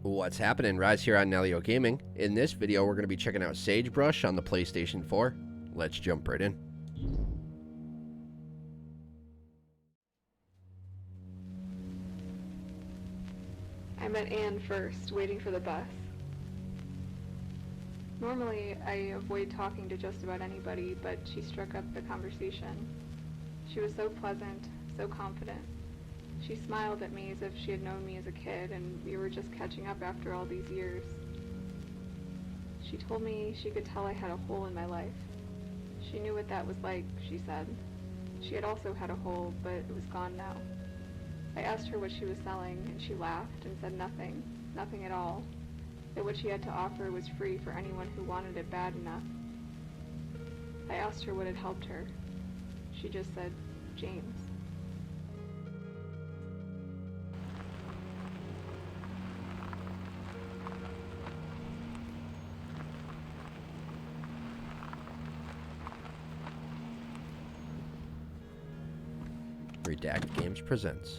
What's happening? Rise here on Nalyo Gaming. In this video, we're going to be checking out Sagebrush on the PlayStation 4. Let's jump right in. I met Anne first, waiting for the bus. Normally, I avoid talking to just about anybody, but she struck up the conversation. She was so pleasant, so confident. She smiled at me as if she had known me as a kid, and we were just catching up after all these years. She told me she could tell I had a hole in my life. She knew what that was like, she said. She had also had a hole, but it was gone now. I asked her what she was selling, and she laughed and said nothing, nothing at all, that what she had to offer was free for anyone who wanted it bad enough. I asked her what had helped her. She just said, James. Redacted Games presents.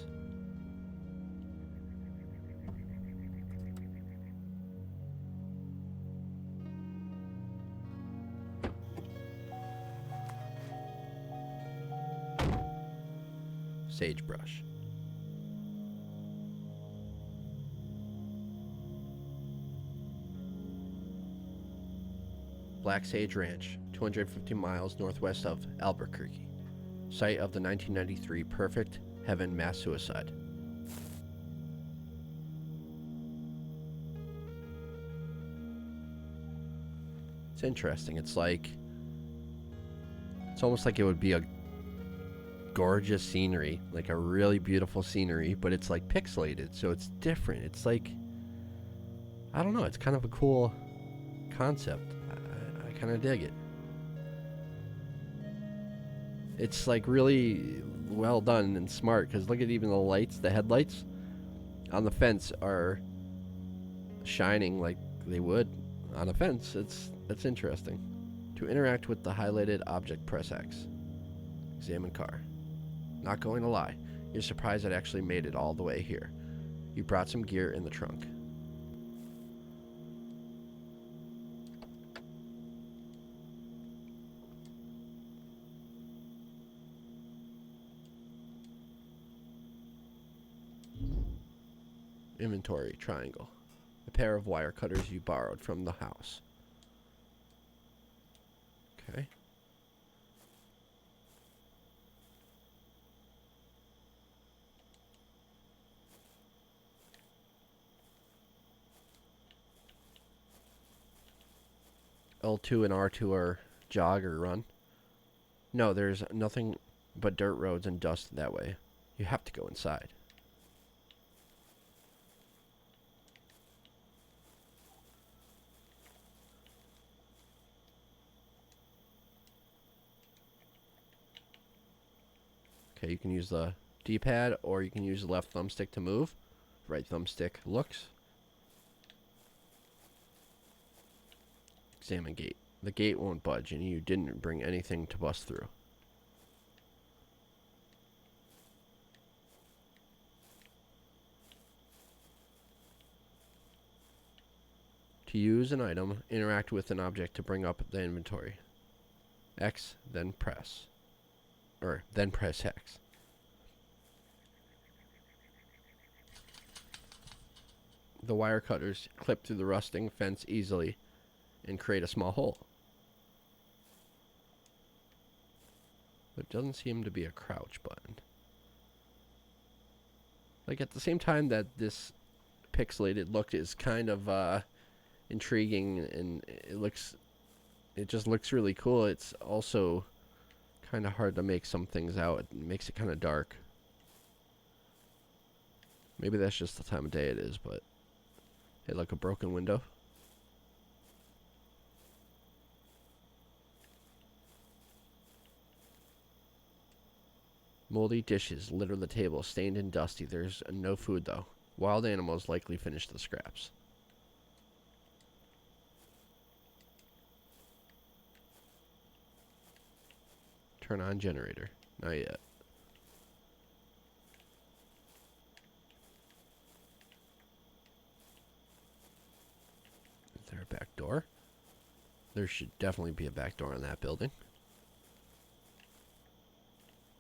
Sagebrush. Black Sage Ranch, 250 miles northwest of Albuquerque. Site of the 1993 Perfect Heaven mass suicide. It's interesting. It's almost like it would be a gorgeous scenery, like a really beautiful scenery, but it's like pixelated, so it's different. It's like, I don't know, it's kind of a cool concept. I kind of dig it. It's like really well done and smart, because look at even the lights, the headlights on the fence are shining like they would on a fence. That's interesting. To interact with the highlighted object, press X. Examine car. Not going to lie, you're surprised it actually made it all the way here. You brought some gear in the trunk. Inventory triangle. A pair of wire cutters you borrowed from the house. Okay. L2 and R2 are jog or run. No, there's nothing but dirt roads and dust that way. You have to go inside. Okay, you can use the D-pad, or you can use the left thumbstick to move. Right thumbstick looks. Examine gate. The gate won't budge, and you didn't bring anything to bust through. To use an item, interact with an object to bring up the inventory. X, then press. Then press X. The wire cutters clip through the rusting fence easily and create a small hole. There doesn't seem to be a crouch button. Like, at the same time that this pixelated look is kind of intriguing, and it just looks really cool, it's also kind of hard to make some things out. It makes it kind of dark. Maybe that's just the time of day it is, but hey, like a broken window. Moldy dishes litter the table, stained and dusty. There's no food, though. Wild animals likely finished the scraps. Turn on generator. Not yet. There should definitely be a back door in that building.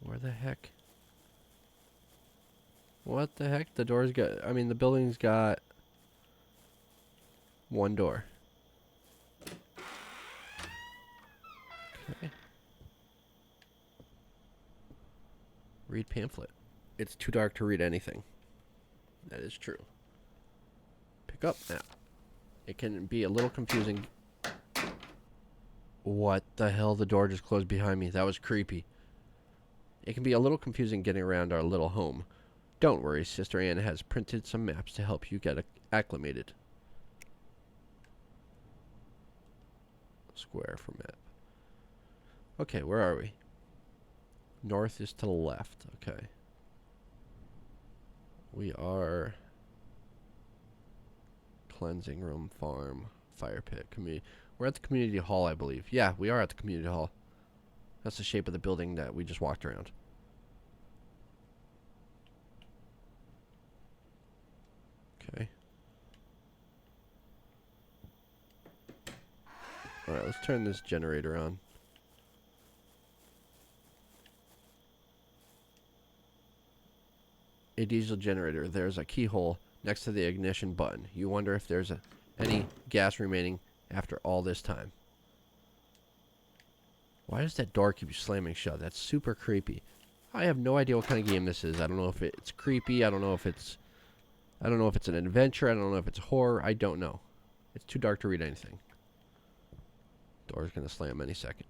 Where the heck? What the heck? The door's got... I mean, the building's got... one door. Okay. Read pamphlet. It's too dark to read anything. That is true. Pick up now. It can be a little confusing. What the hell? The door just closed behind me. That was creepy. It can be a little confusing getting around our little home. Don't worry, Sister Anne has printed some maps to help you get acclimated. Square for map. Okay, where are we? North is to the left. Okay. We are cleansing room, farm, fire pit, community. We're at the community hall, I believe. Yeah, we are at the community hall. That's the shape of the building that we just walked around. Okay. Alright, let's turn this generator on. A diesel generator. There's a keyhole next to the ignition button. You wonder if there's any gas remaining after all this time. Why does that door keep slamming shut? That's super creepy. I have no idea what kind of game this is. I don't know if it's creepy. I don't know if it's an adventure. I don't know if it's horror. I don't know. It's too dark to read anything. Door's gonna slam any second.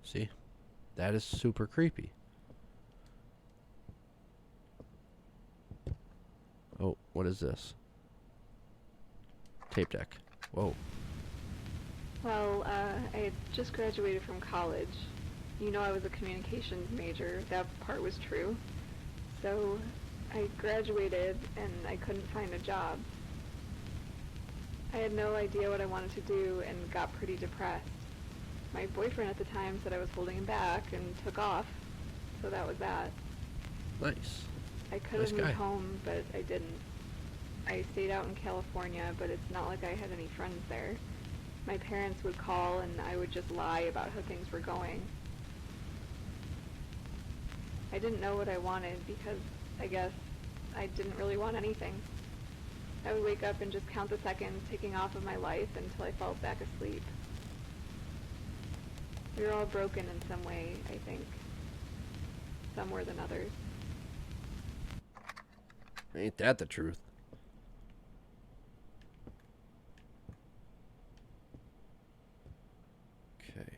See? That is super creepy. Oh, what is this? Tape deck. Whoa. Well, I had just graduated from college. You know, I was a communications major. That part was true. So I graduated and I couldn't find a job. I had no idea what I wanted to do and got pretty depressed. My boyfriend at the time said I was holding him back and took off. So that was that. Nice. I could have moved home, but I didn't. I stayed out in California, but it's not like I had any friends there. My parents would call and I would just lie about how things were going. I didn't know what I wanted because I guess I didn't really want anything. I would wake up and just count the seconds ticking off of my life until I fell back asleep. We were all broken in some way, I think. Some more than others. Ain't that the truth? Okay.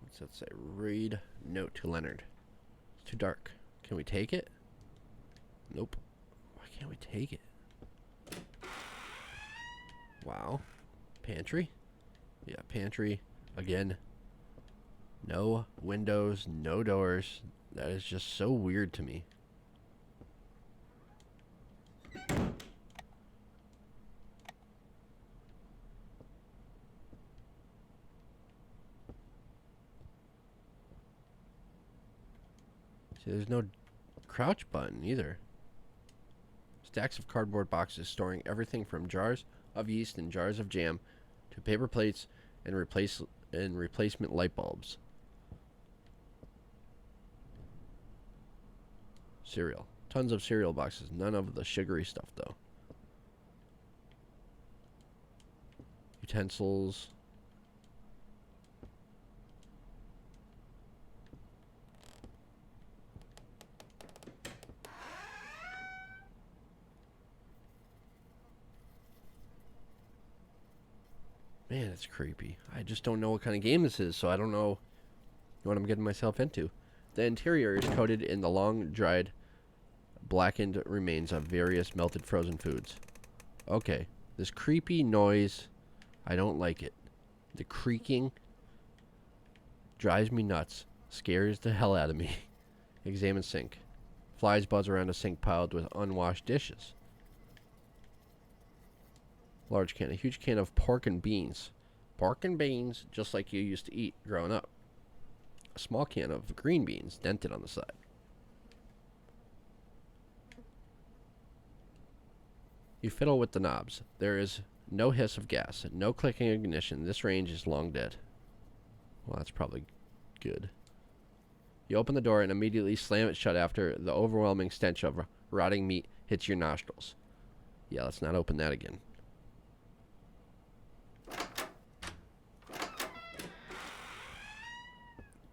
What's that say? Read note to Leonard. It's too dark. Can we take it? Nope. Why can't we take it? Wow. Pantry? Yeah, pantry. Again. No windows, no doors. That is just so weird to me. See, there's no crouch button either. Stacks of cardboard boxes storing everything from jars of yeast and jars of jam to paper plates and replacement light bulbs. Cereal. Tons of cereal boxes. None of the sugary stuff, though. Utensils. Man, it's creepy. I just don't know what kind of game this is, so I don't know what I'm getting myself into. The interior is coated in the long-dried, blackened remains of various melted frozen foods. Okay, this creepy noise, I don't like it. The creaking drives me nuts, scares the hell out of me. Examine sink. Flies buzz around a sink piled with unwashed dishes. Large can, a huge can of pork and beans. Pork and beans, just like you used to eat growing up. A small can of green beans, dented on the side. You fiddle with the knobs. There is no hiss of gas, no clicking ignition. This range is long dead. Well, that's probably good. You open the door and immediately slam it shut after the overwhelming stench of rotting meat hits your nostrils. Yeah, let's not open that again.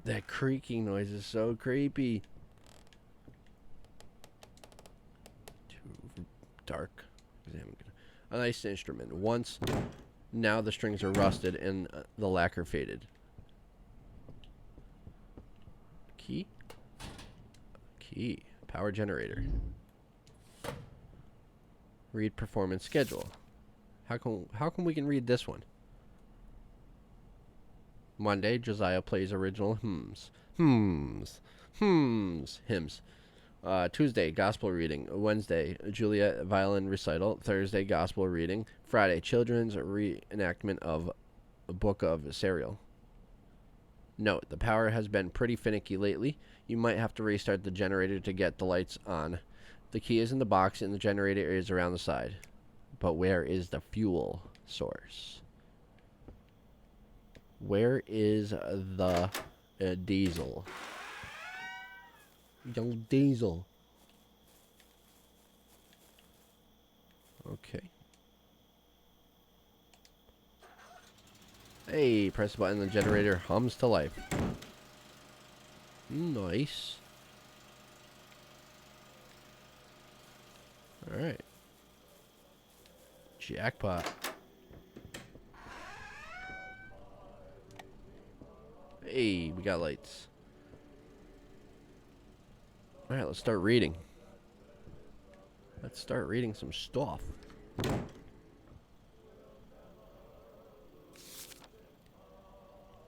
That creaking noise is so creepy. Too dark. A nice instrument. Once, now the strings are rusted and the lacquer faded. Key? Key. Power generator. Read performance schedule. How come we can read this one? Monday, Josiah plays original hymns. Hymns. Tuesday, gospel reading. Wednesday, Juliet violin recital. Thursday, gospel reading. Friday, children's reenactment of a book of Serial. Note, the power has been pretty finicky lately. You might have to restart the generator to get the lights on. The key is in the box and the generator is around the side. But where is the fuel source? Where is the diesel? Young diesel. Okay. Hey, press the button, the generator hums to life. Nice. Alright. Jackpot. Hey, we got lights. Alright, let's start reading. Let's start reading some stuff.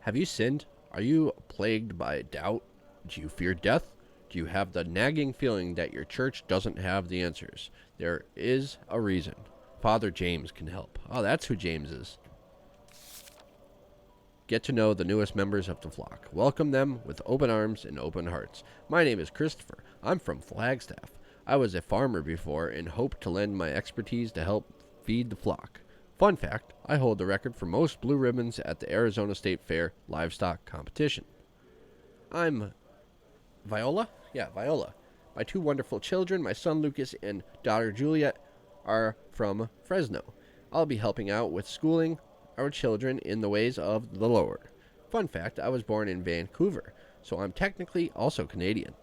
Have you sinned? Are you plagued by doubt? Do you fear death? Do you have the nagging feeling that your church doesn't have the answers? There is a reason. Father James can help. Oh, that's who James is. Get to know the newest members of the flock. Welcome them with open arms and open hearts. My name is Christopher. I'm from Flagstaff. I was a farmer before and hope to lend my expertise to help feed the flock. Fun fact, I hold the record for most blue ribbons at the Arizona State Fair livestock competition. I'm Viola? Yeah, Viola. My two wonderful children, my son Lucas and daughter Juliet, are from Fresno. I'll be helping out with schooling our children in the ways of the Lord. Fun fact, I was born in Vancouver, so I'm technically also Canadian.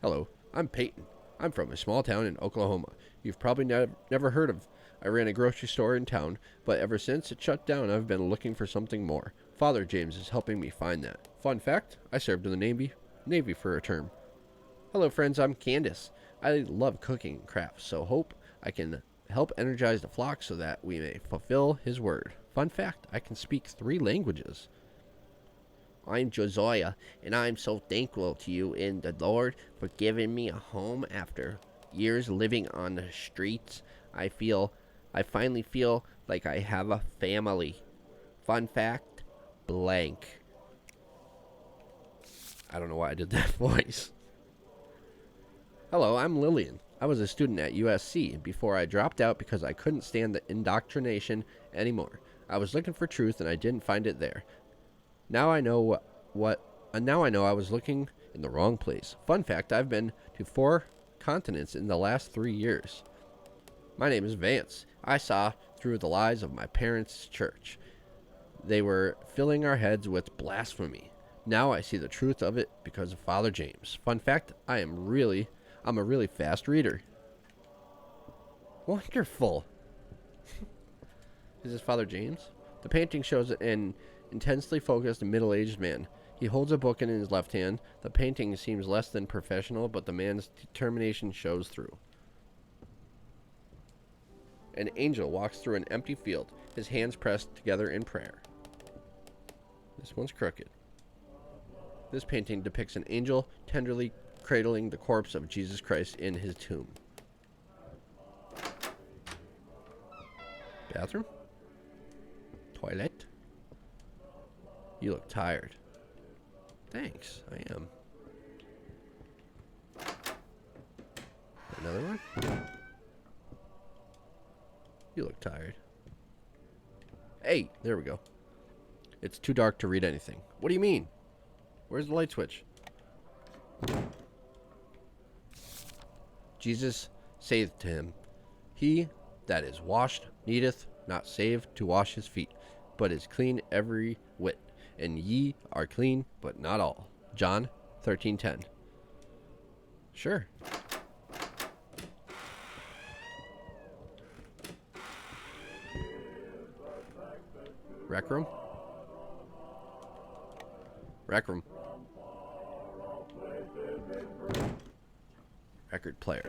Hello, I'm Peyton. I'm from a small town in Oklahoma. You've probably never heard of. I ran a grocery store in town, but ever since it shut down, I've been looking for something more. Father James is helping me find that. Fun fact, I served in the Navy for a term. Hello friends, I'm Candace. I love cooking and crafts, so hope I can help energize the flock so that we may fulfill his word. Fun fact, I can speak 3 languages. I'm Josiah, and I'm so thankful to you and the Lord for giving me a home after years living on the streets. I finally feel like I have a family. Fun fact, blank. I don't know why I did that voice. Hello, I'm Lillian. I was a student at USC before I dropped out because I couldn't stand the indoctrination anymore. I was looking for truth and I didn't find it there. Now I know now I know I was looking in the wrong place. Fun fact, I've been to 4 continents in the last 3 years. My name is Vance. I saw through the lies of my parents' church. They were filling our heads with blasphemy. Now I see the truth of it because of Father James. Fun fact, I'm a really fast reader. Wonderful. Is this Father James? The painting shows an intensely focused middle-aged man. He holds a book in his left hand. The painting seems less than professional, but the man's determination shows through. An angel walks through an empty field, his hands pressed together in prayer. This one's crooked. This painting depicts an angel tenderly cradling the corpse of Jesus Christ in his tomb. Bathroom? Toilet? You look tired. Thanks, I am. Another one? You look tired. Hey, there we go. It's too dark to read anything. What do you mean? Where's the light switch? Jesus saith to him, He that is washed needeth not save to wash his feet, but is clean every whit. And ye are clean, but not all. John 13:10. Sure. Rec room? Rec room. Record player.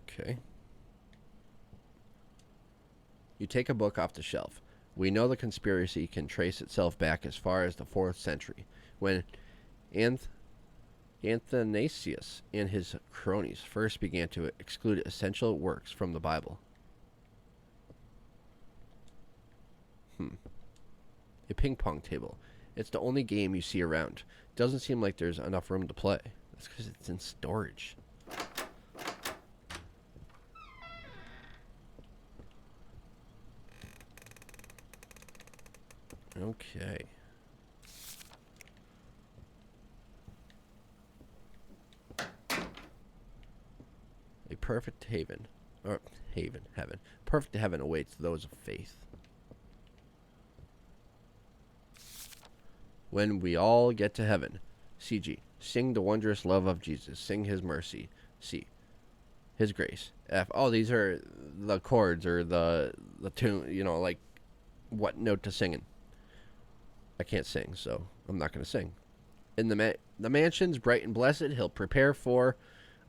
Okay. You take a book off the shelf. We know the conspiracy can trace itself back as far as the 4th century, when Athanasius and his cronies first began to exclude essential works from the Bible. A ping pong table. It's the only game you see around. Doesn't seem like there's enough room to play. That's because it's in storage. Okay. A perfect heaven. Perfect heaven awaits those of faith. When we all get to heaven. CG. Sing the wondrous love of Jesus. Sing his mercy. C. His grace. F. Oh, these are the chords or the tune, you know, like what note to sing in. I can't sing, so I'm not going to sing. In the mansions bright and blessed, he'll prepare for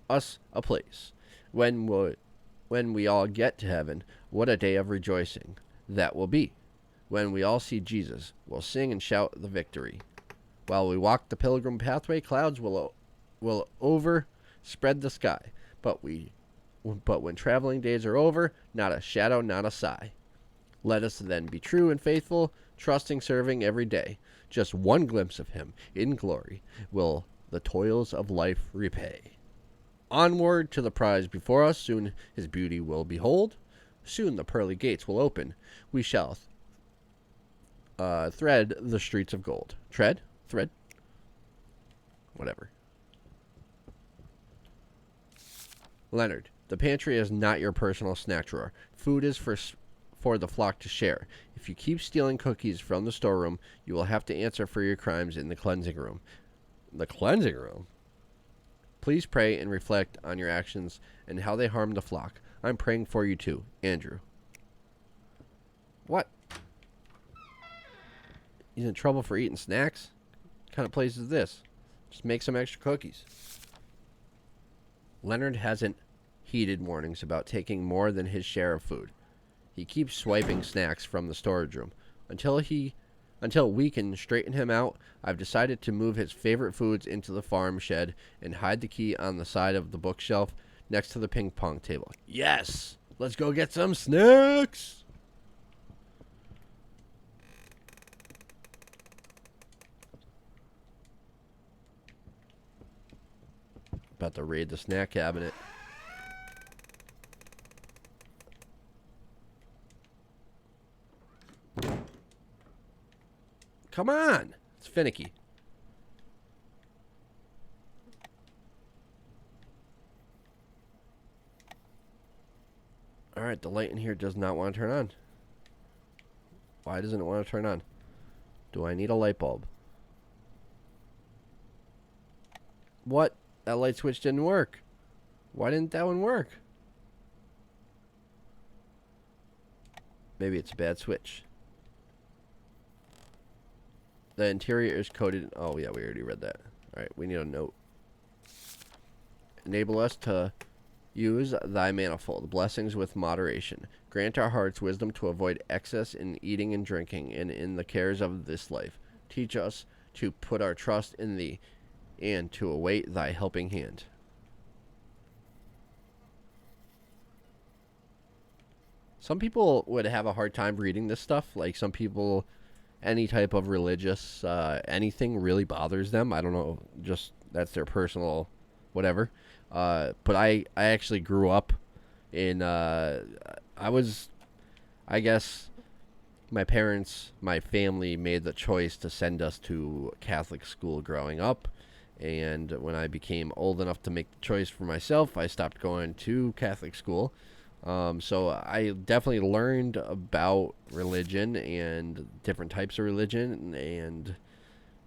us a place. When we all get to heaven, what a day of rejoicing that will be. When we all see Jesus, we'll sing and shout the victory. While we walk the pilgrim pathway, clouds will overspread the sky. But when traveling days are over, not a shadow, not a sigh. Let us then be true and faithful, trusting, serving every day. Just one glimpse of him in glory will the toils of life repay. Onward to the prize before us, soon his beauty we'll behold. Soon the pearly gates will open. We shall thread the streets of gold. Thread? Whatever. Leonard, the pantry is not your personal snack drawer. Food is for the flock to share. If you keep stealing cookies from the storeroom, you will have to answer for your crimes in the cleansing room. The cleansing room? Please pray and reflect on your actions and how they harm the flock. I'm praying for you too, Andrew. What? He's in trouble for eating snacks? What kind of place is this? Just make some extra cookies. Leonard hasn't heeded warnings about taking more than his share of food. He keeps swiping snacks from the storage room. Until we can straighten him out, I've decided to move his favorite foods into the farm shed and hide the key on the side of the bookshelf next to the ping pong table. Yes! Let's go get some snacks! About to raid the snack cabinet. Come on! It's finicky. Alright, the light in here does not want to turn on. Why doesn't it want to turn on? Do I need a light bulb? What? That light switch didn't work. Why didn't that one work? Maybe it's a bad switch. The interior is coated. Oh, yeah, we already read that. Alright, we need a note. Enable us to use thy manifold blessings with moderation. Grant our hearts wisdom to avoid excess in eating and drinking and in the cares of this life. Teach us to put our trust in thee and to await thy helping hand. Some people would have a hard time reading this stuff. Like some people, any type of religious, anything really bothers them. I don't know, just that's their personal whatever. But I actually grew up in, I guess my parents, my family made the choice to send us to Catholic school growing up. And when I became old enough to make the choice for myself, I stopped going to Catholic school. So I definitely learned about religion and different types of religion and,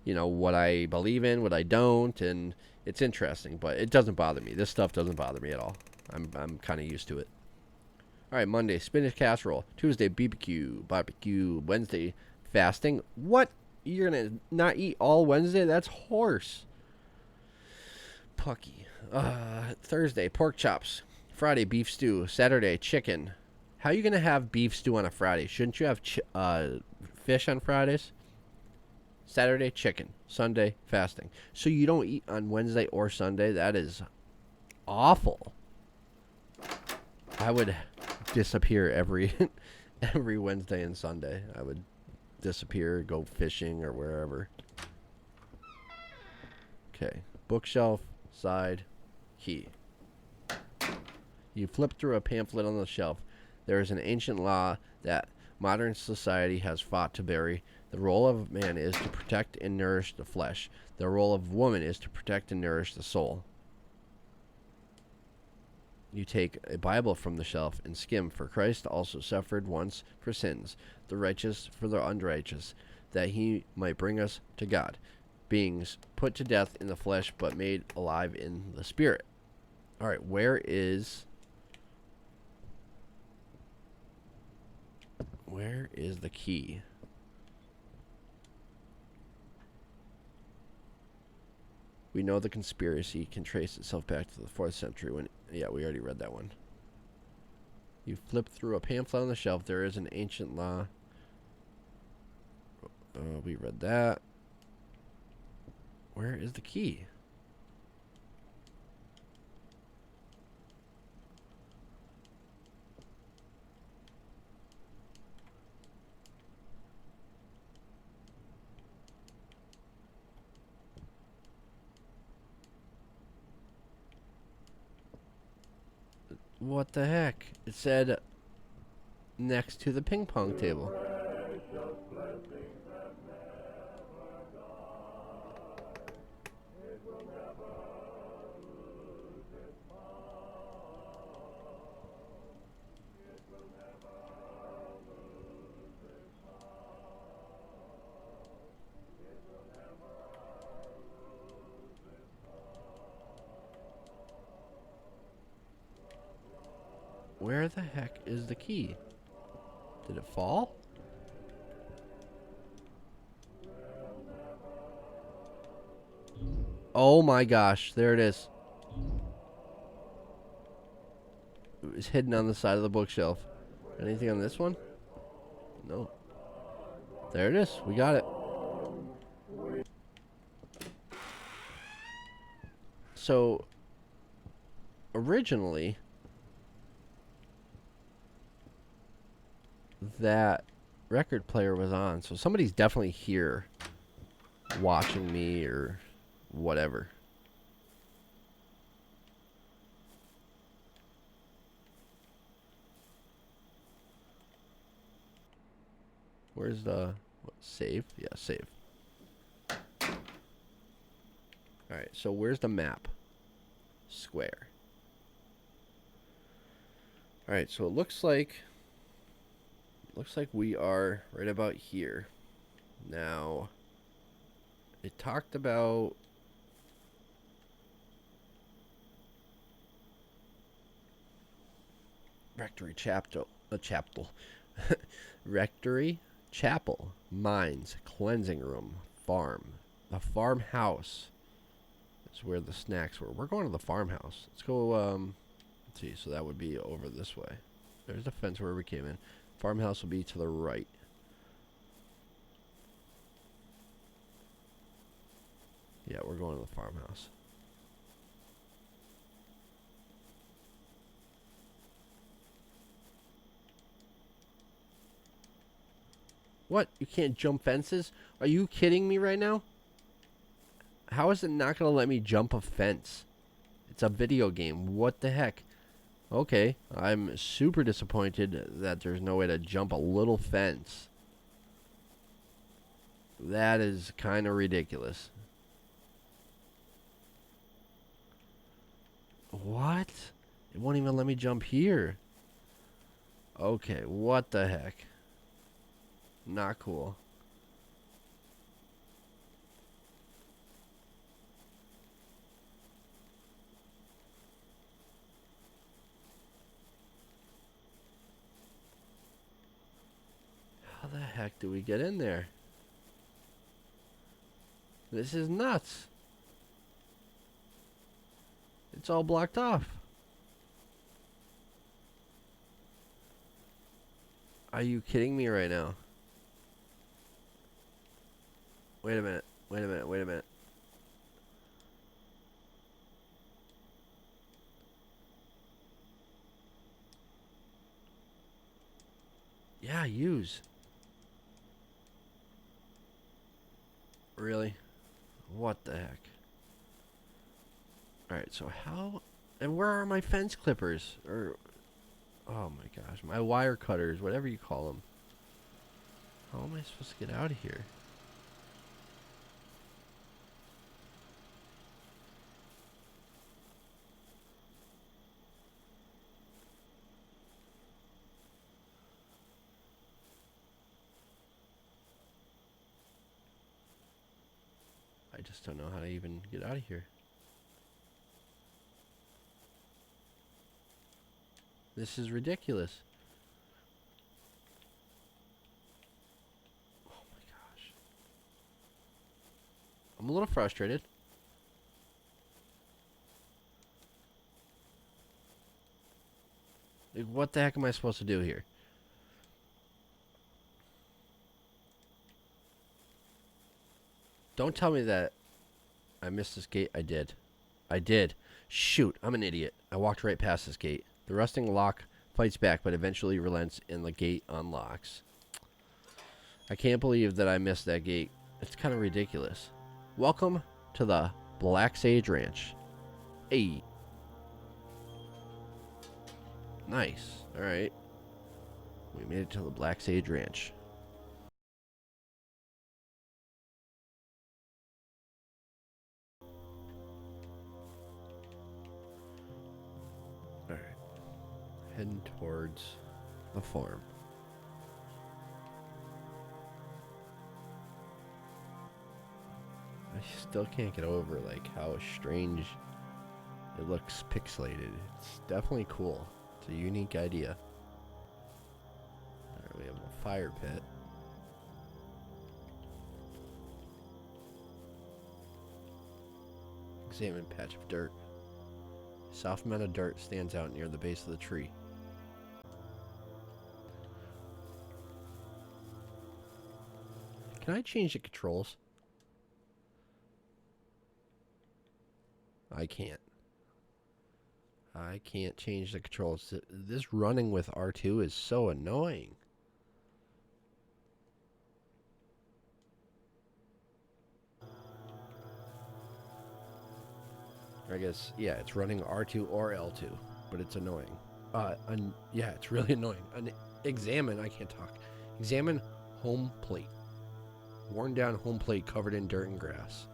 what I believe in, what I don't. And it's interesting, but it doesn't bother me. This stuff doesn't bother me at all. I'm kind of used to it. All right, Monday, spinach casserole. Tuesday, barbecue. Wednesday, fasting. What? You're going to not eat all Wednesday? That's horse. Pucky. Thursday, pork chops. Friday, beef stew. Saturday, chicken. How are you going to have beef stew on a Friday? Shouldn't you have fish on Fridays? Saturday, chicken. Sunday, fasting. So you don't eat on Wednesday or Sunday? That is awful. I would disappear every Wednesday and Sunday. I would disappear, go fishing or wherever. Okay. Bookshelf, side, key. You flip through a pamphlet on the shelf. There is an ancient law that modern society has fought to bury. The role of man is to protect and nourish the flesh. The role of woman is to protect and nourish the soul. You take a Bible from the shelf and skim, for Christ also suffered once for sins, the righteous for the unrighteous, that he might bring us to God, beings put to death in the flesh but made alive in the spirit. All right, where is the key? We know the conspiracy can trace itself back to the 4th century when... Yeah, we already read that one. You flip through a pamphlet on the shelf. There is an ancient law. We read that. Where is the key? What the heck? It said next to the ping pong table. Where the heck is the key? Did it fall? Oh my gosh, there it is. It was hidden on the side of the bookshelf. Anything on this one? No. There it is. We got it. So, originally, that record player was on. So somebody's definitely here watching me or whatever. Where's the save? Yeah, save. Alright, so where's the map? Square. Alright, so it looks like we are right about here. Now, it talked about rectory chapel, rectory chapel, mines, cleansing room, farm. The farmhouse is where the snacks were. We're going to the farmhouse. Let's go. Let's see. So that would be over this way. There's the fence where we came in. Farmhouse will be to the right. Yeah, we're going to the farmhouse. What? You can't jump fences? Are you kidding me right now? How is it not going to let me jump a fence? It's a video game. What the heck? Okay, I'm super disappointed that there's no way to jump a little fence. That is kind of ridiculous. What? It won't even let me jump here. Okay, what the heck? Not cool. How the heck do we get in there? This is nuts. It's all blocked off. Are you kidding me right now? Wait a minute. Wait a minute. Wait a minute. Yeah, use. Really? What the heck? Alright, so how... And where are my fence clippers? Or... Oh my gosh. My wire cutters, whatever you call them. How am I supposed to get out of here? I just don't know how to even get out of here. This is ridiculous. Oh my gosh. I'm a little frustrated. Like, what the heck am I supposed to do here? Don't tell me that I missed this gate. I did. I did. Shoot, I'm an idiot. I walked right past this gate. The rusting lock fights back, but eventually relents and the gate unlocks. I can't believe that I missed that gate. It's kind of ridiculous. Welcome to the Black Sage Ranch. Hey. Nice. Alright. We made it to the Black Sage Ranch. Alright. Heading towards the farm. I still can't get over like how strange it looks pixelated. It's definitely cool. It's a unique idea. Alright, we have a fire pit. Examine patch of dirt. Soft amount of dirt stands out near the base of the tree. Can I change the controls? I can't. I can't change the controls. This running with R2 is so annoying. I guess, yeah, it's running R2 or L2, but it's annoying. Yeah, it's really annoying. Examine, I can't talk. Examine home plate. Worn down home plate covered in dirt and grass.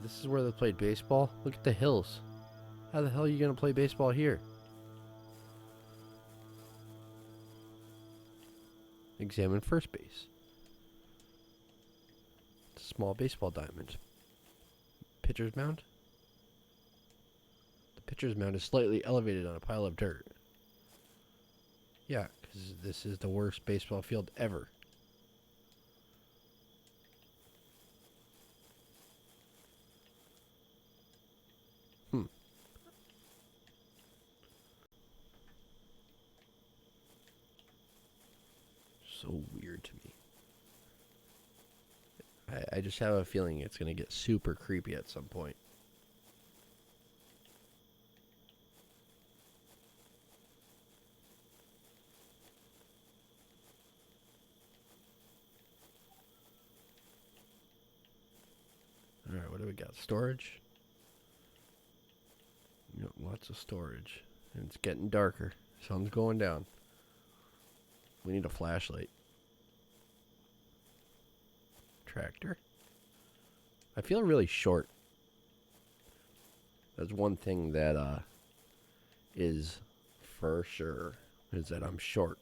This is where they played baseball. Look at the hills. How the hell are you gonna play baseball here? Examine first base. Small baseball diamond. Pitcher's mound. The pitcher's mound is slightly elevated on a pile of dirt. Yeah, because this is the worst baseball field ever. So weird to me. I just have a feeling it's going to get super creepy at some point. Alright, what do we got? Storage? Lots of storage. And it's getting darker. Sun's going down. We need a flashlight. Tractor. I feel really short. That's one thing that is for sure, is that I'm short.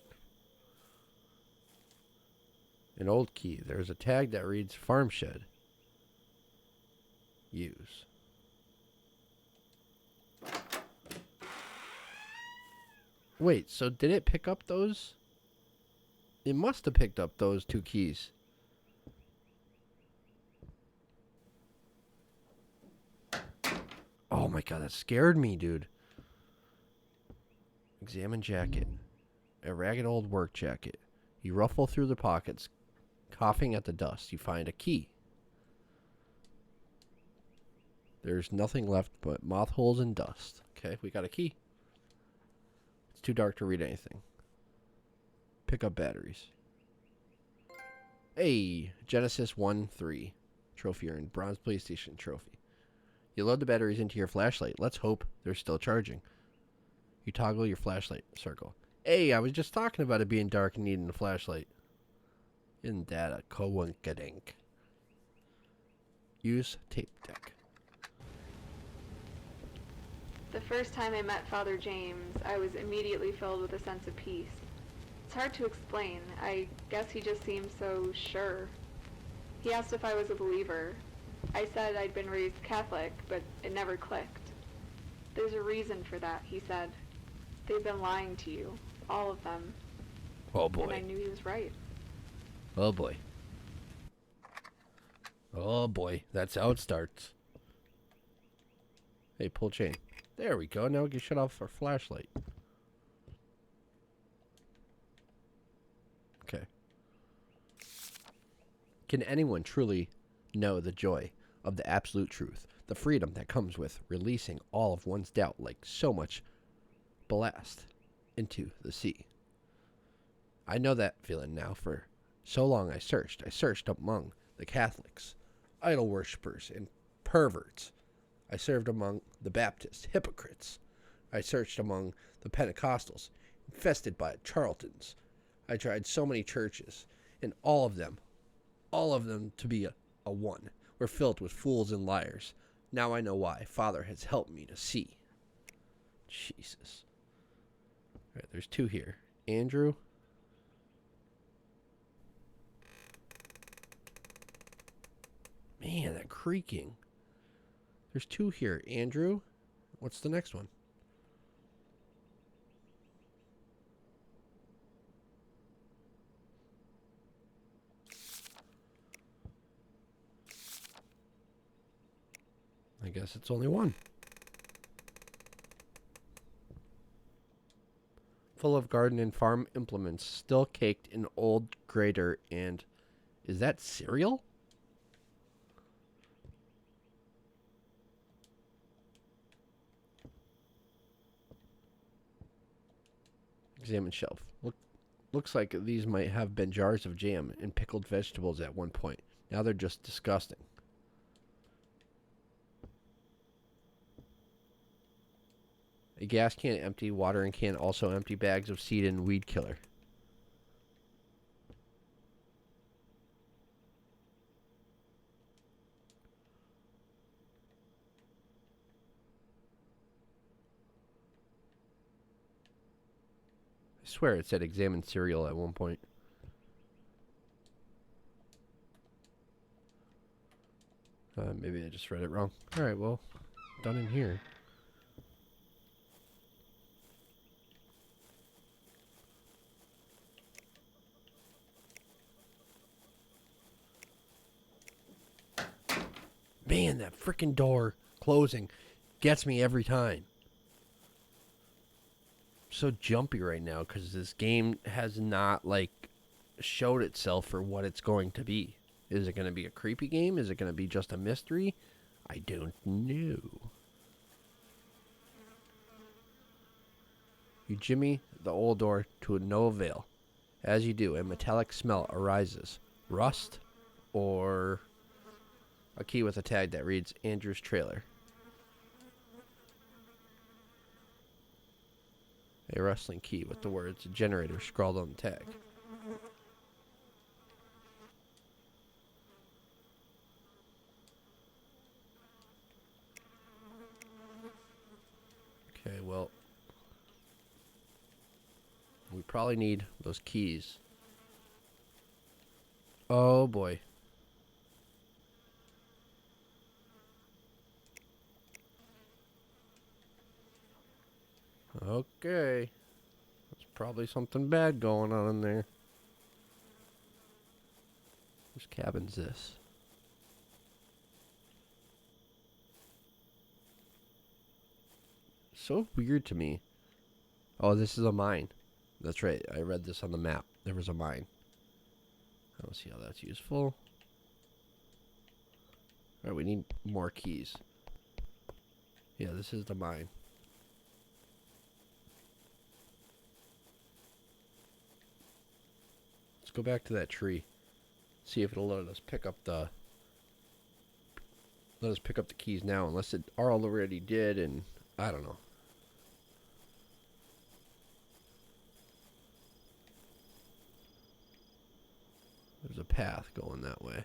An old key. There's a tag that reads farm shed. Use. Wait, so did it pick up those? It must have picked up those 2 keys. Oh my god, that scared me, dude. Examine jacket. A ragged old work jacket. You ruffle through the pockets, coughing at the dust. You find a key. There's nothing left but moth holes and dust. Okay, we got a key. It's too dark to read anything. Pick up batteries. Hey, Genesis 1-3 trophy earned. Bronze PlayStation trophy. You load the batteries into your flashlight. Let's hope they're still charging. You toggle your flashlight circle. Hey, I was just talking about it being dark and needing a flashlight. Isn't that a coinkadink? Use tape deck. The first time I met Father James, I was immediately filled with a sense of peace. It's hard to explain. I guess he just seemed so sure. He asked if I was a believer. I said I'd been raised Catholic, but it never clicked. There's a reason for that, he said. They've been lying to you. All of them. Oh boy. And I knew he was right. Oh boy. Oh boy. That's how it starts. Hey, pull chain. There we go. Now we can shut off our flashlight. Okay. Can anyone truly know the joy of the absolute truth? The freedom that comes with releasing all of one's doubt like so much ballast into the sea. I know that feeling now. For so long I searched among the Catholics, idol worshippers, and perverts. I served among the Baptists, hypocrites. I searched among the Pentecostals, infested by charlatans. I tried so many churches, and all of them to be a one, were filled with fools and liars. Now I know why. Father has helped me to see. Jesus. All right, there's 2 here. Andrew. Man, that creaking. There's 2 here. Andrew. What's the next one? I guess it's only 1. Full of garden and farm implements, still caked in old grater and... Is that cereal? Examine shelf. Looks like these might have been jars of jam and pickled vegetables at one point. Now they're just disgusting. A gas can empty, watering can also empty, bags of seed and weed killer. I swear it said examine cereal at one point. Maybe I just read it wrong. Alright, well, done in here. Man, that freaking door closing gets me every time. So jumpy right now because this game has not showed itself for what it's going to be. Is it going to be a creepy game? Is it going to be just a mystery? I don't know. You jimmy the old door to no avail. As you do, a metallic smell arises. Rust or a key with a tag that reads Andrew's trailer. A rustling key with the words generator scrawled on the tag. Okay, well, we probably need those keys. Oh boy. Okay. There's probably something bad going on in there. Whose cabin's this? So weird to me. Oh, this is a mine. That's right. I read this on the map. There was a mine. I don't see how that's useful. Alright, we need more keys. Yeah, this is the mine. Let's go back to that tree. See if it'll let us pick up the keys now, unless it already did, and I don't know. There's a path going that way.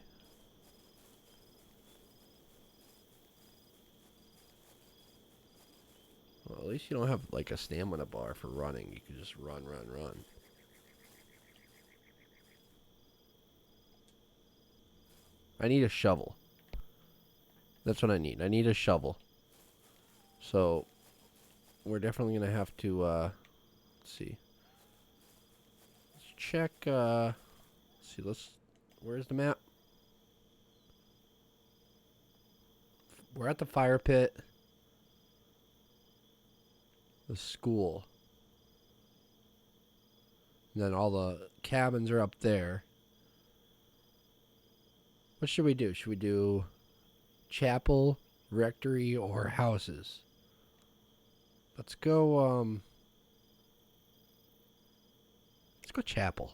Well, at least you don't have like a stamina bar for running. You can just run. I need a shovel. That's what I need. I need a shovel. So, we're definitely going to have to, let's see. Let's check, where's the map? We're at the fire pit. The school. And then all the cabins are up there. What should we do? Should we do chapel, rectory, or houses? Let's go chapel.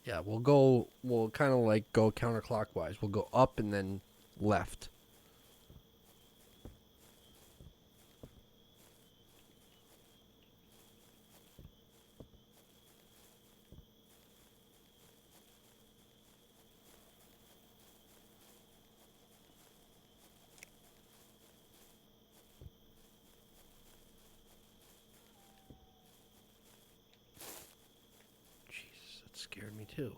Yeah, we'll kind of like go counterclockwise. We'll go up and then left. Jesus, that scared me too.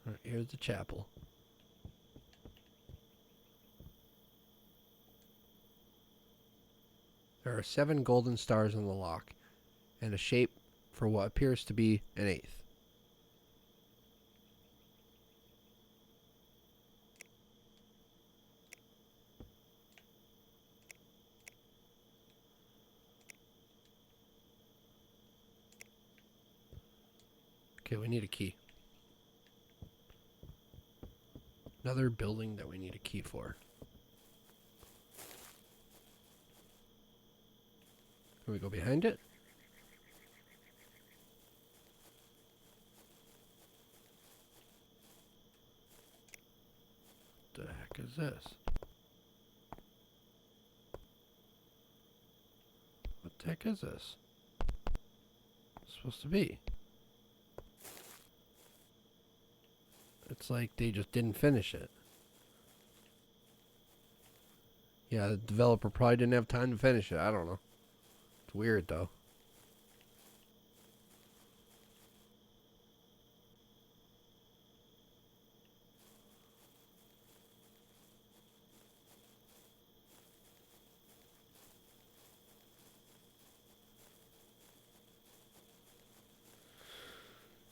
All right, here's the chapel. There are 7 golden stars on the lock, and a shape for what appears to be an 8th. Okay, we need a key. Another building that we need a key for. Can we go behind it? What the heck is this? What the heck is this? It's supposed to be. It's like they just didn't finish it. Yeah, the developer probably didn't have time to finish it. I don't know. It's weird though.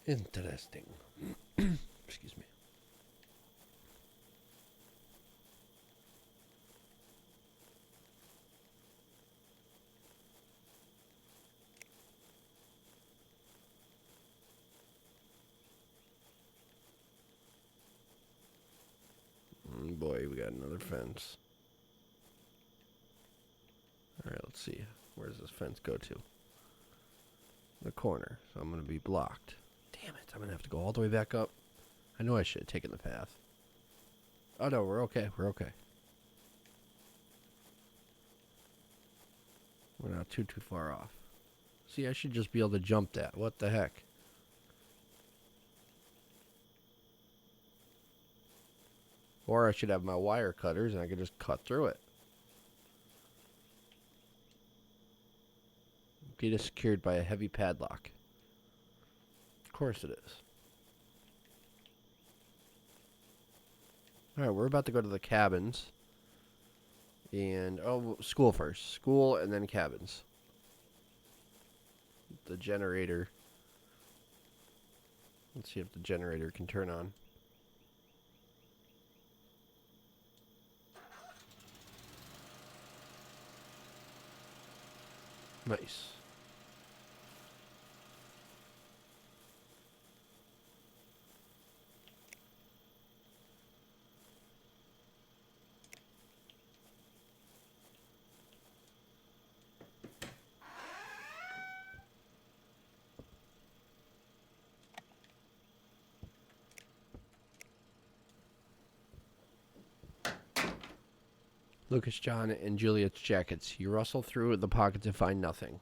Interesting. Excuse me. Boy, we got another fence. Alright, let's see. Where does this fence go to? The corner. So I'm going to be blocked. Damn it, I'm gonna have to go all the way back up. I know I should have taken the path. Oh no, we're okay, we're okay. We're not too far off. See, I should just be able to jump that. What the heck? Or I should have my wire cutters and I could just cut through it. Gate is secured by a heavy padlock. Of course it is. Alright, we're about to go to the cabins. And, oh, school first. School and then cabins. The generator. Let's see if the generator can turn on. Nice. Lucas, John, and Juliet's jackets. You rustle through the pockets and find nothing.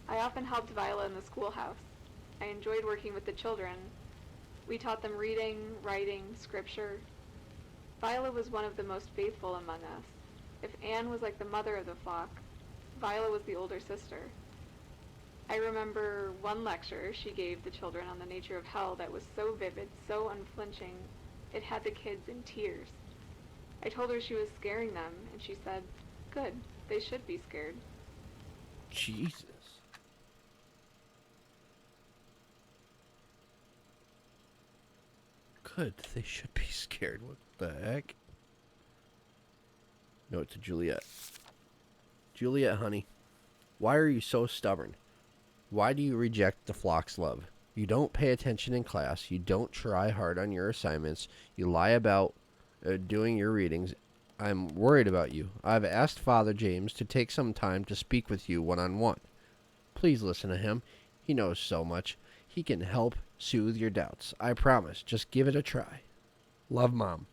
I often helped Viola in the schoolhouse. I enjoyed working with the children. We taught them reading, writing, scripture. Viola was one of the most faithful among us. If Anne was like the mother of the flock, Viola was the older sister. I remember one lecture she gave the children on the nature of hell that was so vivid, so unflinching, it had the kids in tears. I told her she was scaring them, and she said, "Good, they should be scared." Jesus. Good, they should be scared. What the heck? Note to Juliet. Juliet, honey, why are you so stubborn? Why do you reject the flock's love? You don't pay attention in class. You don't try hard on your assignments. You lie about doing your readings. I'm worried about you. I've asked Father James to take some time to speak with you one-on-one. Please listen to him. He knows so much. He can help soothe your doubts. I promise. Just give it a try. Love, Mom.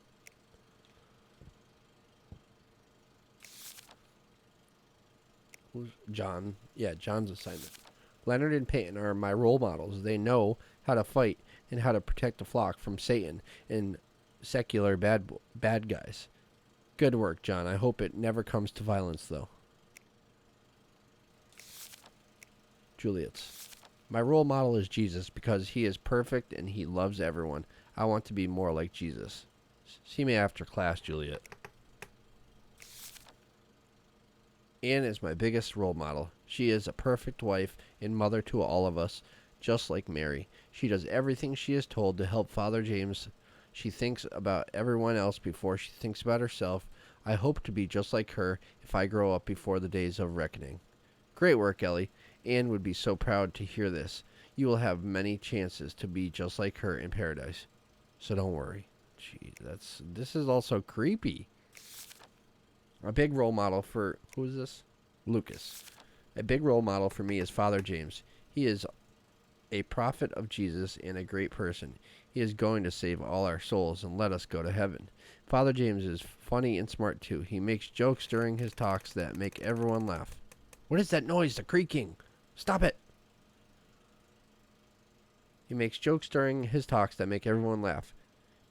Who's John? Yeah, John's assignment. Leonard and Peyton are my role models. They know how to fight and how to protect the flock from Satan and secular bad guys. Good work, John. I hope it never comes to violence, though. Juliet's. My role model is Jesus because he is perfect and he loves everyone. I want to be more like Jesus. See me after class, Juliet. Anne is my biggest role model. She is a perfect wife and mother to all of us, just like Mary. She does everything she is told to help Father James. She thinks about everyone else before she thinks about herself. I hope to be just like her if I grow up before the days of reckoning. Great work, Ellie. Anne would be so proud to hear this. You will have many chances to be just like her in paradise. So don't worry. Gee, this is also creepy. A big role model for... Who is this? Lucas. A big role model for me is Father James. He is a prophet of Jesus and a great person. He is going to save all our souls and let us go to heaven. Father James is funny and smart too. He makes jokes during his talks that make everyone laugh. What is that noise? The creaking. Stop it. He makes jokes during his talks that make everyone laugh.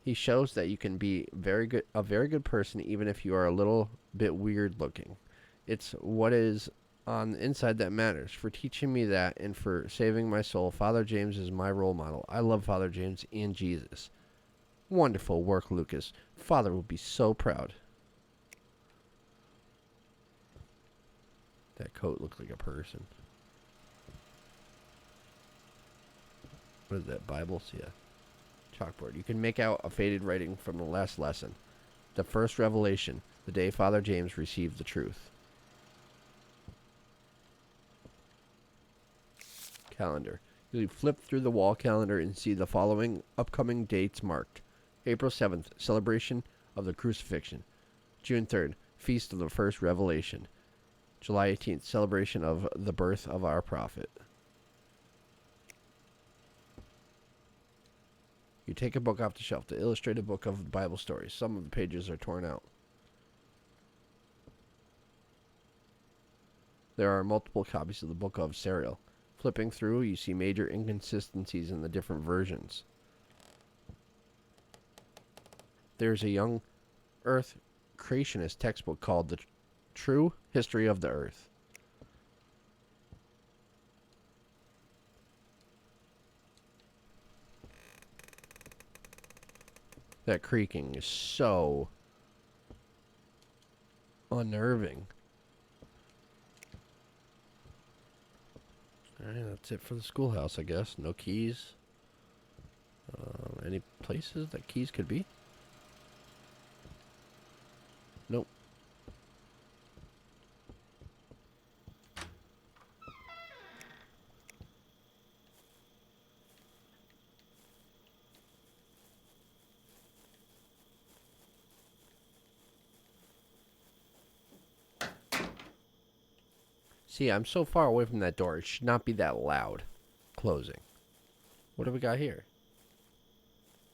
He shows that you can be a very good person even if you are a little bit weird looking. It's what is on the inside that matters. For teaching me that and for saving my soul, Father James is my role model. I love Father James and Jesus. Wonderful work, Lucas. Father will be so proud. That coat looks like a person. What is that, Bibles? Yeah. Chalkboard. You can make out a faded writing from the last lesson. The first revelation, the day Father James received the truth. calendar. You flip through the wall calendar and see the following upcoming dates marked. April 7th, celebration of the crucifixion. June 3rd, feast of the first revelation. July 18th, celebration of the birth of our prophet. You take a book off the shelf, the illustrated book of Bible stories. Some of the pages are torn out. There are multiple copies of the book of Serial. Flipping through, you see major inconsistencies in the different versions. There's a young Earth creationist textbook called The True History of the Earth. That creaking is so unnerving. Alright, that's it for the schoolhouse, I guess. No keys. Any places that keys could be? Nope. See, I'm so far away from that door, it should not be that loud. Closing. What do we got here?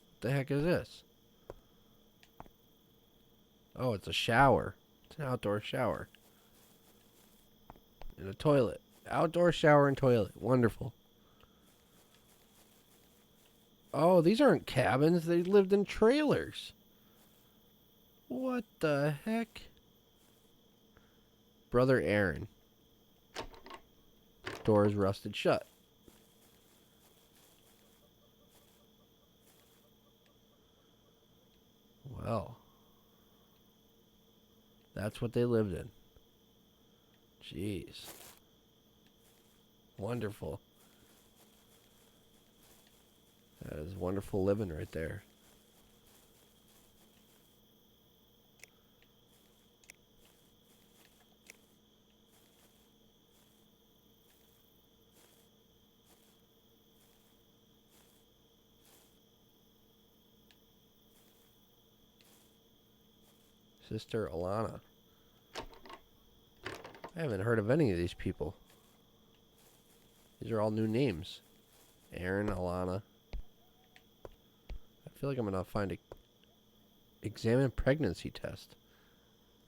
What the heck is this? Oh, it's a shower. It's an outdoor shower. And a toilet. Outdoor shower and toilet. Wonderful. Oh, these aren't cabins. They lived in trailers. What the heck? Brother Aaron. Doors rusted shut. Well, that's what they lived in. Jeez. Wonderful. That is wonderful living right there. Sister Alana. I haven't heard of any of these people. These are all new names. Aaron, Alana. I feel like I'm going to find a examine pregnancy test.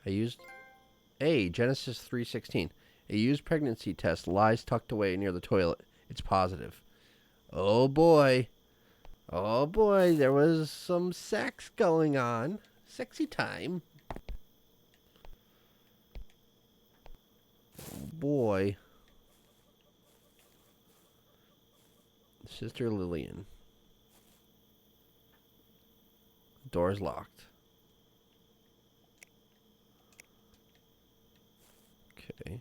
I used Genesis 3:16. A used pregnancy test lies tucked away near the toilet. It's positive. Oh boy. Oh boy, there was some sex going on. Sexy time. Oh boy. Sister Lillian. Door's locked. Okay.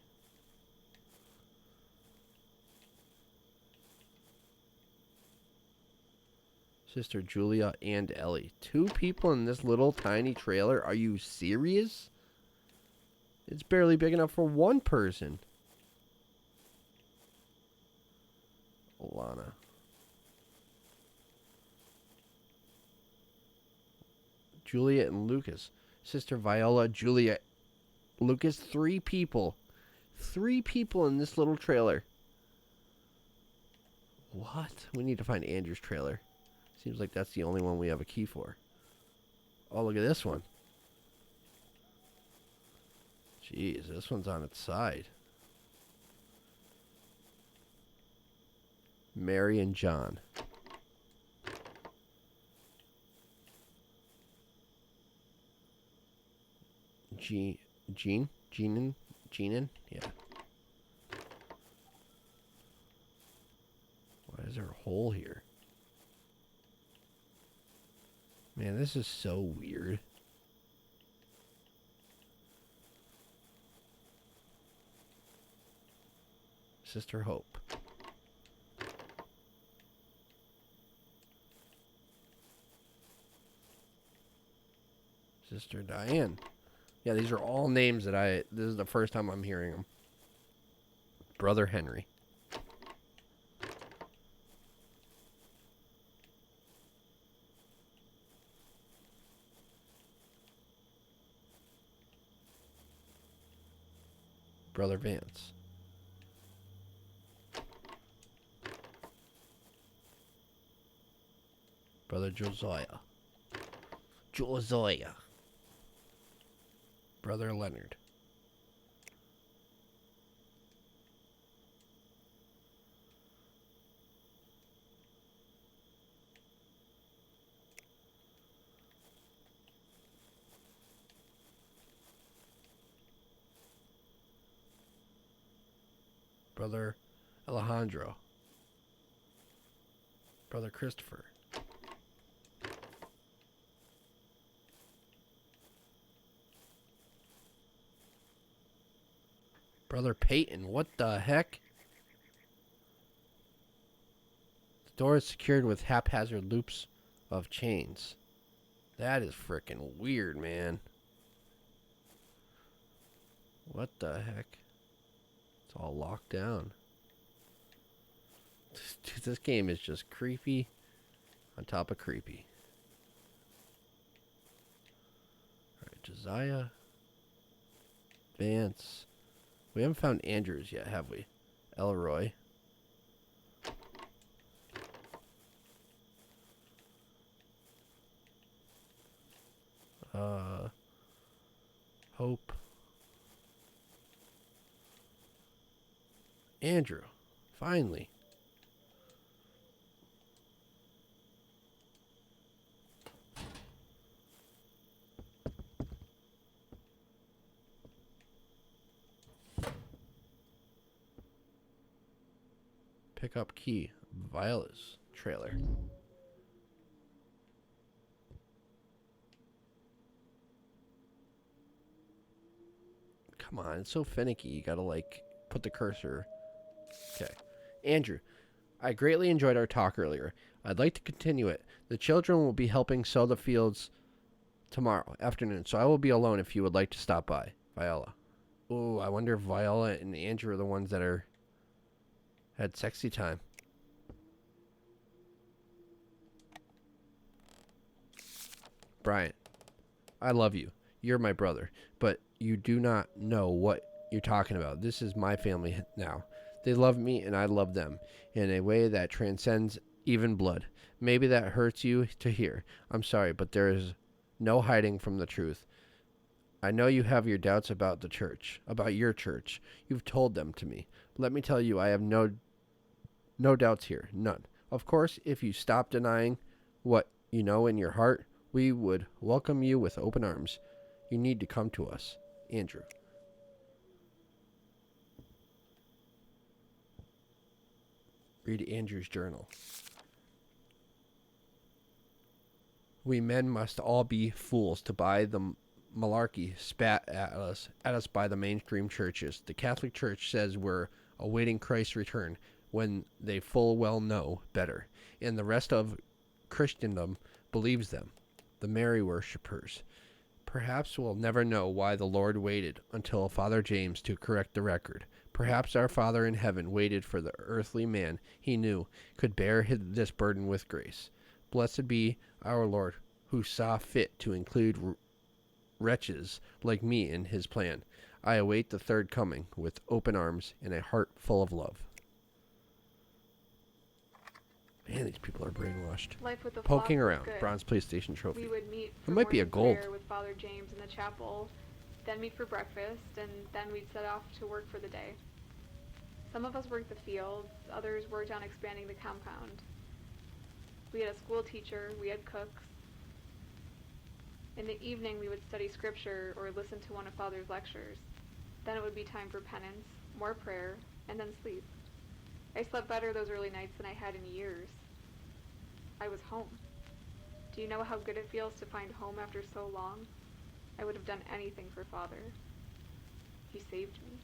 Sister Julia and Ellie. 2 people in this little tiny trailer? Are you serious? It's barely big enough for 1 person. Alana. Juliet and Lucas. Sister Viola, Juliet, Lucas. 3 people. 3 people in this little trailer. What? We need to find Andrew's trailer. Seems like that's the only one we have a key for. Oh, look at this one. Jeez, this one's on its side. Mary and John. Jeanan? Yeah. Why is there a hole here? Man, this is so weird. Sister Hope. Sister Diane. Yeah, these are all names that this is the first time I'm hearing them. Brother Henry. Brother Vance. Brother Josiah. Josiah. Brother Leonard. Brother Alejandro. Brother Christopher. Brother Peyton. What the heck? The door is secured with haphazard loops of chains. That is frickin' weird, man. What the heck? It's all locked down. Dude, this game is just creepy on top of creepy. Alright, Josiah. Vance. We haven't found Andrews yet, have we? Elroy. Hope. Andrew. Finally. Pick up key. Viola's trailer. Come on, it's so finicky. You gotta, like, put the cursor. Okay. Andrew, I greatly enjoyed our talk earlier. I'd like to continue it. The children will be helping sow the fields tomorrow afternoon, so I will be alone if you would like to stop by. Viola. Ooh, I wonder if Viola and Andrew are the ones that had sexy time. Brian, I love you. You're my brother, but you do not know what you're talking about. This is my family now. They love me and I love them in a way that transcends even blood. Maybe that hurts you to hear. I'm sorry, but there is no hiding from the truth. I know you have your doubts about the church, about your church. You've told them to me. Let me tell you, I have no doubts here, none. Of course, if you stop denying what you know in your heart, we would welcome you with open arms. You need to come to us. Andrew. Read Andrew's journal. We men must all be fools to buy the malarkey spat at us by the mainstream churches. The Catholic Church says we're awaiting Christ's return when they full well know better. And the rest of Christendom believes them, the Mary worshippers. Perhaps we'll never know why the Lord waited until Father James to correct the record. Perhaps our Father in heaven waited for the earthly man he knew could bear this burden with grace. Blessed be our Lord, who saw fit to include wretches like me in his plan. I await the third coming with open arms and a heart full of love. Man, these people are brainwashed. Life with the Poking flock was around. good. Bronze PlayStation trophy. We would meet It for might be a morning gold. prayer with Father James in the chapel, then meet for breakfast, and then we'd set off to work for the day. Some of us worked the fields, others worked on expanding the compound. We had a school teacher, we had cooks. In the evening, we would study scripture or listen to one of Father's lectures. Then it would be time for penance, more prayer, and then sleep. I slept better those early nights than I had in years. I was home. Do you know how good it feels to find home after so long? I would have done anything for Father. He saved me.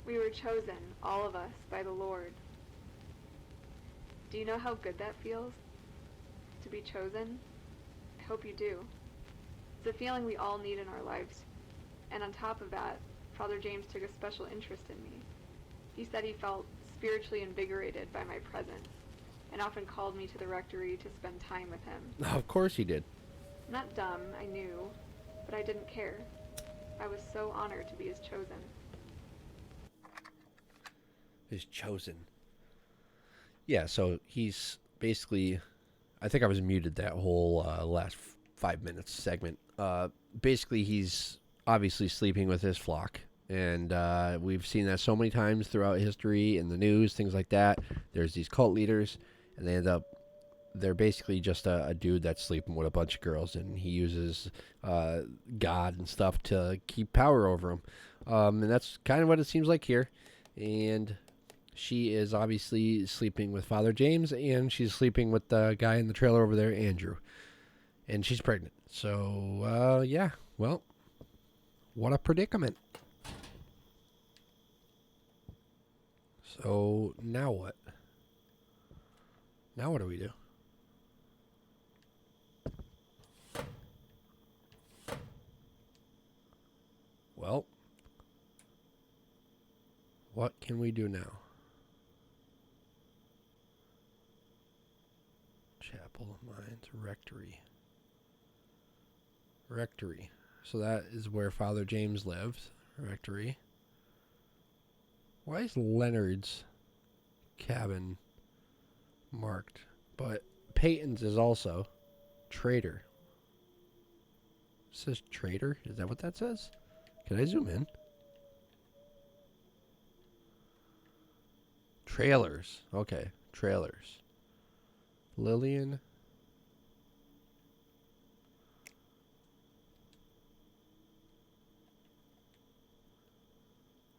We were chosen, all of us, by the Lord. Do you know how good that feels? To be chosen? I hope you do. It's a feeling we all need in our lives. And on top of that, Father James took a special interest in me. He said he felt spiritually invigorated by my presence, and often called me to the rectory to spend time with him. Of course he did. Not dumb, I knew, but I didn't care. I was so honored to be his chosen. His chosen. Yeah, so he's basically... I think I was muted that whole last 5 minutes segment. Basically, he's obviously sleeping with his flock. And we've seen that so many times throughout history, in the news, things like that. There's these cult leaders, and they're basically just a dude that's sleeping with a bunch of girls, and he uses God and stuff to keep power over them. And that's kind of what it seems like here. And she is obviously sleeping with Father James, and she's sleeping with the guy in the trailer over there, Andrew. And she's pregnant. So, yeah, well, what a predicament. So, now what? Now what do we do? Well, what can we do now? Chapel of Minds, Rectory. Rectory. So that is where Father James lived. Rectory. Why is Leonard's cabin marked? But Peyton's is also traitor. It says traitor? Is that what that says? Can I zoom in? Trailers. Okay, trailers. Lillian.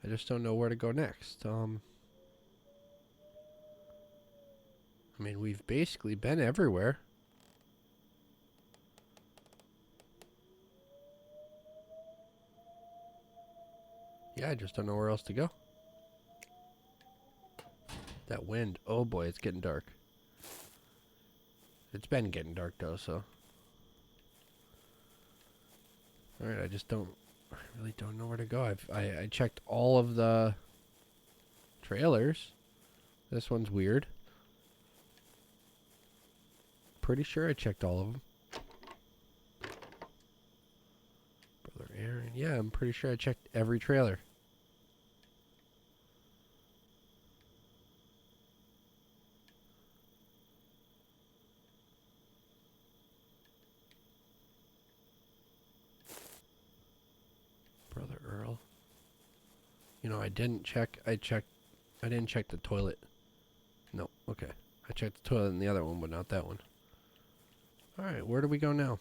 I just don't know where to go next. I mean, we've basically been everywhere. Yeah, I just don't know where else to go. That wind. Oh boy, it's getting dark. It's been getting dark though, so. Alright, I really don't know where to go. I checked all of the trailers. This one's weird. Pretty sure I checked all of them. Brother Aaron. Yeah, I'm pretty sure I checked every trailer. Brother Earl. You know, I didn't check the toilet. No, okay. I checked the toilet in the other one, but not that one. Alright, where do we go now?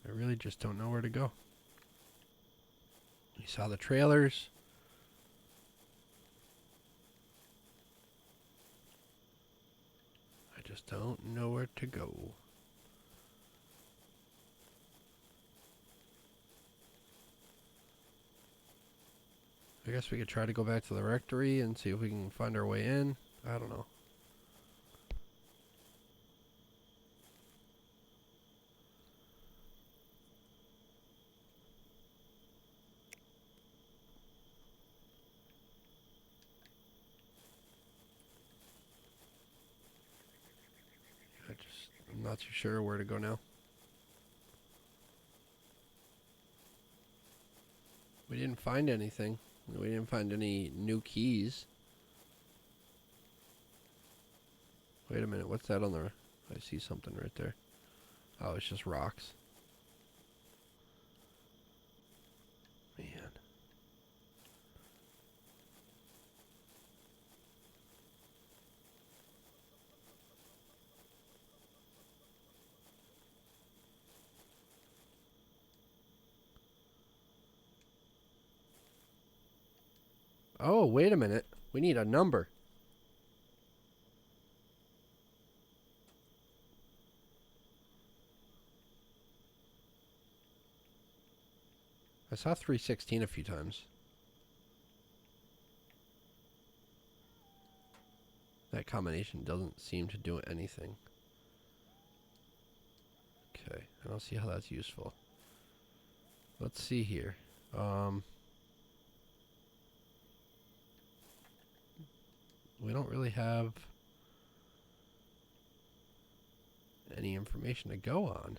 I really just don't know where to go. You saw the trailers. I just don't know where to go. I guess we could try to go back to the rectory and see if we can find our way in. I don't know. I'm not too sure where to go now. We didn't find anything. We didn't find any new keys. Wait a minute, what's that on the... I see something right there. Oh, it's just rocks. Man. Oh, wait a minute. We need a number. I saw 316 a few times. That combination doesn't seem to do anything. Okay, I don't see how that's useful. Let's see here. We don't really have any information to go on.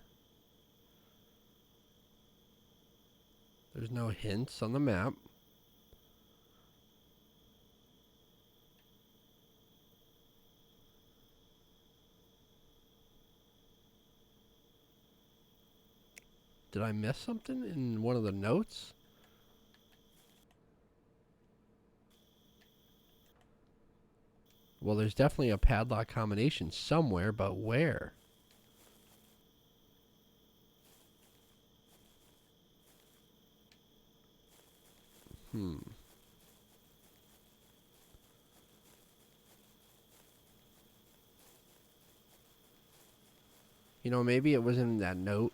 There's no hints on the map. Did I miss something in one of the notes? Well, there's definitely a padlock combination somewhere, but where? You know, maybe it was in that note.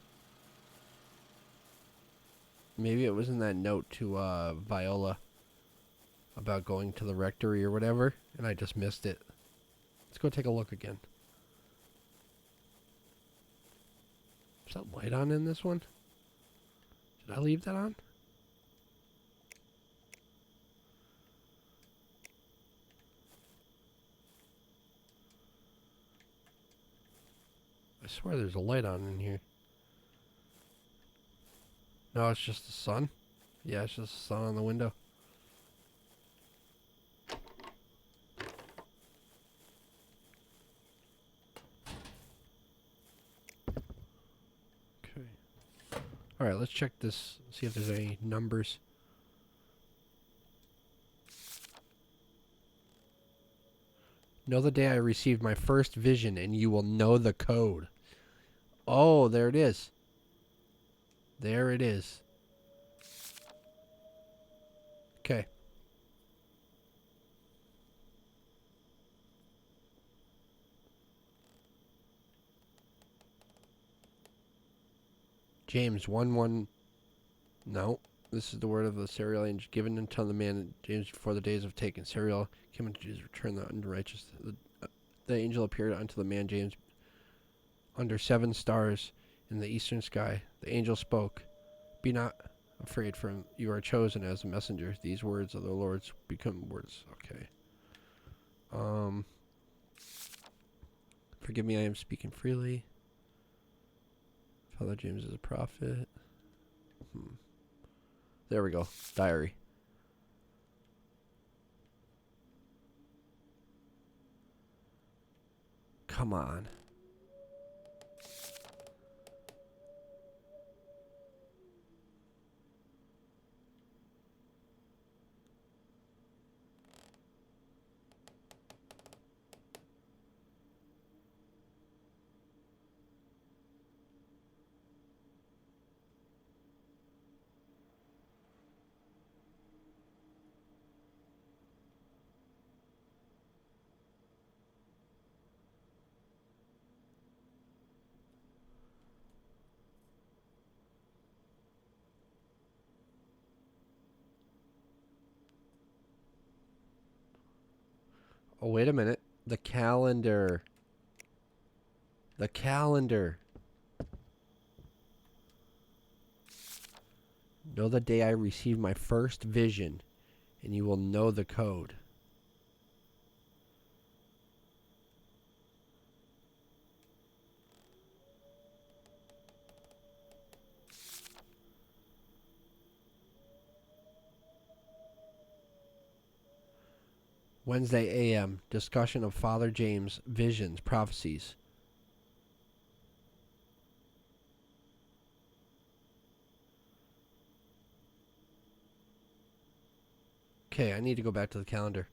Maybe it was in that note to Viola about going to the rectory or whatever, and I just missed it. Let's go take a look again. Is that light on in this one? Did I leave that on? I swear there's a light on in here. No, it's just the sun. Yeah, it's just the sun on the window. Okay. Alright, let's check this, see if there's any numbers. Know the day I received my first vision, and you will know the code. Oh, there it is. There it is. Okay. James 1-1. No. This is the word of the serial angel given unto the man James before the days of taking. Serial came unto Jesus, return the unrighteous. The angel appeared unto the man James under 7 stars in the eastern sky. The angel spoke. Be not afraid, for you are chosen as a messenger. These words of the Lord's become words. Okay. Forgive me, I am speaking freely. Father James is a prophet. There we go. Diary. Come on. Oh, wait a minute. The calendar. The calendar. Know the day I received my first vision, and you will know the code. Wednesday a.m. Discussion of Father James, visions, prophecies. Okay, I need to go back to the calendar.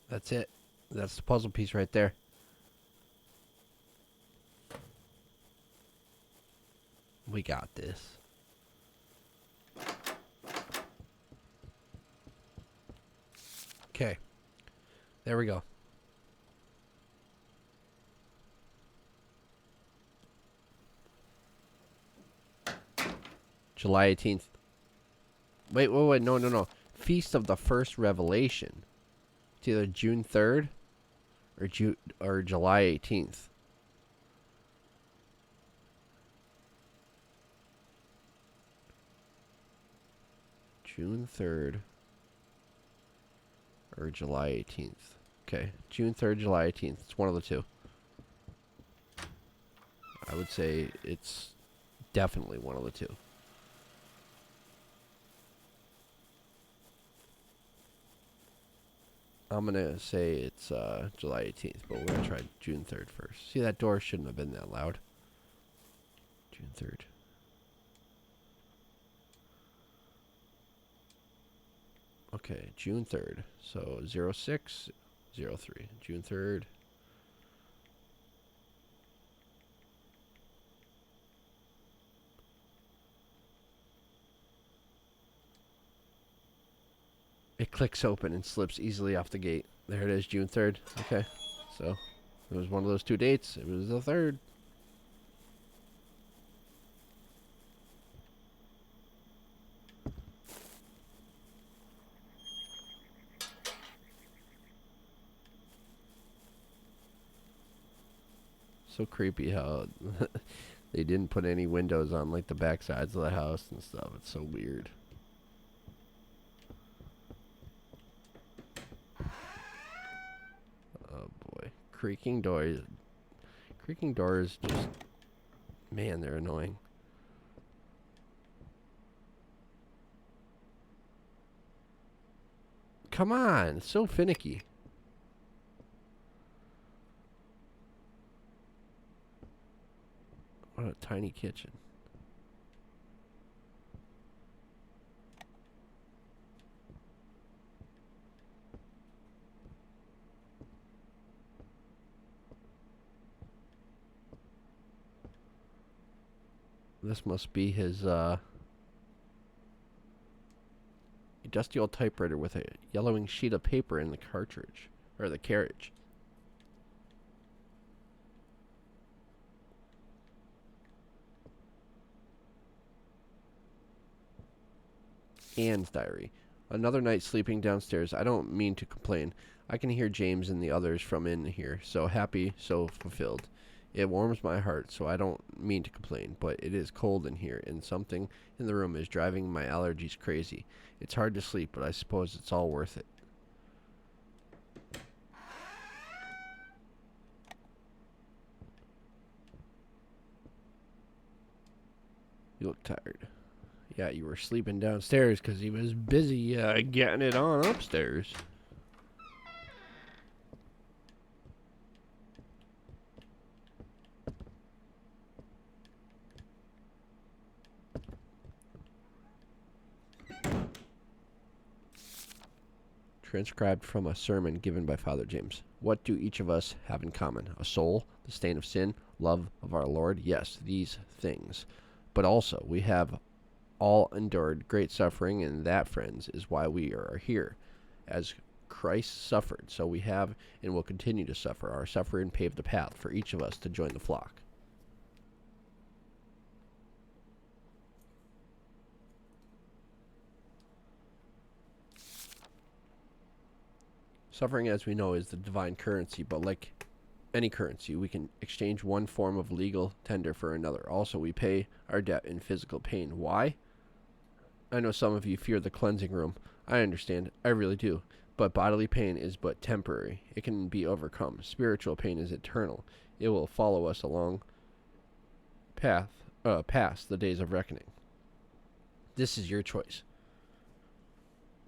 That's it. That's the puzzle piece right there. We got this. Okay. There we go. July 18th. Wait, no. Feast of the First Revelation. It's either June 3rd or July 18th. June 3rd or July 18th. Okay, June 3rd, July 18th. It's one of the two. I would say it's definitely one of the two. I'm going to say it's July 18th, but we're going to try June 3rd first. See, that door shouldn't have been that loud. June 3rd. Okay, June 3rd. So 0603. June 3rd. It clicks open and slips easily off the gate. There it is, June 3rd. Okay, so it was one of those two dates. It was the 3rd. So creepy how they didn't put any windows on like the back sides of the house and stuff. It's so weird. Oh boy. Creaking doors just, man, they're annoying. Come on, it's so finicky. What a tiny kitchen. This must be his, a dusty old typewriter with a yellowing sheet of paper in the cartridge, or the carriage. Anne's diary. Another night sleeping downstairs. I don't mean to complain. I can hear James and the others from in here. So happy, so fulfilled. It warms my heart, so I don't mean to complain, but it is cold in here, and something in the room is driving my allergies crazy. It's hard to sleep, but I suppose it's all worth it. You look tired. Yeah, you were sleeping downstairs because he was busy getting it on upstairs. Transcribed from a sermon given by Father James. What do each of us have in common? A soul, the stain of sin, love of our Lord? Yes, these things. But also, we have all endured great suffering, and that, friends, is why we are here. As Christ suffered, so we have and will continue to suffer. Our suffering paved the path for each of us to join the flock. Suffering, as we know, is the divine currency, but like any currency, we can exchange one form of legal tender for another. Also, we pay our debt in physical pain. Why? I know some of you fear the cleansing room. I understand. I really do. But bodily pain is but temporary. It can be overcome. Spiritual pain is eternal. It will follow us along past the days of reckoning. This is your choice.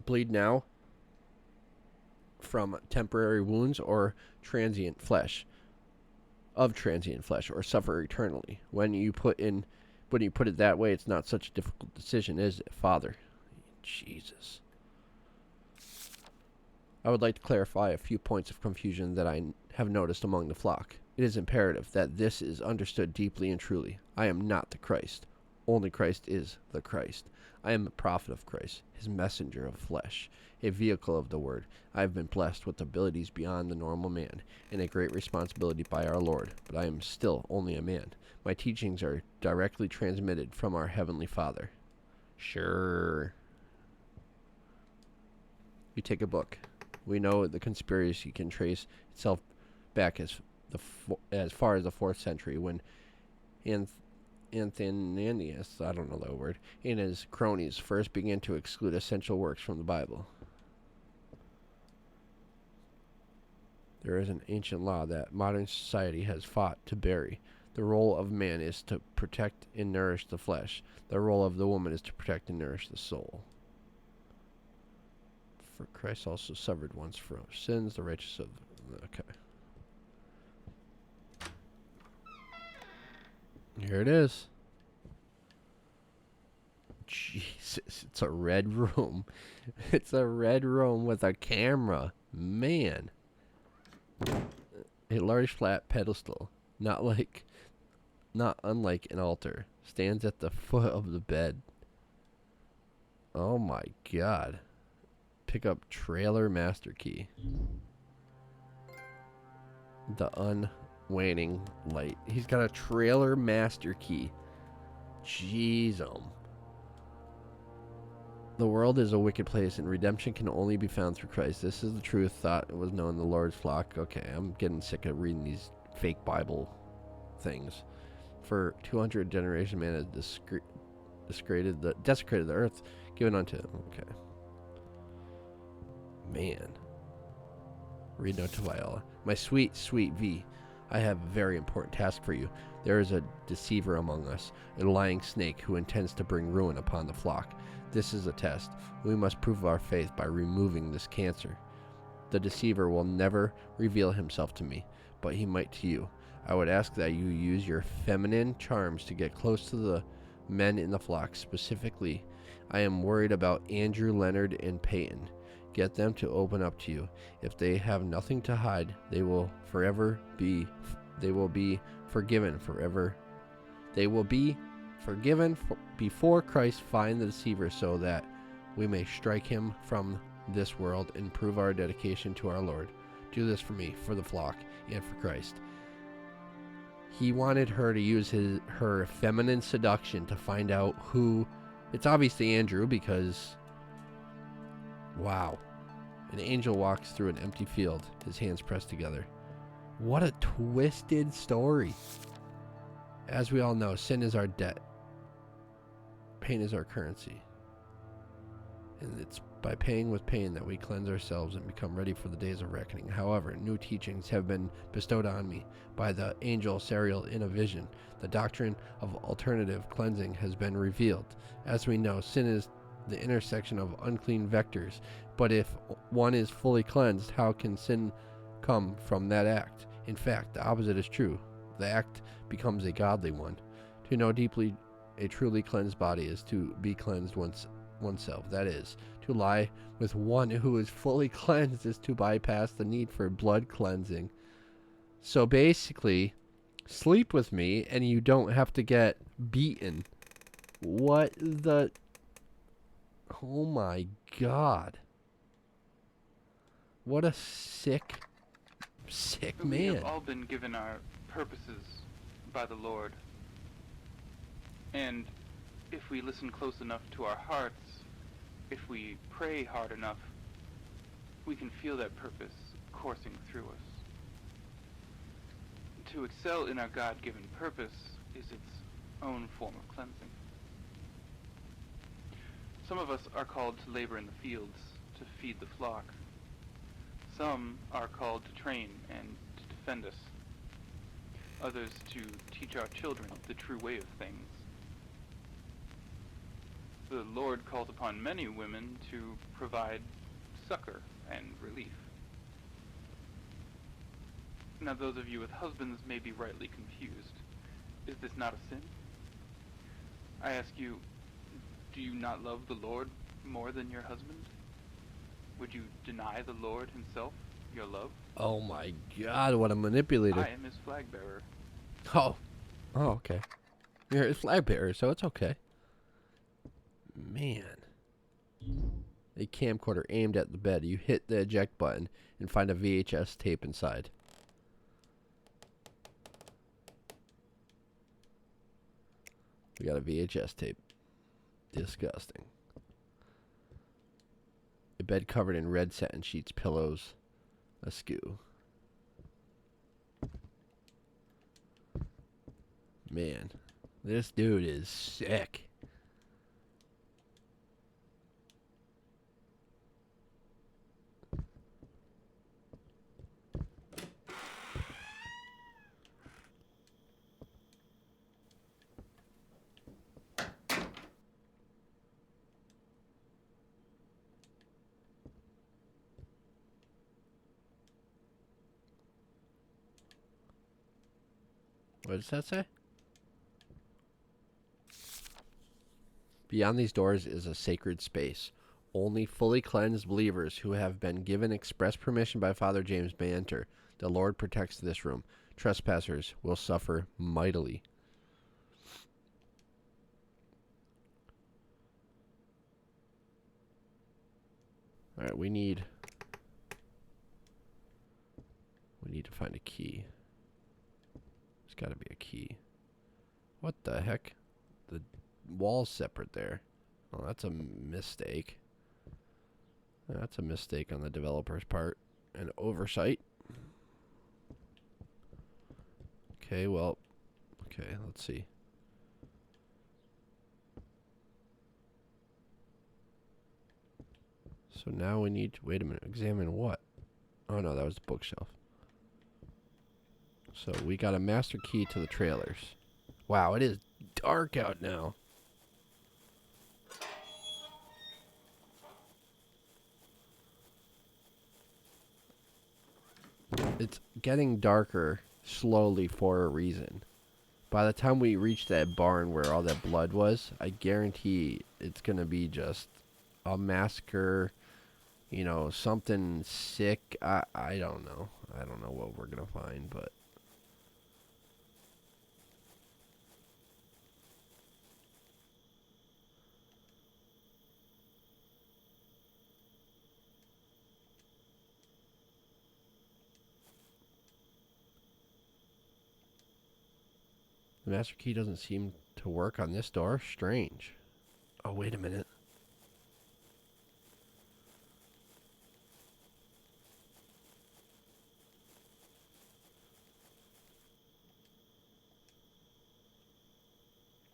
Bleed now from temporary wounds or transient flesh, or suffer eternally. When you put it that way, it's not such a difficult decision, is it, Father? Jesus. I would like to clarify a few points of confusion that I have noticed among the flock. It is imperative that this is understood deeply and truly. I am not the Christ. Only Christ is the Christ. I am a prophet of Christ, his messenger of flesh, a vehicle of the word. I have been blessed with abilities beyond the normal man, and a great responsibility by our Lord, but I am still only a man. My teachings are directly transmitted from our Heavenly Father. Sure. We take a book. We know the conspiracy can trace itself back as far as the 4th century when Anthemius, I don't know that word, and his cronies first began to exclude essential works from the Bible. There is an ancient law that modern society has fought to bury. The role of man is to protect and nourish the flesh. The role of the woman is to protect and nourish the soul. For Christ also suffered once for sins, the righteous of... Okay. Here it is. Jesus, it's a red room. It's a red room with a camera. Man. A large flat pedestal, not unlike an altar, stands at the foot of the bed. Oh my God. Pick up trailer master key. The unwaning light. He's got a trailer master key. Jeez. The world is a wicked place, and redemption can only be found through Christ. This is the truth, thought it was known in the Lord's flock. Okay, I'm getting sick of reading these fake Bible things. For 200 generations, man has desecrated the earth, given unto him. Okay. Man. Read note to Viola. My sweet, sweet V, I have a very important task for you. There is a deceiver among us, a lying snake who intends to bring ruin upon the flock. This is a test. We must prove our faith by removing this cancer. The deceiver will never reveal himself to me, but he might to you. I would ask that you use your feminine charms to get close to the men in the flock. Specifically, I am worried about Andrew, Leonard, and Peyton. Get them to open up to you. If they have nothing to hide, they will be forgiven forever. They will be forgiven before Christ find the deceiver, so that we may strike him from this world and prove our dedication to our Lord. Do this for me, for the flock, and for Christ. He wanted her to use her feminine seduction to find out who... It's obviously Andrew, because... Wow. An angel walks through an empty field, his hands pressed together. What a twisted story. As we all know, sin is our debt. Pain is our currency. And it's by paying with pain that we cleanse ourselves and become ready for the days of reckoning. However, new teachings have been bestowed on me by the angel Sariel in a vision. The doctrine of alternative cleansing has been revealed. As we know, sin is the intersection of unclean vectors. But if one is fully cleansed, how can sin come from that act? In fact, the opposite is true. The act becomes a godly one. To know deeply a truly cleansed body is to be cleansed oneself. That is, to lie with one who is fully cleansed is to bypass the need for blood cleansing. So basically, sleep with me and you don't have to get beaten. What the... Oh my God. What a sick man. We have all been given our purposes by the Lord. And if we listen close enough to our hearts, if we pray hard enough, we can feel that purpose coursing through us. To excel in our God-given purpose is its own form of cleansing. Some of us are called to labor in the fields, to feed the flock. Some are called to train and to defend us. Others to teach our children the true way of things. The Lord calls upon many women to provide succor and relief. Now those of you with husbands may be rightly confused. Is this not a sin? I ask you, do you not love the Lord more than your husband? Would you deny the Lord himself your love? Oh my God, what a manipulator. I am his flag bearer. Oh, okay. You're his flag bearer, so it's okay. Man. A camcorder aimed at the bed. You hit the eject button and find a VHS tape inside. We got a VHS tape. Disgusting. A bed covered in red satin sheets, pillows askew. Man, this dude is sick. What does that say? Beyond these doors is a sacred space. Only fully cleansed believers who have been given express permission by Father James may enter. The Lord protects this room. Trespassers will suffer mightily. Alright, we need to find a key. There's got to be a key. What the heck? The wall's separate there. Oh, that's a mistake. That's a mistake on the developer's part. An oversight. Okay, well. Okay, let's see. So now we need to, wait a minute, examine what? Oh no, that was the bookshelf. So we got a master key to the trailers. Wow, it is dark out now. It's getting darker slowly for a reason. By the time we reach that barn where all that blood was, I guarantee it's going to be just a massacre, you know, something sick. I don't know. I don't know what we're going to find, but the master key doesn't seem to work on this door. Strange. Oh, wait a minute.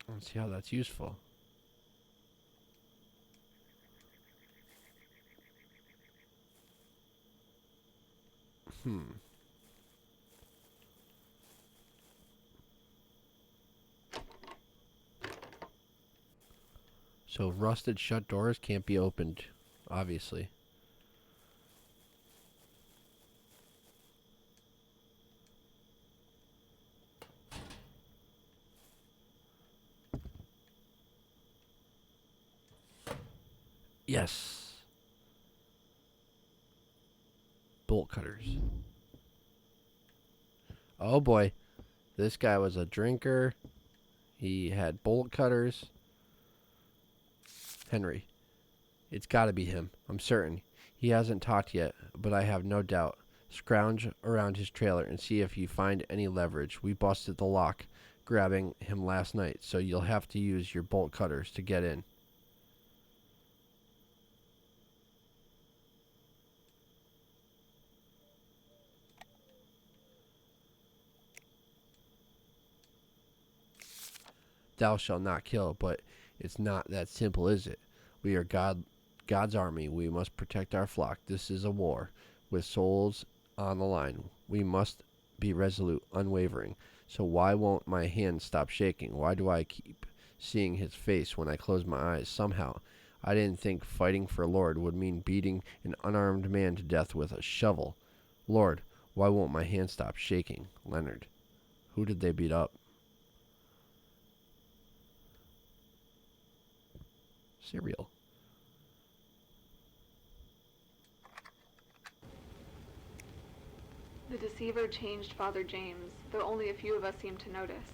Let's see how that's useful. So rusted shut doors can't be opened, obviously. Yes. Bolt cutters. Oh boy. This guy was a drinker. He had bolt cutters. Henry. It's gotta be him. I'm certain. He hasn't talked yet, but I have no doubt. Scrounge around his trailer and see if you find any leverage. We busted the lock, grabbing him last night, so you'll have to use your bolt cutters to get in. Thou shalt not kill, but it's not that simple, is it? We are God's army. We must protect our flock. This is a war, with souls on the line. We must be resolute, unwavering. So why won't my hand stop shaking? Why do I keep seeing his face when I close my eyes? Somehow, I didn't think fighting for Lord would mean beating an unarmed man to death with a shovel. Lord, why won't my hand stop shaking? Leonard. Who did they beat up? Cereal. The deceiver changed Father James, though only a few of us seemed to notice.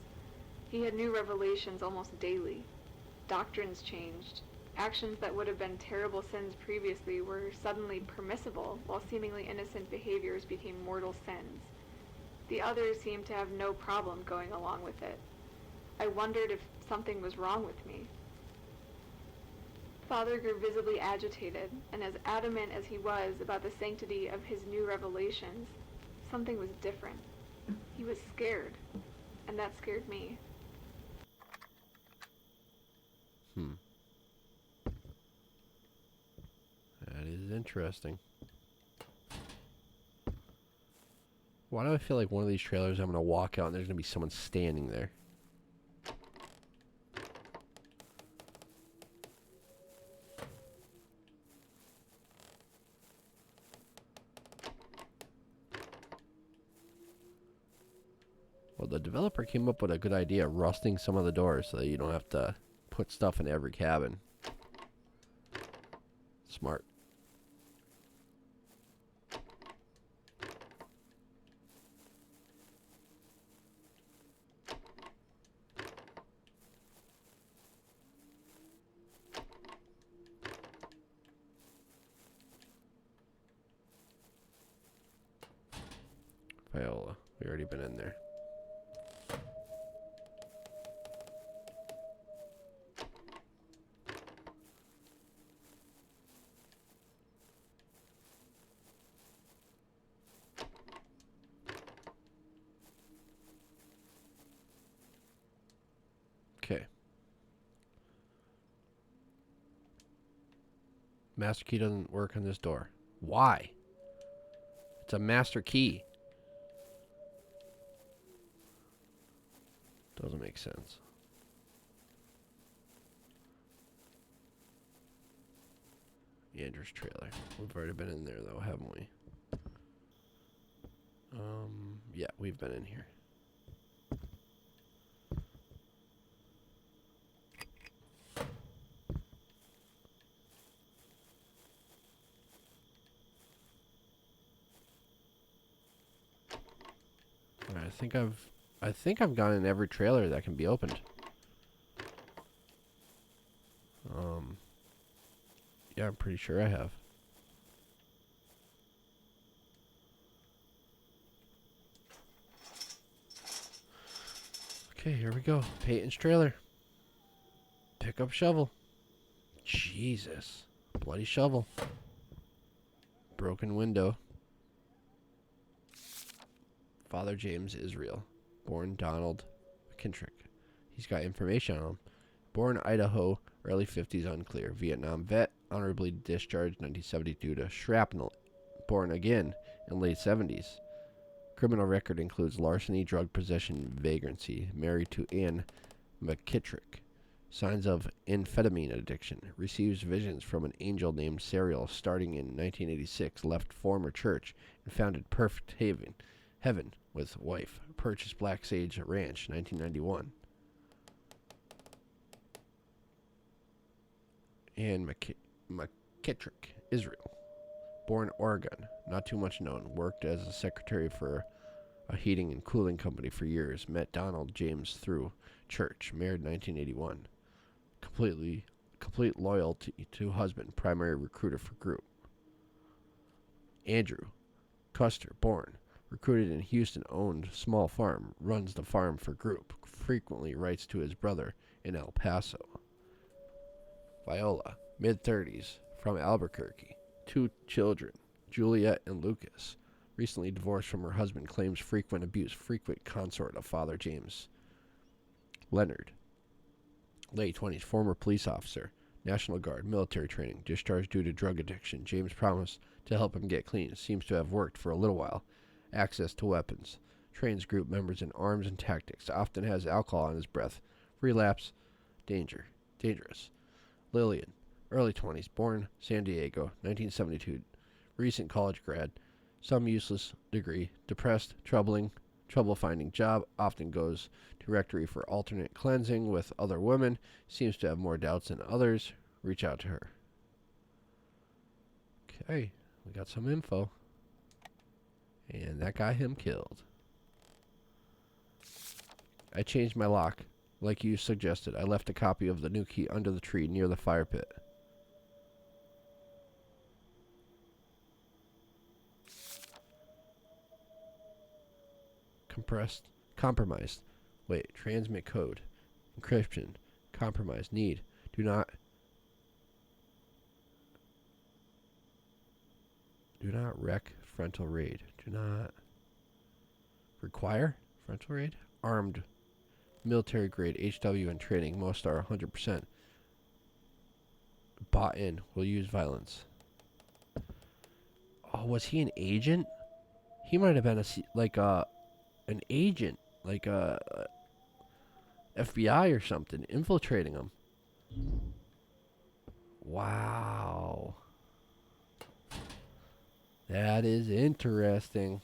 He had new revelations almost daily. Doctrines changed. Actions that would have been terrible sins previously were suddenly permissible, while seemingly innocent behaviors became mortal sins. The others seemed to have no problem going along with it. I wondered if something was wrong with me. Father grew visibly agitated, and as adamant as he was about the sanctity of his new revelations, something was different. He was scared, and that scared me. That is interesting. Why do I feel like one of these trailers I'm going to walk out and there's going to be someone standing there? Well, the developer came up with a good idea, rusting some of the doors so that you don't have to put stuff in every cabin. Smart. Viola, we already been in there. Okay. Master key doesn't work on this door. Why? It's a master key. Doesn't make sense. Andrew's trailer. We've already been in there though, haven't we? Yeah, we've been in here. Alright, I think I've gone in every trailer that can be opened. Yeah, I'm pretty sure I have. Okay, here we go. Peyton's trailer. Pick up shovel. Jesus. Bloody shovel. Broken window. Father James Israel. Born Donald McKintrick. He's got information on him. Born Idaho, early 50s, unclear. Vietnam vet, honorably discharged 1970 due to shrapnel. Born again in late 70s. Criminal record includes larceny, drug possession, vagrancy. Married to Ann McKittrick. Signs of amphetamine addiction. Receives visions from an angel named Serial starting in 1986. Left former church and founded Perfect Heaven with wife. Purchased Black Sage Ranch, 1991. Ann McKittrick, Israel. Born Oregon, not too much known. Worked as a secretary for a heating and cooling company for years. Met Donald James through church. Married 1981. Complete loyalty to husband. Primary recruiter for group. Andrew Custer, born. Recruited in Houston, owned small farm. Runs the farm for group. Frequently writes to his brother in El Paso. Viola, mid-30s, from Albuquerque. 2 children, Juliet and Lucas. Recently divorced from her husband, claims frequent abuse, frequent consort of Father James. Leonard, late 20s, former police officer, National Guard, military training, discharged due to drug addiction. James promised to help him get clean. Seems to have worked for a little while. Access to weapons. Trains group members in arms and tactics. Often has alcohol on his breath. Relapse. Dangerous. Lillian, early 20s, born San Diego, 1972. Recent college grad. Some useless degree. Depressed, trouble finding job. Often goes to rectory for alternate cleansing with other women. Seems to have more doubts than others. Reach out to her. Okay, we got some info. And that got him killed. I changed my lock, like you suggested. I left a copy of the new key under the tree near the fire pit. Compromised. Wait, transmit code. Encryption. Compromised. Need. Do not Do not wreck frontal raid. Do not require frontal raid. Armed military grade HW and training. Most are 100%. Bought in. Will use violence. Oh, was he an agent? He might have been an agent, like a FBI or something, infiltrating him. Wow. That is interesting.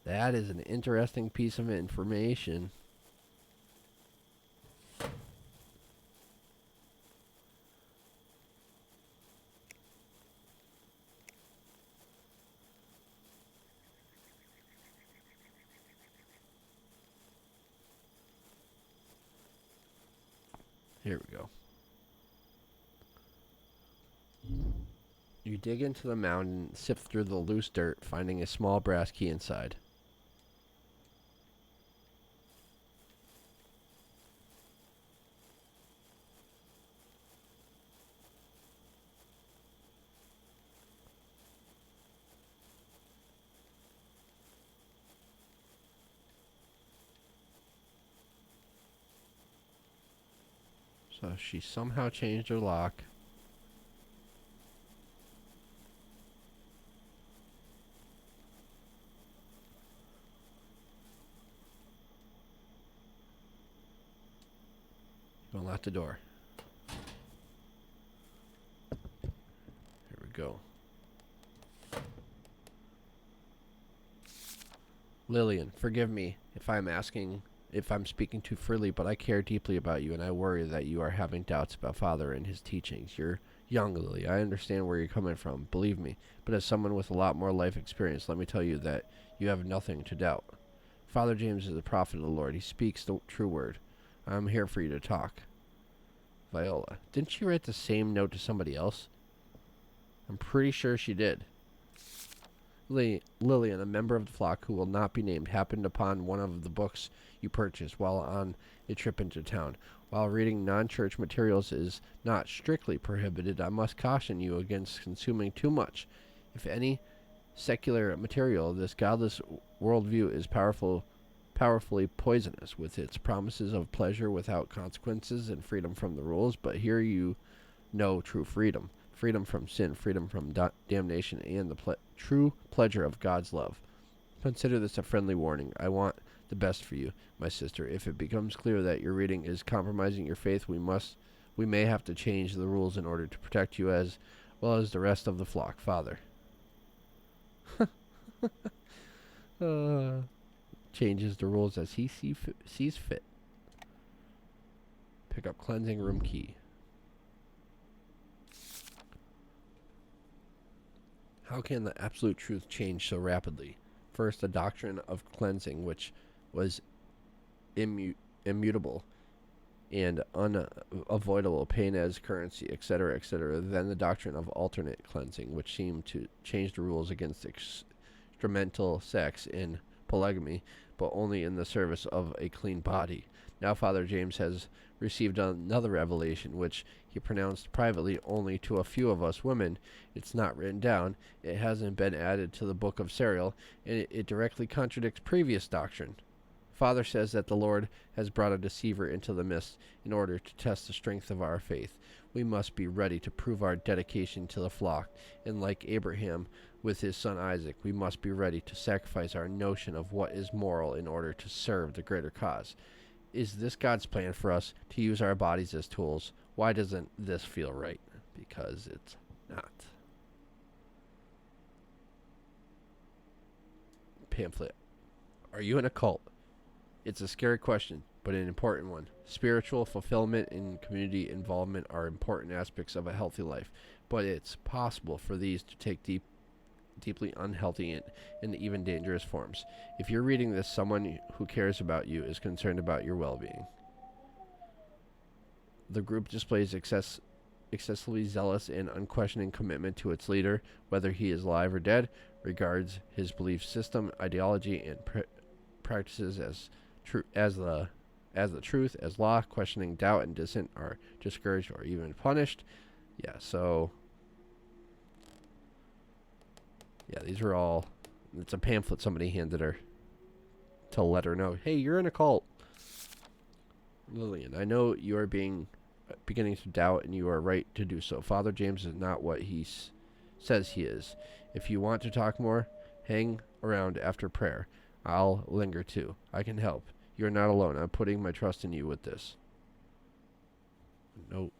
That is an interesting piece of information. Here we go. You dig into the mountain, sift through the loose dirt, finding a small brass key inside. So she somehow changed her lock. Gonna lock the door. Here we go. Lillian, forgive me if I'm speaking too freely, but I care deeply about you, and I worry that you are having doubts about Father and his teachings. You're young, Lily. I understand where you're coming from, believe me. But as someone with a lot more life experience, let me tell you that you have nothing to doubt. Father James is the prophet of the Lord. He speaks the true word. I'm here for you to talk. Viola, didn't she write the same note to somebody else? I'm pretty sure she did. Lillian, a member of the flock who will not be named, happened upon one of the books you purchased while on a trip into town. While reading non-church materials is not strictly prohibited, I must caution you against consuming too much. If any secular material, this godless worldview is powerfully poisonous, with its promises of pleasure without consequences and freedom from the rules. But here you know true freedom. Freedom from sin, freedom from damnation, and the true pleasure of God's love. Consider this a friendly warning. I want the best for you, my sister. If it becomes clear that your reading is compromising your faith, we may have to change the rules in order to protect you as well as the rest of the flock, Father. Changes the rules as he sees fit. Pick up cleansing room key. How can the absolute truth change so rapidly? First, the doctrine of cleansing, which was immutable and unavoidable, pain as currency, etc., etc. Then the doctrine of alternate cleansing, which seemed to change the rules against instrumental sex in polygamy, but only in the service of a clean body. Now Father James has received another revelation, which he pronounced privately only to a few of us women. It's not written down, it hasn't been added to the book of Serial, and it directly contradicts previous doctrine. Father says that the Lord has brought a deceiver into the midst in order to test the strength of our faith. We must be ready to prove our dedication to the flock, and like Abraham with his son Isaac, we must be ready to sacrifice our notion of what is moral in order to serve the greater cause. Is this God's plan for us to use our bodies as tools? Why doesn't this feel right? Because it's not. Pamphlet. Are you in a cult? It's a scary question, but an important one. Spiritual fulfillment and community involvement are important aspects of a healthy life, but it's possible for these to take deeply unhealthy and even dangerous forms. If you're reading this, someone who cares about you is concerned about your well-being. The group displays excessively zealous and unquestioning commitment to its leader, whether he is alive or dead, regards his belief system, ideology, and practices as the truth, as law. Questioning, doubt, and dissent are discouraged or even punished. Yeah, so Yeah, these are all... It's a pamphlet somebody handed her to let her know, hey, you're in a cult. Lillian, I know you are beginning to doubt, and you are right to do so. Father James is not what he says he is. If you want to talk more, hang around after prayer. I'll linger too. I can help. You're not alone. I'm putting my trust in you with this. Note.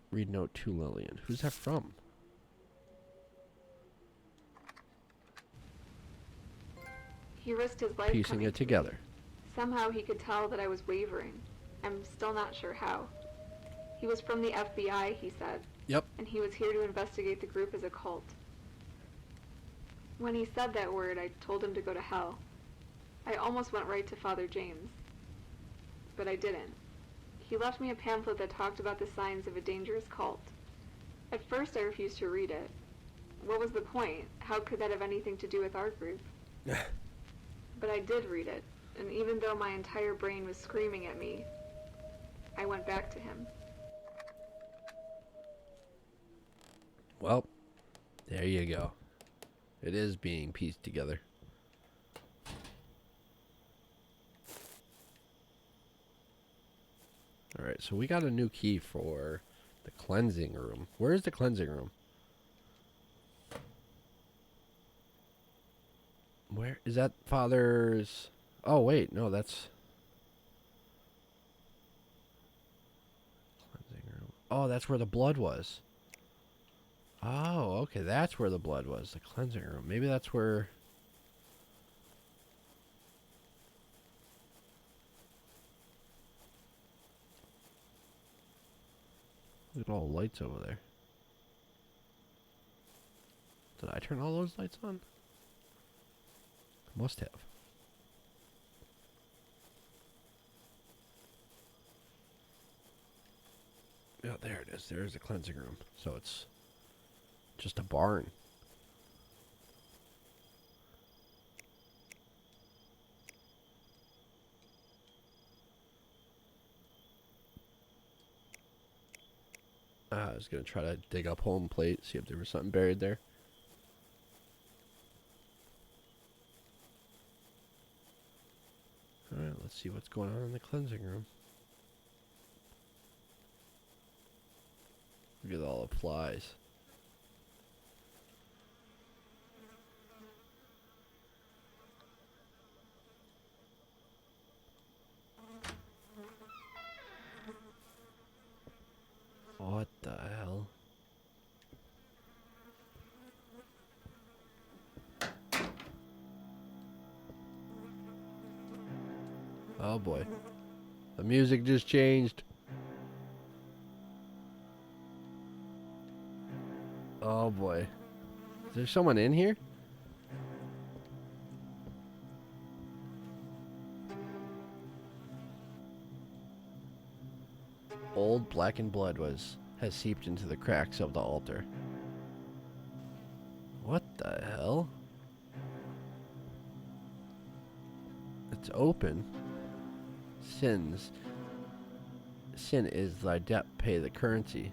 Read note to Lillian. Who's that from? He risked his life Piecing coming it to me. together. Somehow he could tell that I was wavering. I'm still not sure how. He was from the FBI, he said. Yep. And he was here to investigate the group as a cult. When he said that word, I told him to go to hell. I almost went right to Father James. But I didn't. He left me a pamphlet that talked about the signs of a dangerous cult. At first I refused to read it. What was the point? How could that have anything to do with our group? But I did read it, and even though my entire brain was screaming at me, I went back to him. Well, there you go. It is being pieced together. Alright, so we got a new key for the cleansing room. Where is the cleansing room? Where is that Father's... Oh, wait, no, that's... Cleansing room. Oh, that's where the blood was. Oh, okay, that's where the blood was. The cleansing room. Maybe that's where... Look at all the lights over there. Did I turn all those lights on? Must have. Yeah, there it is. There's the cleansing room. So it's just a barn. I was going to try to dig up home plate, see if there was something buried there. Alright, let's see what's going on in the cleansing room. Look at all the flies. What the hell? Oh boy. The music just changed. Oh boy. Is there someone in here? Old blackened blood has seeped into the cracks of the altar. What the hell? It's open. Sin is thy debt, pay the currency.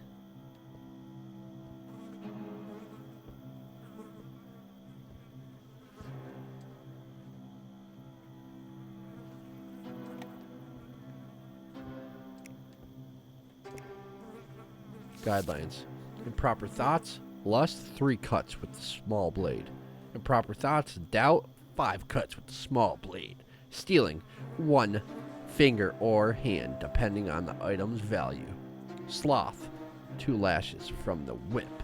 Guidelines. Improper thoughts, lust, 3 cuts with the small blade. Improper thoughts, doubt, 5 cuts with the small blade. Stealing, 1 finger or hand, depending on the item's value. Sloth, 2 lashes from the whip.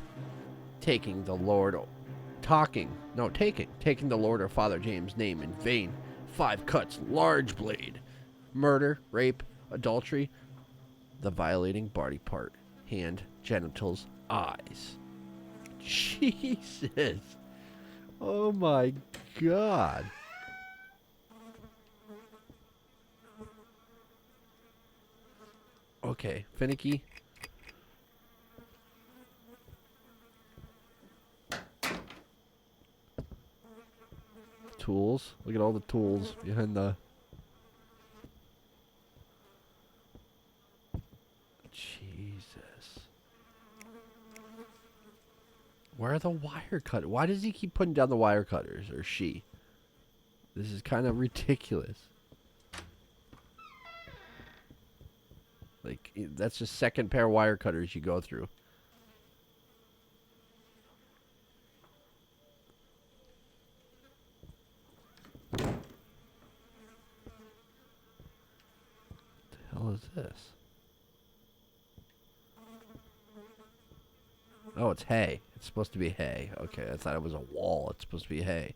Taking the Lord or Father James' name in vain, 5 cuts, large blade. Murder, rape, adultery, the violating body part. Hand, genitals, eyes. Jesus. Oh my God. Okay, finicky. Tools. Look at all the tools behind the... Jesus. Where are the wire cutters? Why does he keep putting down the wire cutters? Or she? This is kind of ridiculous. Like, that's just second pair of wire cutters you go through. What the hell is this? Oh, it's hay. It's supposed to be hay. Okay, I thought it was a wall. It's supposed to be hay.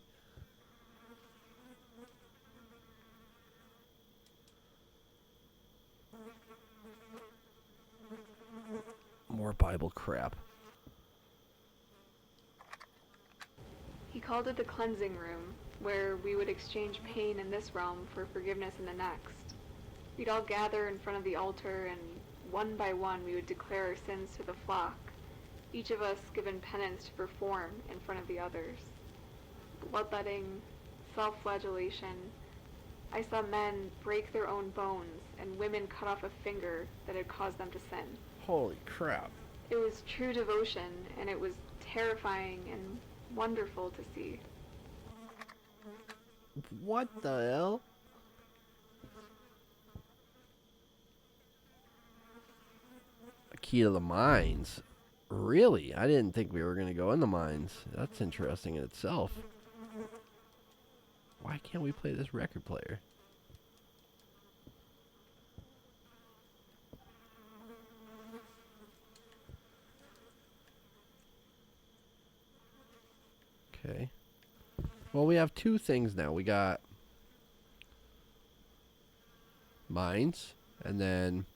More Bible crap. He called it the cleansing room, where we would exchange pain in this realm for forgiveness in the next. We'd all gather in front of the altar, and one by one we would declare our sins to the flock, each of us given penance to perform in front of the others. Bloodletting, self-flagellation. I saw men break their own bones, and women cut off a finger that had caused them to sin. Holy crap. It was true devotion, and it was terrifying and wonderful to see. What the hell? A key to the mines. Really? I didn't think we were going to go in the mines. That's interesting in itself. Why can't we play this record player? Okay. Well, we have two things now. We got mines, and then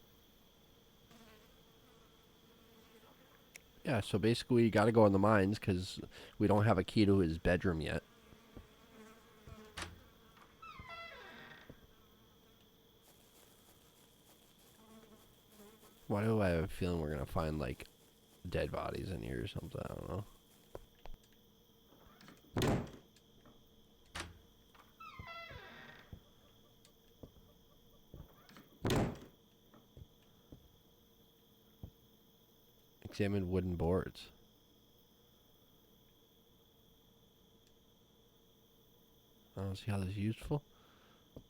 yeah, so basically you got to go in the mines because we don't have a key to his bedroom yet. Why do I have a feeling we're going to find, like, dead bodies in here or something? I don't know. Examine wooden boards. I don't see how this is useful.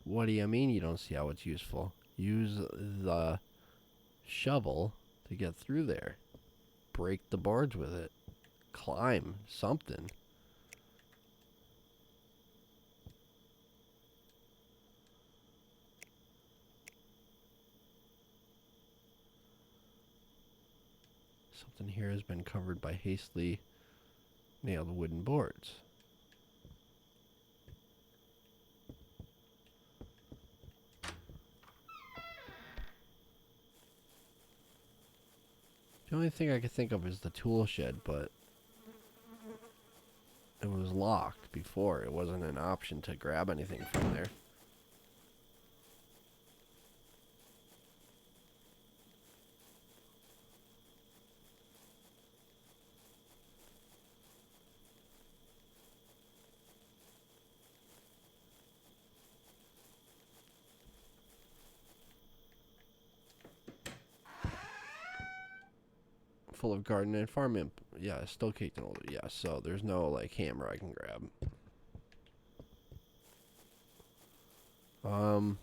What do you mean you don't see how it's useful? Use the shovel to get through there. Break the boards with it. Climb something. Something here has been covered by hastily nailed wooden boards. The only thing I could think of is the tool shed, but it was locked before. It wasn't an option to grab anything from there. Full of garden and farm imp. Yeah, still caked in older. Yeah, so there's no like hammer I can grab. Let's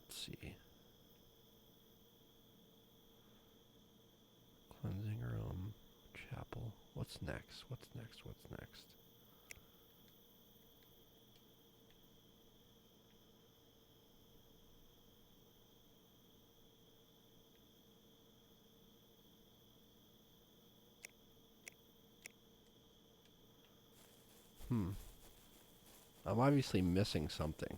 see. Cleansing room, chapel. What's next? What's next? What's next? I'm obviously missing something.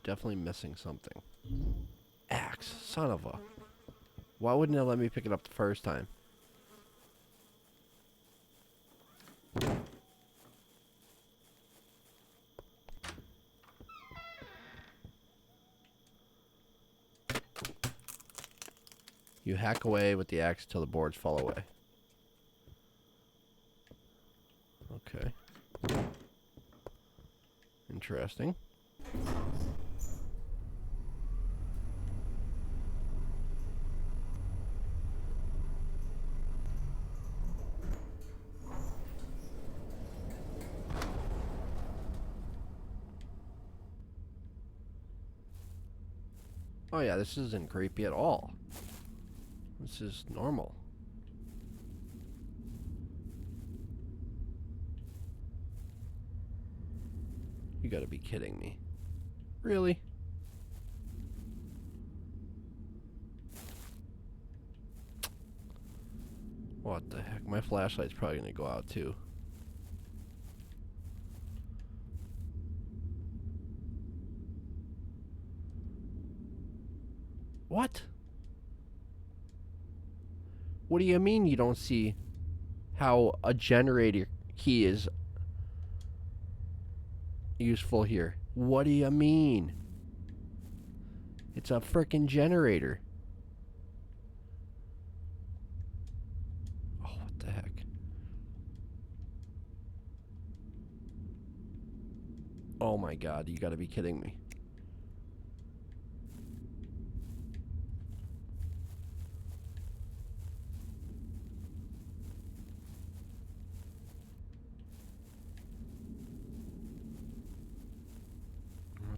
Definitely missing something. Axe, son of a. Why wouldn't it let me pick it up the first time? You hack away with the axe till the boards fall away. Okay. Interesting. Oh yeah, this isn't creepy at all. This is normal. You gotta be kidding me. Really? What the heck? My flashlight's probably gonna go out too. What? What do you mean you don't see how a generator key is useful here? What do you mean? It's a frickin' generator. Oh, what the heck? Oh my god, you gotta be kidding me.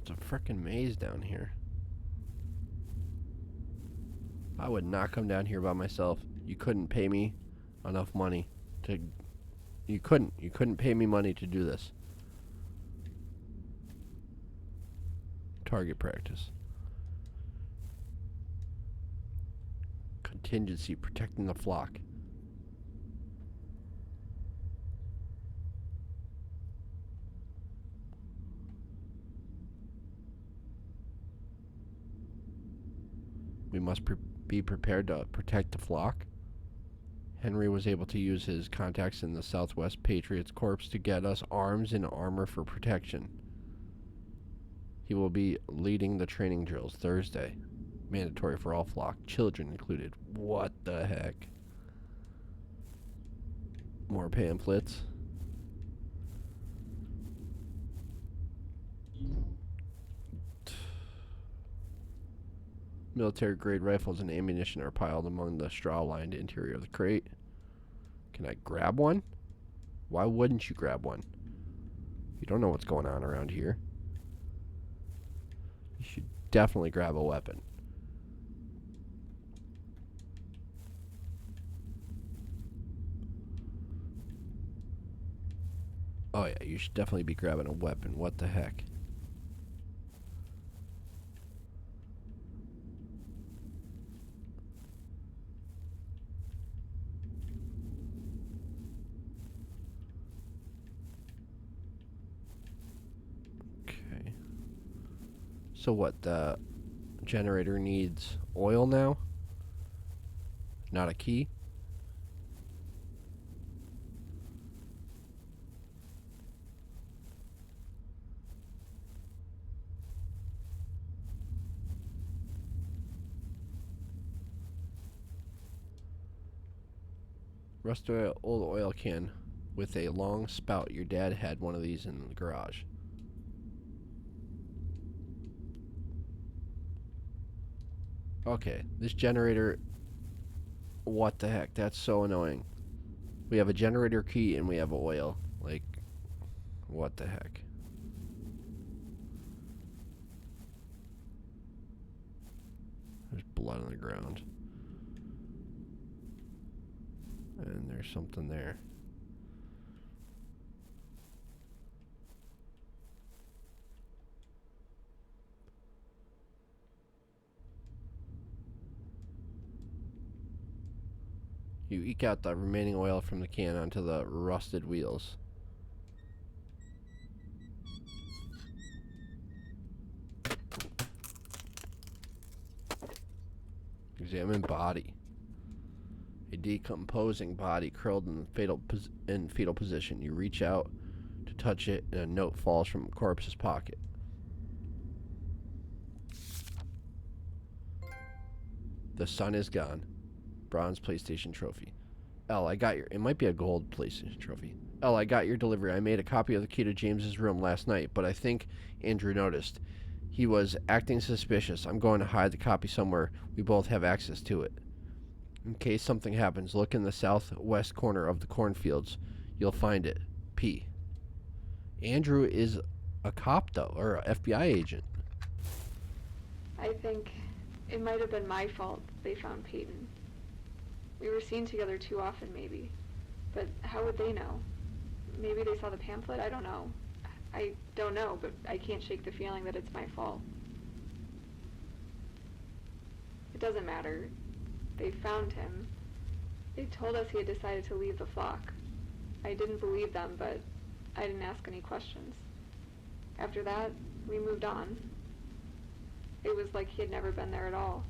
It's a frickin' maze down here. I would not come down here by myself. You couldn't pay me enough money to... You couldn't pay me money to do this. Target practice. Contingency, protecting the flock. We must be prepared to protect the flock. Henry was able to use his contacts in the Southwest Patriots Corps to get us arms and armor for protection. He will be leading the training drills Thursday. Mandatory for all flock, children included. What the heck? More pamphlets. Military-grade rifles and ammunition are piled among the straw-lined interior of the crate. Can I grab one? Why wouldn't you grab one? You don't know what's going on around here. You should definitely grab a weapon. Oh yeah, you should definitely be grabbing a weapon. What the heck? Okay. So what, the generator needs oil now? Not a key? Rusted old oil can with a long spout. Your dad had one of these in the garage. Okay, this generator... What the heck? That's so annoying. We have a generator key and we have oil. Like, what the heck? There's blood on the ground. And there's something there. You eke out the remaining oil from the can onto the rusted wheels. Examine body. A decomposing body curled in fetal position. You reach out to touch it, and a note falls from the corpse's pocket. The sun is gone. Bronze PlayStation trophy. L, I got your... It might be a gold PlayStation trophy. L, I got your delivery. I made a copy of the key to James's room last night, but I think Andrew noticed. He was acting suspicious. I'm going to hide the copy somewhere. We both have access to it. In case something happens, look in the southwest corner of the cornfields. You'll find it. P. Andrew is a cop, though, or an FBI agent. I think it might have been my fault they found Peyton. We were seen together too often, maybe. But how would they know? Maybe they saw the pamphlet? I don't know. I don't know, but I can't shake the feeling that it's my fault. It doesn't matter. They found him. They told us he had decided to leave the flock. I didn't believe them, but I didn't ask any questions. After that, we moved on. It was like he had never been there at all.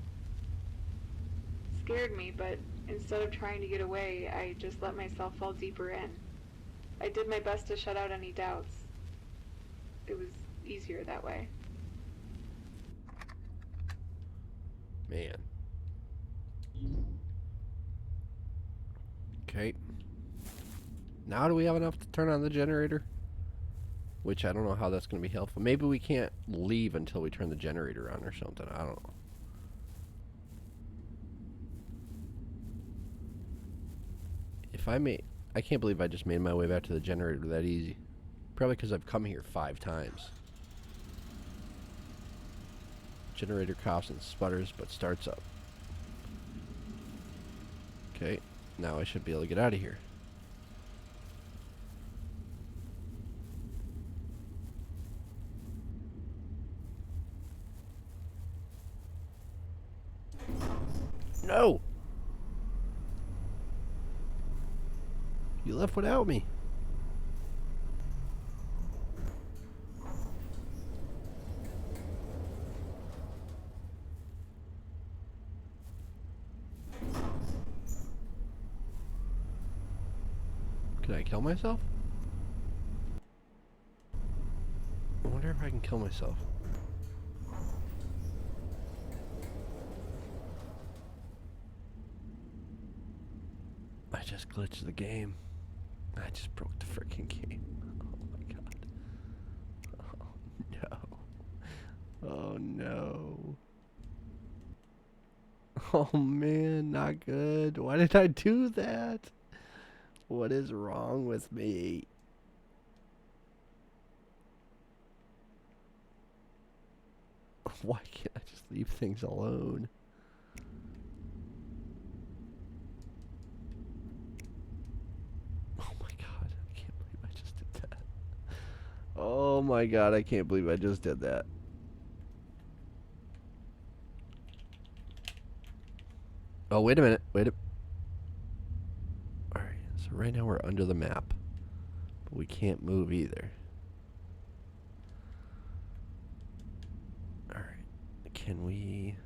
It scared me, but instead of trying to get away, I just let myself fall deeper in. I did my best to shut out any doubts. It was easier that way. Man. Okay. Now do we have enough to turn on the generator? Which I don't know how that's going to be helpful. Maybe we can't leave until we turn the generator on or something. I don't know. If I may... I can't believe I just made my way back to the generator that easy. Probably because I've come here 5 times. Generator coughs and sputters, but starts up. Okay, now I should be able to get out of here. No! You left without me. Can I kill myself? I wonder if I can kill myself. I just glitched the game. I just broke the freaking game. Oh my god. Oh no. Oh no. Oh man, not good. Why did I do that? What is wrong with me? Why can't I just leave things alone? Oh my god, I can't believe I just did that. Oh my god, I can't believe I just did that. Oh, wait a minute. Alright, so right now we're under the map. But we can't move either. Alright, can we...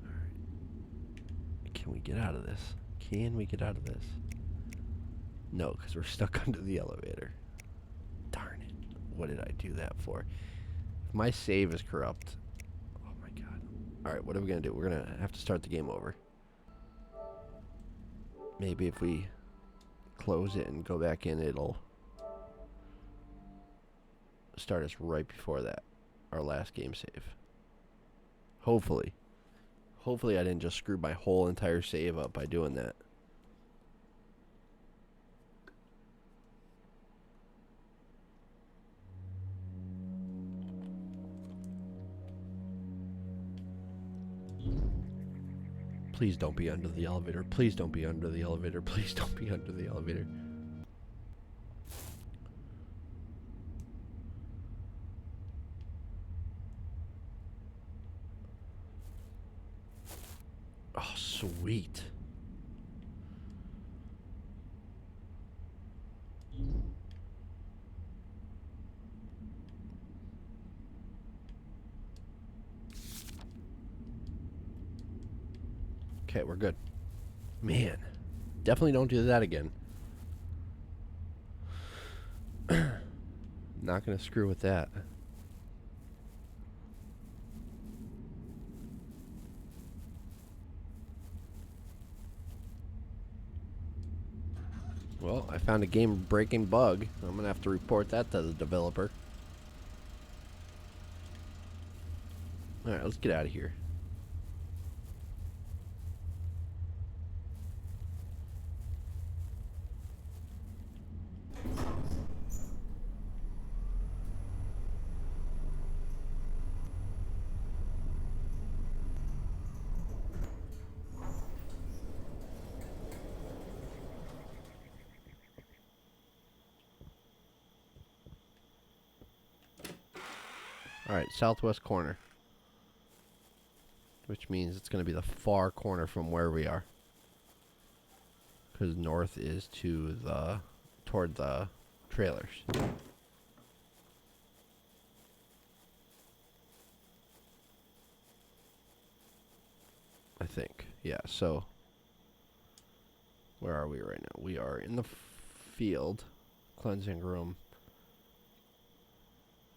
Alright. Can we get out of this? Can we get out of this? No, because we're stuck under the elevator. Darn it. What did I do that for? If my save is corrupt... Oh my god. Alright, what are we going to do? We're going to have to start the game over. Maybe if we close it and go back in, it'll start us right before that. Our last game save. Hopefully. Hopefully I didn't just screw my whole entire save up by doing that. Please don't be under the elevator. Please don't be under the elevator. Please don't be under the elevator. Oh, sweet. Okay, we're good. Man, definitely don't do that again. Not gonna screw with that. Well, I found a game-breaking bug. I'm going to have to report that to the developer. Alright, let's get out of here. Alright, southwest corner. Which means it's going to be the far corner from where we are. Because north is toward the trailers. I think. Yeah, so where are we right now? We are in the field, cleansing room,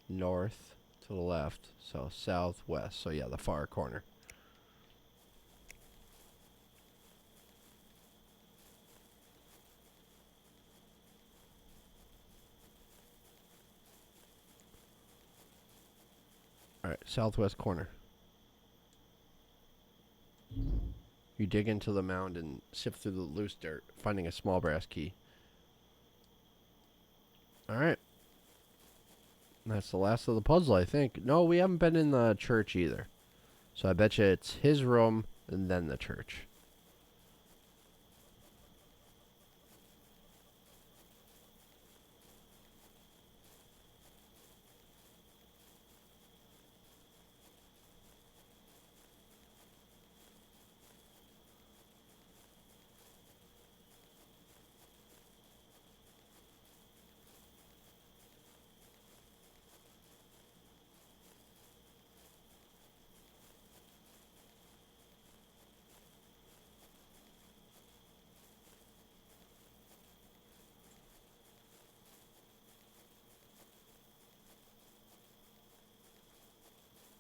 north to the left, so southwest. So yeah, the far corner. Alright, southwest corner. You dig into the mound and sift through the loose dirt, finding a small brass key. Alright. That's the last of the puzzle, I think. No, we haven't been in the church either. So I bet you it's his room and then the church.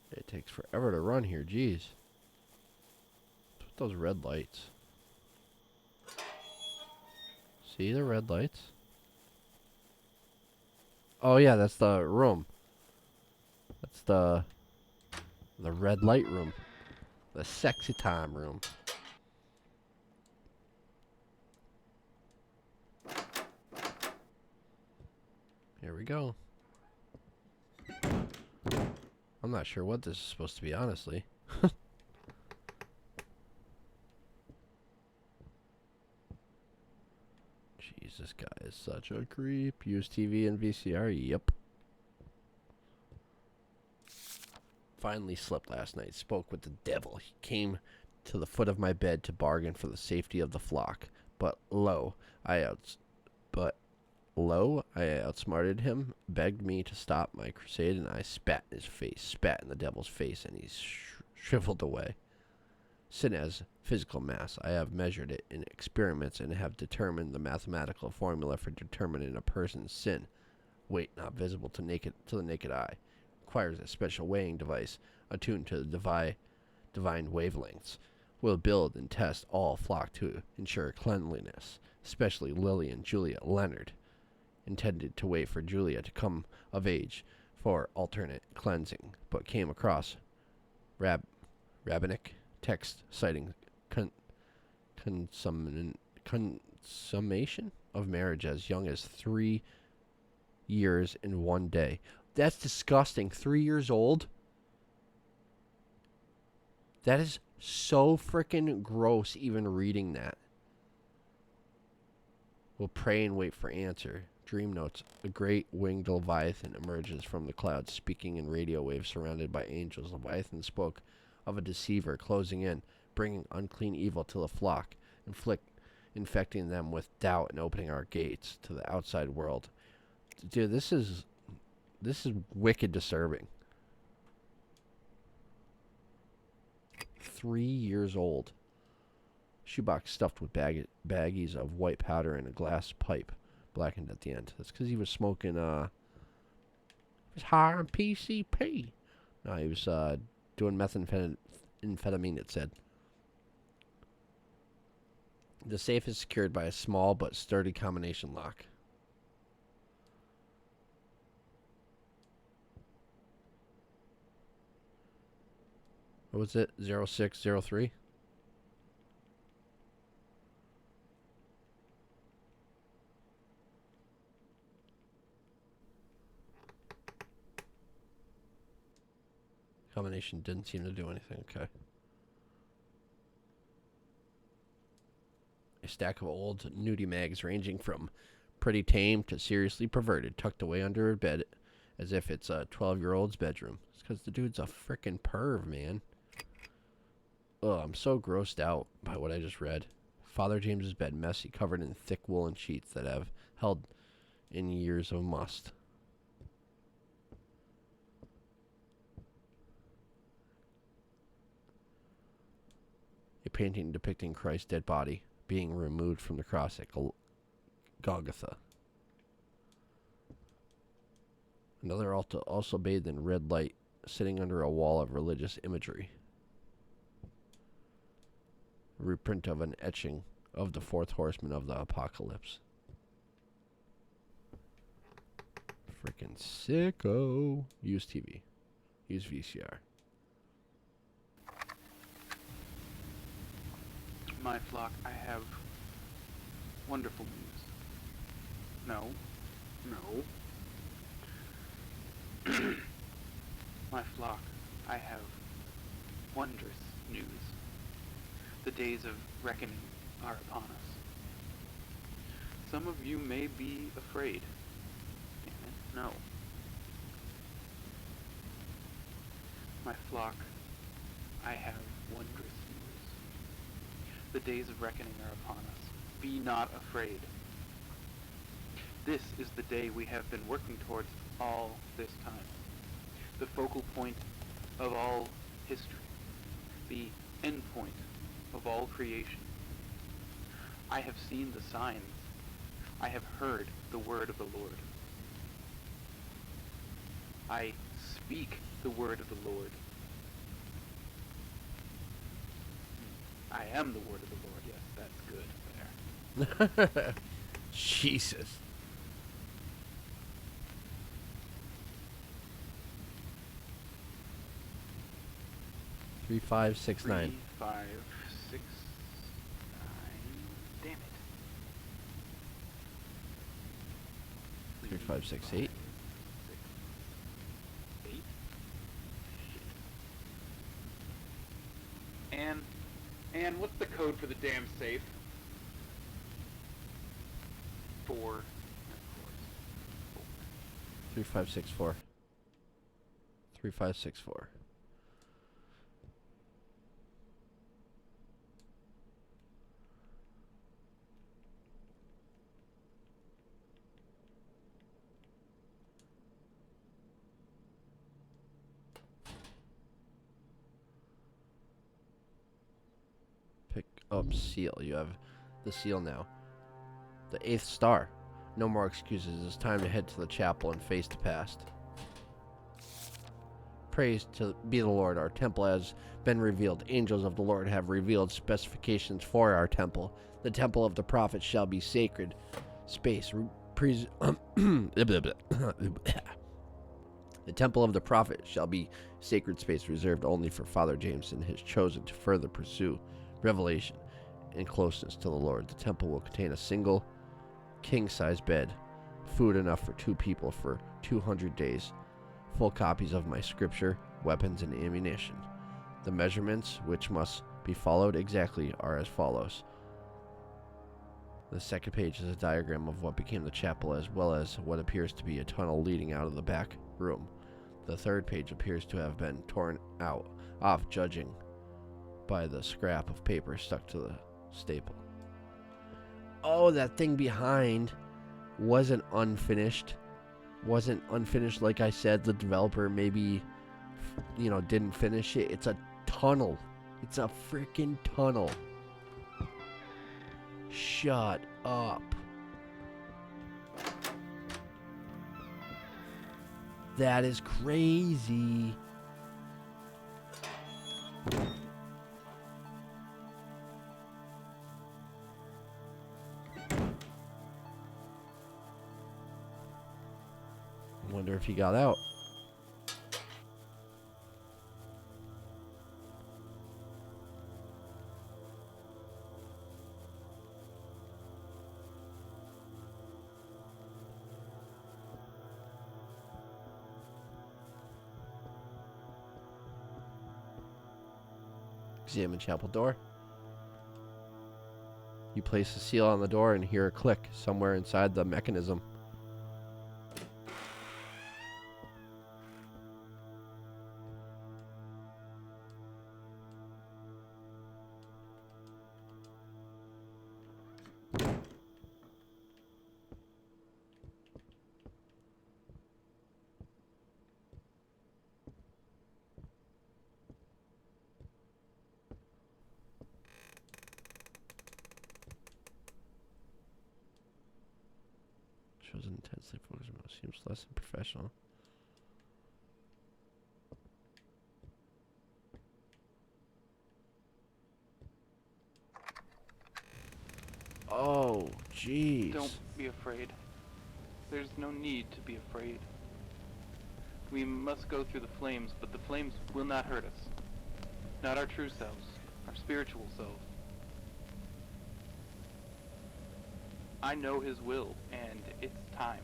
It takes forever to run here, jeez. What's with those red lights? See the red lights? Oh yeah, that's the room. That's the red light room. The sexy time room. Here we go. I'm not sure what this is supposed to be, honestly. Jeez, this guy is such a creep. Use TV and VCR? Yep. Finally slept last night. Spoke with the devil. He came to the foot of my bed to bargain for the safety of the flock. But lo, I outsmarted him, begged me to stop my crusade, and I spat in his face, spat in the devil's face, and he shriveled away. Sin as physical mass. I have measured it in experiments and have determined the mathematical formula for determining a person's sin. Weight not visible to the naked eye. Requires a special weighing device attuned to the divine wavelengths. Will build and test all flock to ensure cleanliness, especially Lily and Julia Leonard. Intended to wait for Julia to come of age for alternate cleansing, but came across rabbinic text citing consummation of marriage as young as 3 years in 1 day. That's disgusting. 3 years old? That is so freaking gross even reading that. We'll pray and wait for answer. Dream notes. A great winged Leviathan emerges from the clouds, speaking in radio waves surrounded by angels. Leviathan spoke of a deceiver closing in, bringing unclean evil to the flock, infecting them with doubt and opening our gates to the outside world. Dude, this is wicked disturbing. 3 years old. Shoebox stuffed with baggies of white powder and a glass pipe, blackened at the end. That's because he was smoking, he was high on PCP. No, he was doing methamphetamine, it said. The safe is secured by a small but sturdy combination lock. What was it? 0603? Combination didn't seem to do anything. Okay. A stack of old nudie mags ranging from pretty tame to seriously perverted tucked away under a bed as if it's a 12-year-old's bedroom. It's because the dude's a frickin' perv, man. Oh, I'm so grossed out by what I just read. Father James's bed, messy, covered in thick woolen sheets that have held in years of must. A painting depicting Christ's dead body being removed from the cross at Golgotha. Another altar also bathed in red light, sitting under a wall of religious imagery. A reprint of an etching of the fourth horseman of the apocalypse. Freaking sicko. Use TV. Use VCR. My flock, I have wonderful news. No. My flock, I have wondrous news. The days of reckoning are upon us. Some of you may be afraid. Damn it, no. My flock, I have wondrous news. The days of reckoning are upon us. Be not afraid. This is the day we have been working towards all this time. The focal point of all history. The end point of all creation. I have seen the signs. I have heard the word of the Lord. I speak the word of the Lord. I am the word of the Lord. Yes, that's good there. Jesus. Three, 5, 6, 9. 3, 5, 6, 9. Damn it. 3, 5, 6, 8. 8. And what's the code for the damn safe? 4. Of course. 3, 5, 6, 4. 3, 5, 6, 4. Pick up seal. You have the seal now. The 8th star. No more excuses. It's time to head to the chapel and face the past. Praise to be the Lord. Our temple has been revealed. Angels of the Lord have revealed specifications for our temple. The temple of the prophet shall be sacred space. The temple of the prophet shall be sacred space reserved only for Father James and his chosen to further pursue revelation and closeness to the Lord. The temple will contain a single king-size bed, food enough for 2 people for 200 days, full copies of my scripture, weapons, and ammunition. The measurements, which must be followed exactly, are as follows. The second page is a diagram of what became the chapel as well as what appears to be a tunnel leading out of the back room. The third page appears to have been torn off, judging by the scrap of paper stuck to the staple. Oh, that thing behind wasn't unfinished. Wasn't unfinished, like I said. The developer maybe, didn't finish it. It's a tunnel. It's a freaking tunnel. Shut up. That is crazy. if he got out. Examine chapel door. You place the seal on the door and hear a click somewhere inside the mechanism. Shows an intensely focused mouse. Seems less than professional. Oh, jeez. Don't be afraid. There's no need to be afraid. We must go through the flames, but the flames will not hurt us. Not our true selves, our spiritual selves. I know his will, and it's time.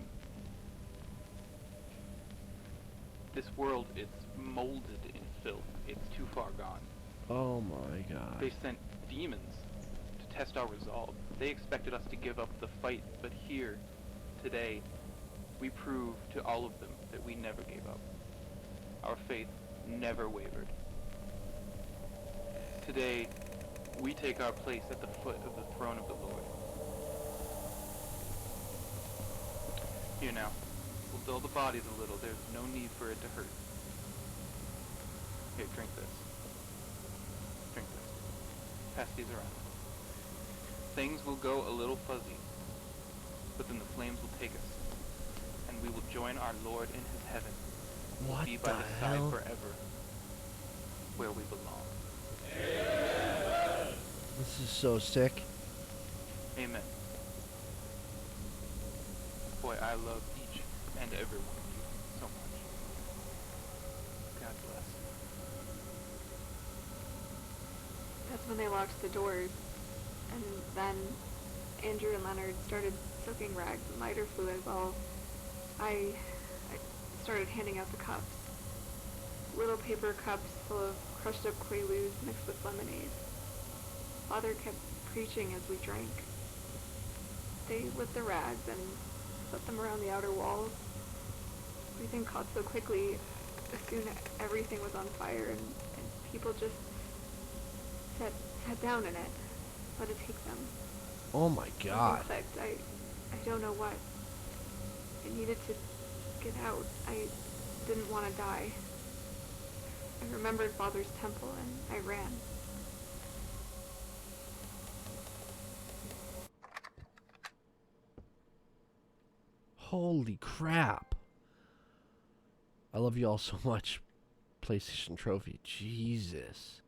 This world, it's molded in filth. It's too far gone. Oh my god. They sent demons to test our resolve. They expected us to give up the fight, but here, today, we prove to all of them that we never gave up. Our faith never wavered. Today, we take our place at the foot of the throne of the Lord. Here now, we'll dull the bodies a little. There's no need for it to hurt. Here, drink this. Drink this. Pass these around. Things will go a little fuzzy, but then the flames will take us, and we will join our Lord in his heaven. We'll What be by the his hell? side forever, where we belong. This is so sick. Amen. Boy, I love each and every one of you so much. God bless. That's when they locked the doors. And then Andrew and Leonard started soaking rags in lighter fluid while I started handing out the cups. Little paper cups full of crushed up Quaaludes mixed with lemonade. Father kept preaching as we drank. They lit the rags and put them around the outer walls. Everything caught so quickly. Soon everything was on fire and people just sat down in it. Let it take them. Oh my god. Something clicked. I don't know what. I needed to get out. I didn't want to die. I remembered Father's temple and I ran. Holy crap. I love you all so much. PlayStation Trophy. Jesus.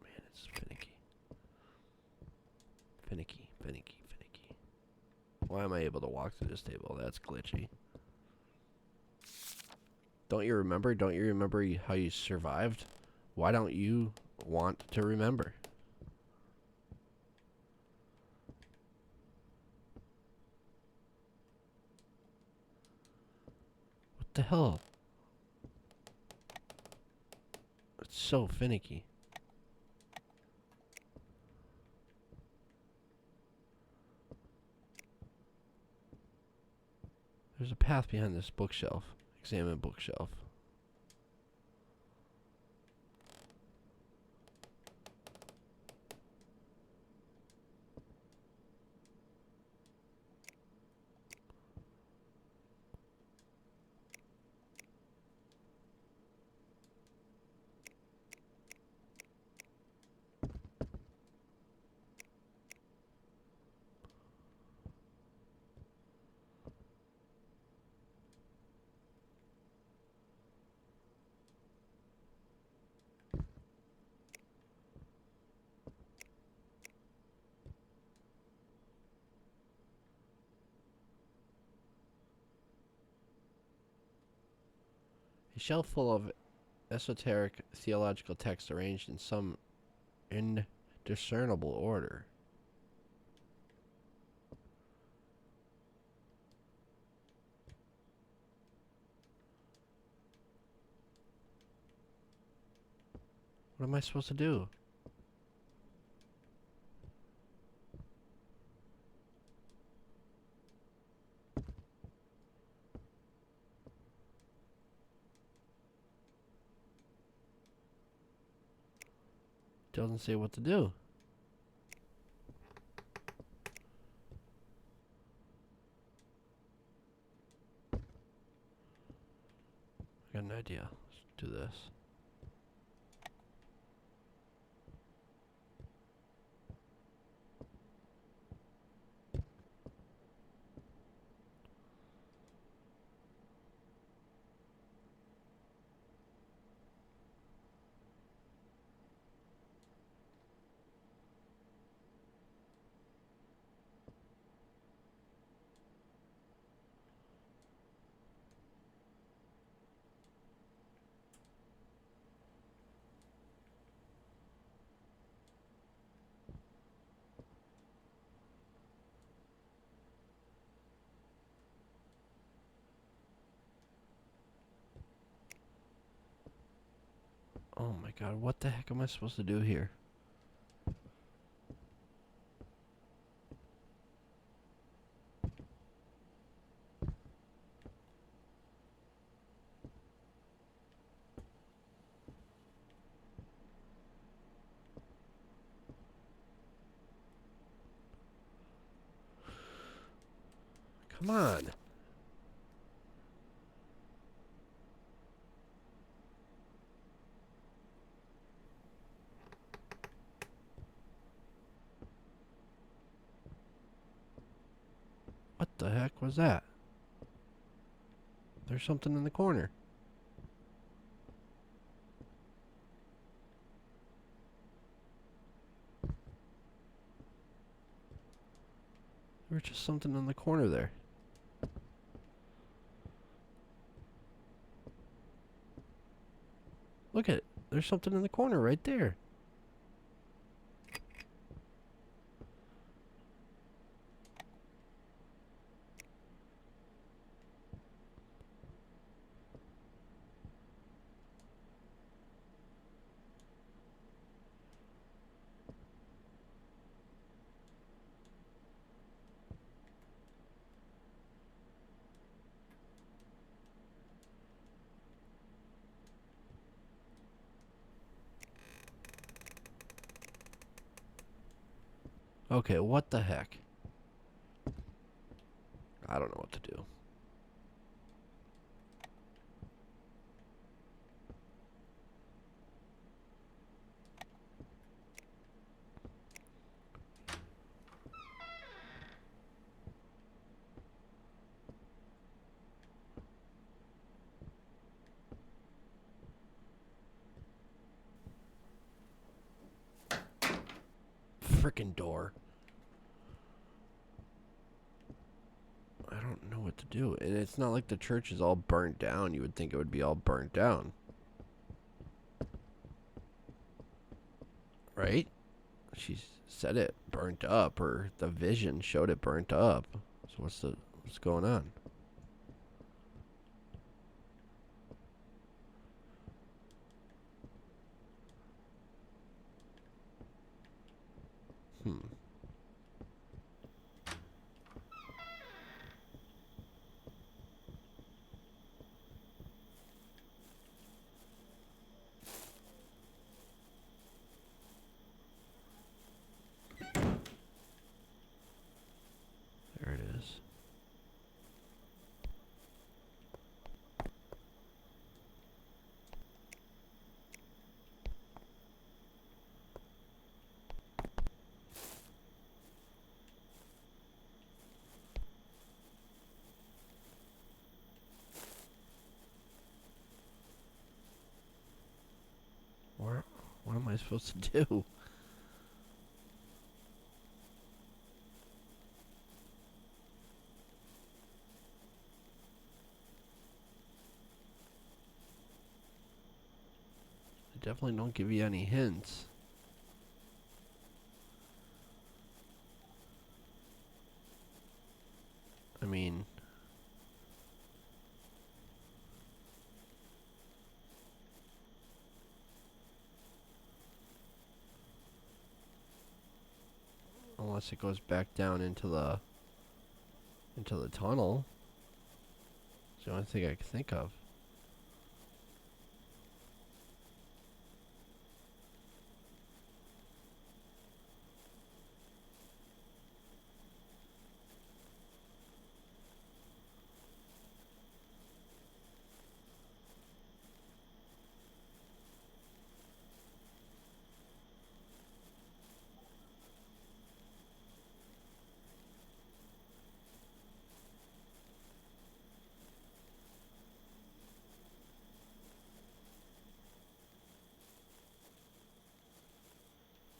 Man, it's finicky. Finicky, finicky, finicky. Why am I able to walk through this table? That's glitchy. Don't you remember? Don't you remember how you survived? Why don't you want to remember? What the hell? It's so finicky. There's a path behind this bookshelf. Examine bookshelf. Shelf full of esoteric theological texts arranged in some indiscernible order. What am I supposed to do? Doesn't say what to do. I got an idea. Let's do this. Oh my god, what the heck am I supposed to do here? Come on. What the heck was that? There's something in the corner. There was just something in the corner there. Look at it. There's something in the corner right there. Okay, what the heck? I don't know what to do. Frickin' door. I don't know what to do. And it's not like the church is all burnt down. You would think it would be all burnt down. Right? She said it burnt up, or the vision showed it burnt up. So what's going on? There it is. What am I supposed to do? definitely don't give you any hints. I mean, unless it goes back down into the tunnel. It's the only thing I can think of.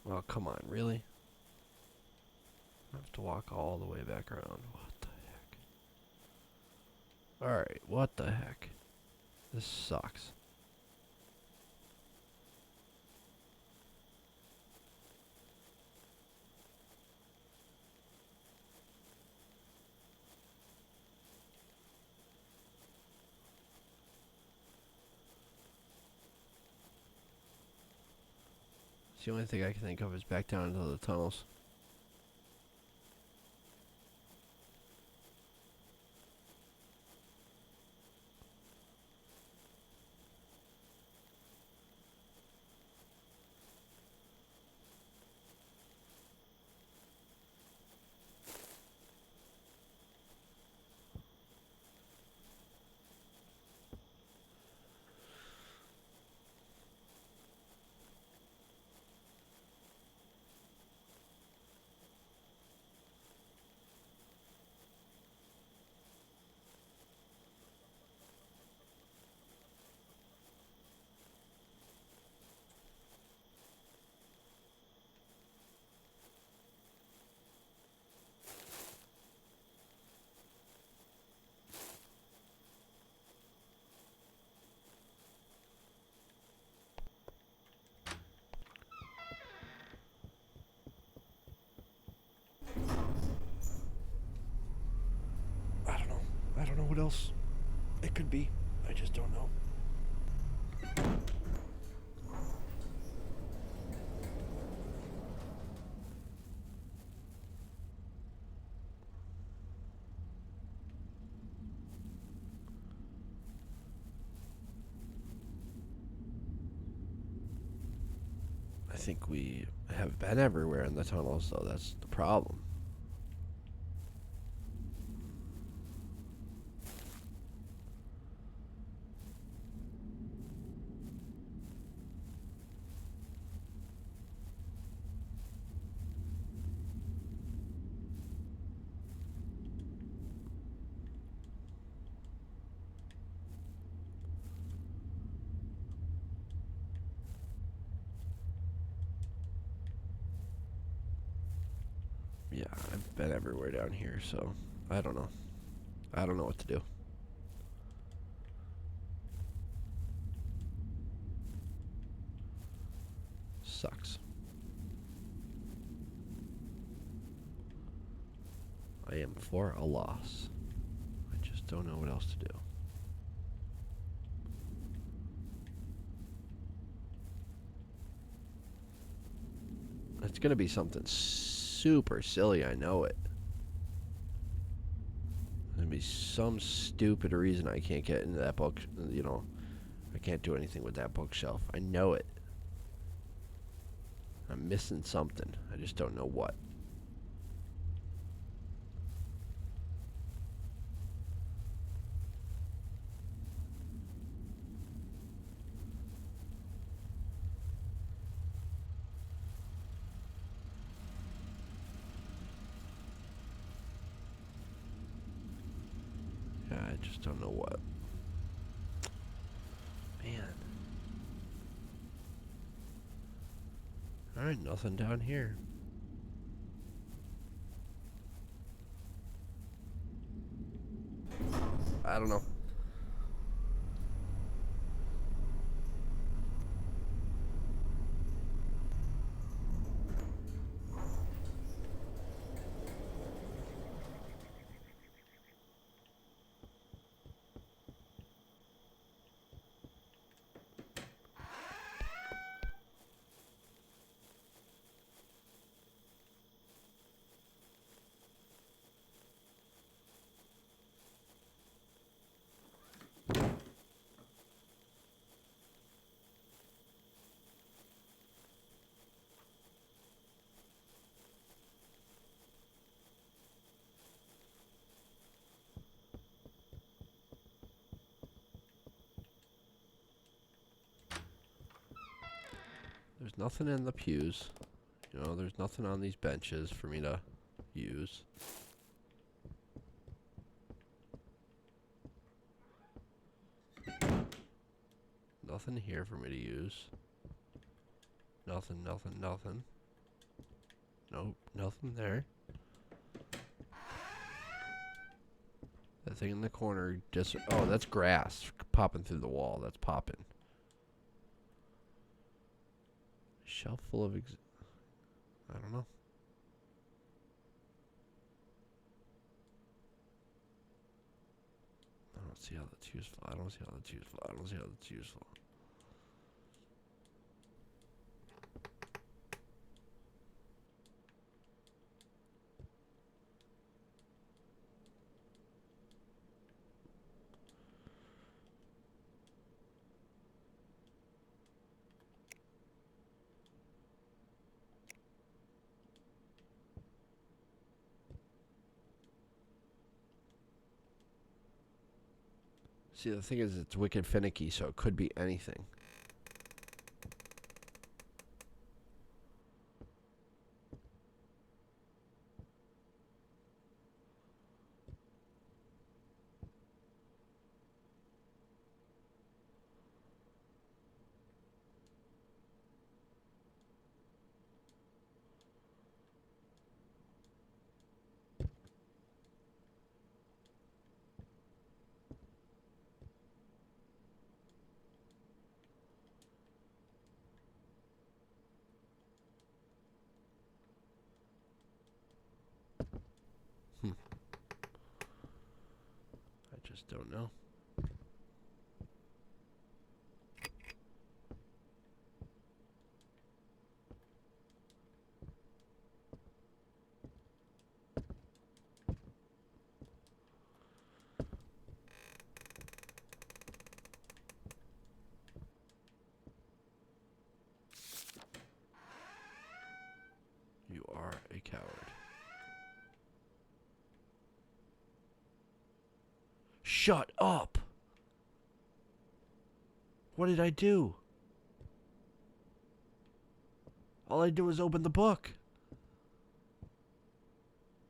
Oh, come on, really? I have to walk all the way back around. What the heck? Alright, what the heck? This sucks. It's the only thing I can think of is back down into the tunnels. I don't know what else it could be. I just don't know. I think we have been everywhere in the tunnels, though. That's the problem. Yeah, I've been everywhere down here, so I don't know. I don't know what to do. Sucks. I am for a loss. I just don't know what else to do. It's gonna be something super silly, I know it. There's gonna be some stupid reason I can't get into that book, you know. I can't do anything with that bookshelf. I know it. I'm missing something. I just don't know what. Yeah, I just don't know what. Man. Alright, nothing down here. I don't know. There's nothing in the pews. You know, there's nothing on these benches for me to use. Nothing here for me to use. Nothing, nothing, nothing. Nope, nothing there. That thing in the corner just... Oh, that's grass popping through the wall. That's popping. Shelf full of... I don't know. I don't see how that's useful. I don't see how that's useful. I don't see how that's useful. See, the thing is, it's wicked finicky, so it could be anything. I just don't know. You are a coward. Shut up! What did I do? All I did was open the book.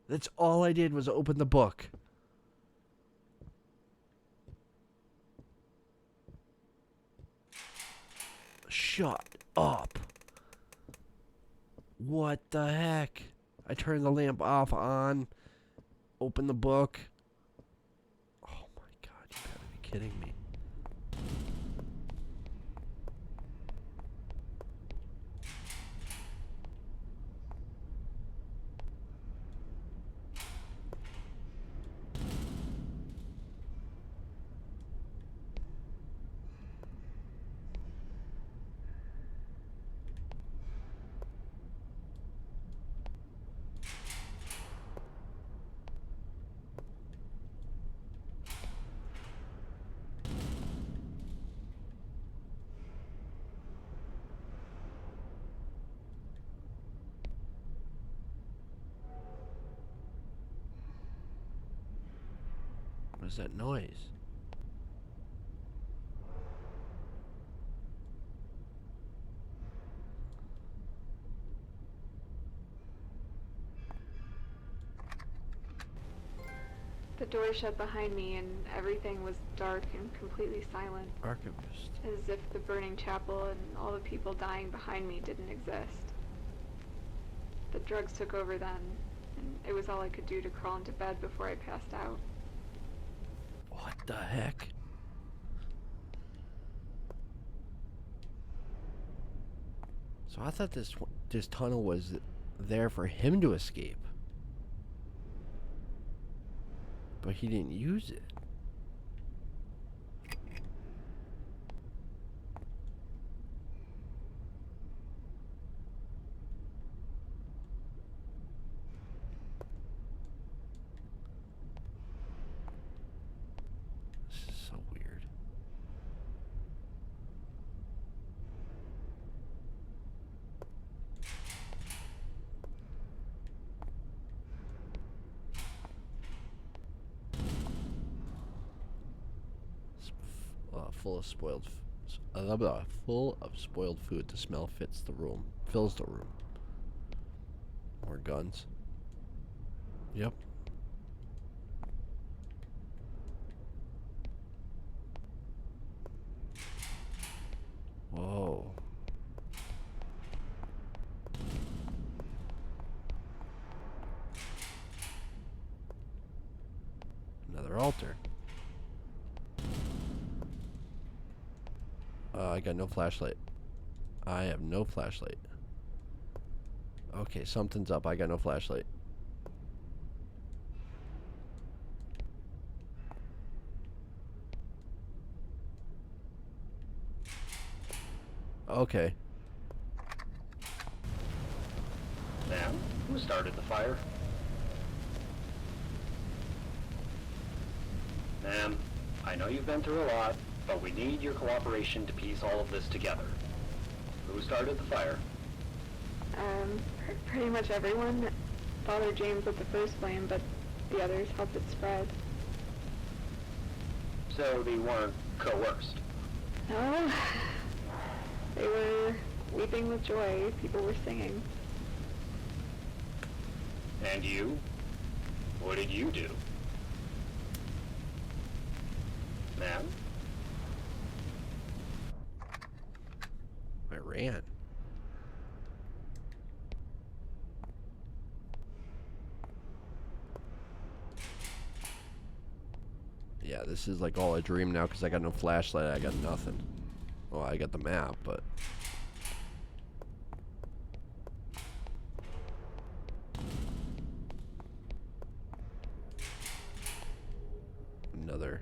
That's all I did was open the book. Shut up. What the heck? I turned the lamp off, on, open the book. Oh my god, you gotta be kidding me. What is that noise? The door shut behind me and everything was dark and completely silent, Archivist. as if the burning chapel and all the people dying behind me didn't exist. The drugs took over then, and it was all I could do to crawl into bed before I passed out. What the heck? So I thought this tunnel was there for him to escape. But he didn't use it. This is so weird. Full of spoiled Full of spoiled food. The smell fills the room. More guns. Yep. Whoa. Another altar. I got no flashlight. I have no flashlight. Okay, something's up. I got no flashlight. Okay. Ma'am, who started the fire? Ma'am, I know you've been through a lot, but we need your cooperation to piece all of this together. Who started the fire? Pretty much everyone. Father James lit the first flame, but the others helped it spread. So they weren't coerced. No, they were weeping with joy. People were singing. And you? What did you do? Ma'am? I ran. Yeah, this is like all a dream now because I got no flashlight. I got nothing. Well, I got the map, but... Another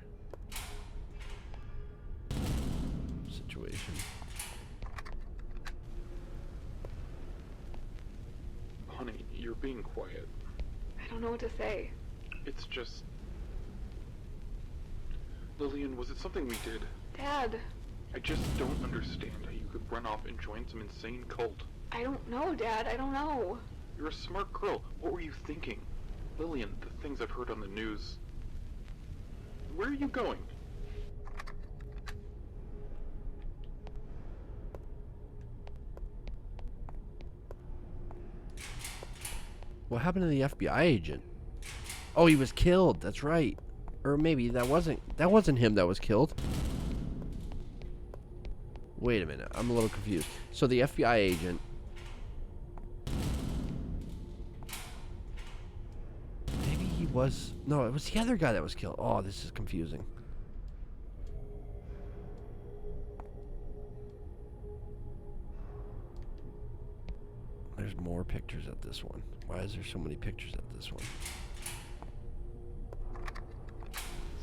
situation. Honey, you're being quiet. I don't know what to say. It's just... Lillian, was it something we did? Dad, I just don't understand how you could run off and join some insane cult. I don't know, Dad. I don't know. You're a smart girl. What were you thinking? Lillian, the things I've heard on the news. Where are you going? What happened to the FBI agent? Oh, he was killed. That's right. Or maybe that wasn't him that was killed. Wait a minute. I'm a little confused. So the FBI agent... Maybe he was... No, it was the other guy that was killed. Oh, this is confusing. There's more pictures at this one. Why is there so many pictures at this one?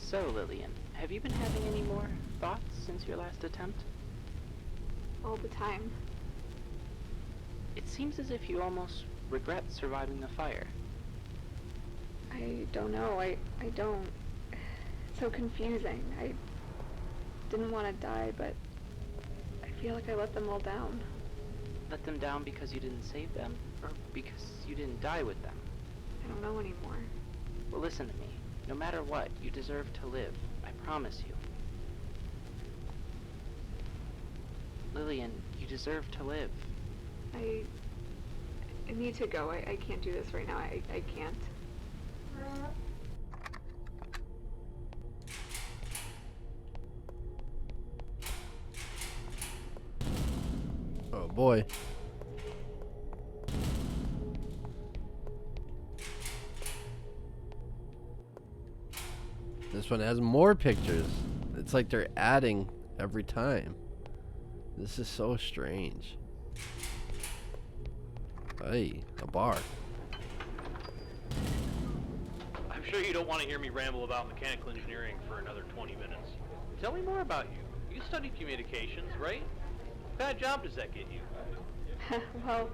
So, Lillian, have you been having any more thoughts since your last attempt? All the time. It seems as if you almost regret surviving the fire. I don't know. I don't. It's so confusing. I didn't want to die, but I feel like I let them all down. Let them down because you didn't save them, or because you didn't die with them? I don't know anymore. Well, listen to me. No matter what, you deserve to live. I promise you. Lillian, you deserve to live. I need to go. I can't do this right now. I can't. Oh boy. This one has more pictures. It's like they're adding every time. This is so strange. Hey, a bar. I'm sure you don't want to hear me ramble about mechanical engineering for another 20 minutes. Tell me more about you. You studied communications, right? What kind of job does that get you? Well,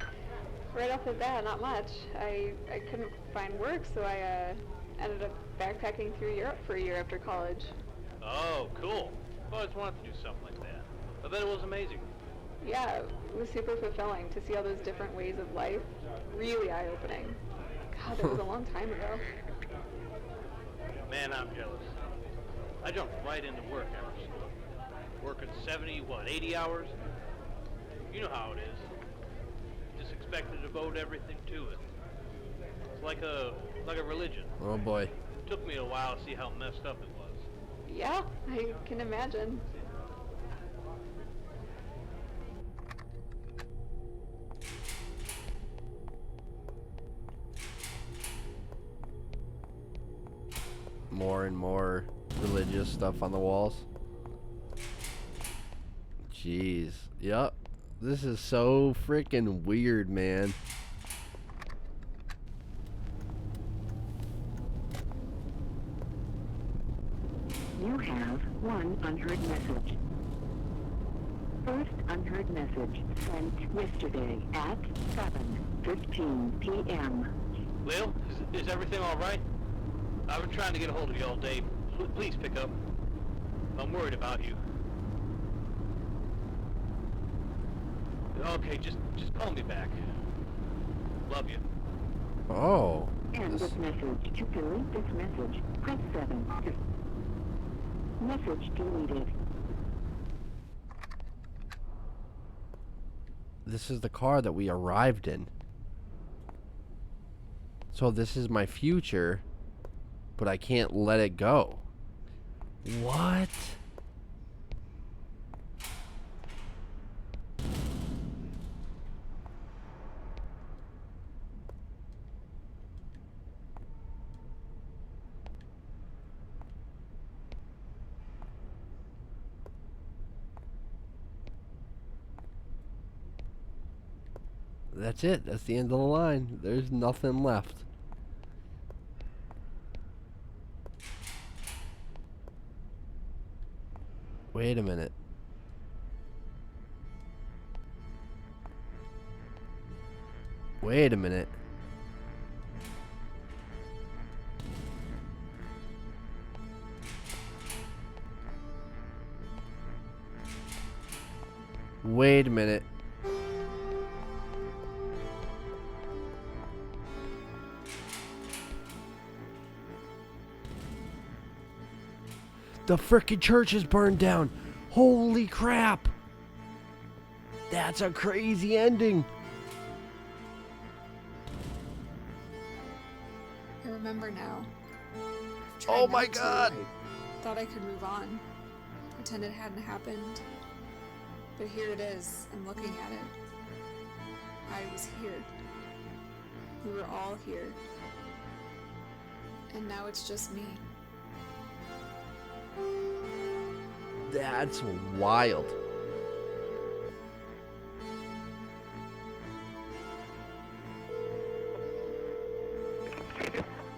right off the bat, not much. I couldn't find work, so I ended up backpacking through Europe for a year after college. Oh, cool. I've always wanted to do something like that. I bet it was amazing. Yeah, it was super fulfilling to see all those different ways of life. Really eye-opening. God, that was a long time ago. Man, I'm jealous. I jumped right into work ever so. Working 80 hours? You know how it is. Just expect to devote everything to it. It's like a religion. Oh boy. Took me a while to see how messed up it was. Yeah, I can imagine. More and more religious stuff on the walls. Jeez. Yup. This is so freaking weird, man. You have one unheard message. First unheard message sent yesterday at 7:15 p.m. Lil, is everything all right? I've been trying to get a hold of you all day. Please pick up. I'm worried about you. Okay, just call me back. Love you. Oh. End of message. To delete this message, press 7. Message deleted. This is the car that we arrived in. So this is my future, but I can't let it go. What? That's it. That's the end of the line. There's nothing left. Wait a minute. Wait a minute. Wait a minute. The frickin' church is burned down. Holy crap. That's a crazy ending. I remember now. Oh Tried my not to. God. I thought I could move on. Pretend it hadn't happened. But here it is. I'm looking at it. I was here. We were all here. And now it's just me. That's wild.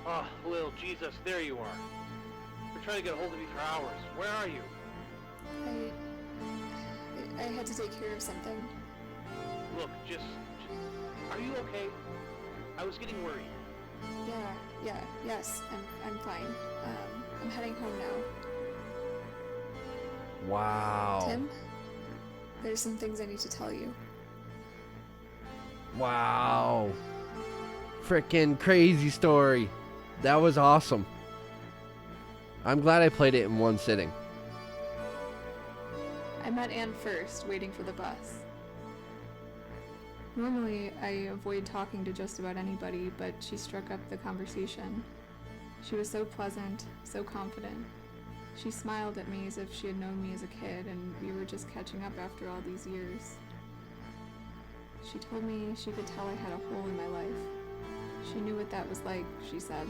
Oh, Lil, Jesus, there you are. We're trying to get a hold of you for hours. Where are you? I had to take care of something. Look, just are you okay? I was getting worried. Yes, I'm fine. I'm heading home now. Wow. Tim, there's some things I need to tell you. Wow. Frickin' crazy story. That was awesome. I'm glad I played it in one sitting. I met Anne first, waiting for the bus. Normally, I avoid talking to just about anybody, but she struck up the conversation. She was so pleasant, so confident. She smiled at me as if she had known me as a kid, and we were just catching up after all these years. She told me she could tell I had a hole in my life. She knew what that was like, she said.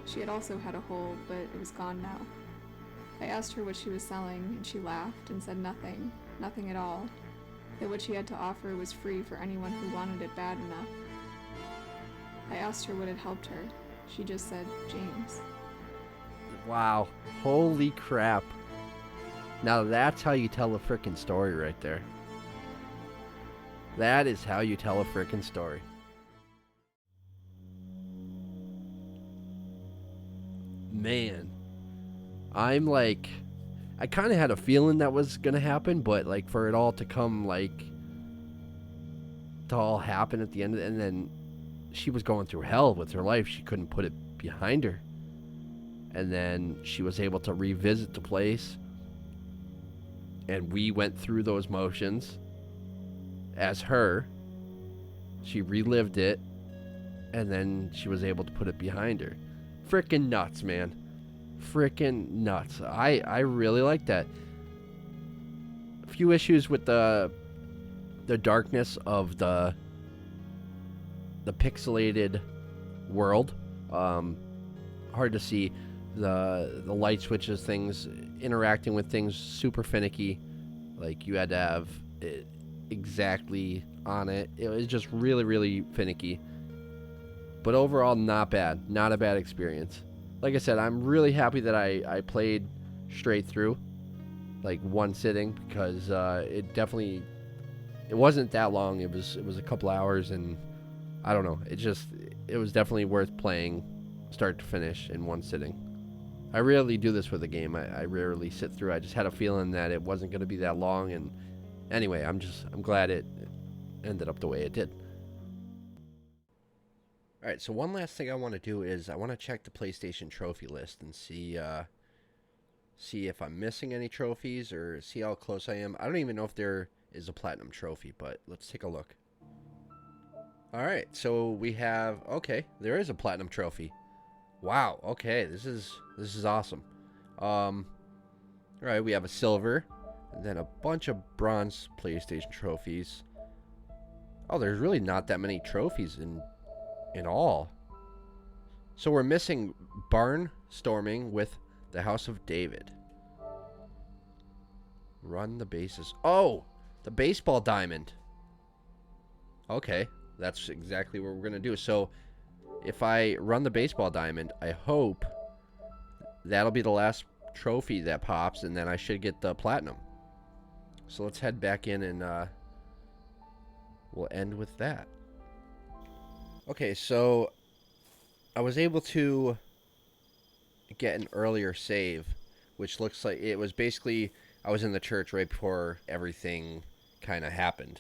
She had also had a hole, but it was gone now. I asked her what she was selling, and she laughed and said nothing at all. That what she had to offer was free for anyone who wanted it bad enough. I asked her what had helped her. She just said, James. Wow. Holy crap. Now that's how you tell a frickin' story right there. That is how you tell a frickin' story. Man. I'm like... I kind of had a feeling that was going to happen, but like for it all to come like... to all happen at the end, and then she was going through hell with her life. She couldn't put it behind her. And then she was able to revisit the place. and we went through those motions as her. She relived it, and then she was able to put it behind her. Frickin' nuts, man. Frickin' nuts. I really like that. A few issues with the darkness of the pixelated world. Hard to see. The light switches, things interacting with things, super finicky. Like you had to have it exactly on it. It was just really, really finicky. But overall, not bad. Not a bad experience. Like I said, I'm really happy that I played straight through, like one sitting, because it wasn't that long. It was a couple hours, and I don't know. It was definitely worth playing start to finish in one sitting. I rarely do this with a game. I rarely sit through. I just had a feeling that it wasn't going to be that long, and anyway, I'm glad it ended up the way it did. All right, so one last thing I want to do is I want to check the PlayStation trophy list and see if I'm missing any trophies or see how close I am. I don't even know if there is a platinum trophy, but let's take a look. All right, so we have, okay, there is a platinum trophy. Wow, okay, this is awesome. All right, we have a silver, and then a bunch of bronze PlayStation trophies. Oh, there's really not that many trophies in all. So we're missing barnstorming with the House of David. Run the bases. Oh, the baseball diamond. Okay, that's exactly what we're going to do. So if I run the baseball diamond, I hope that'll be the last trophy that pops, and then I should get the platinum. So let's head back in, and we'll end with that. Okay, so I was able to get an earlier save, which looks like it was basically, I was in the church right before everything kind of happened.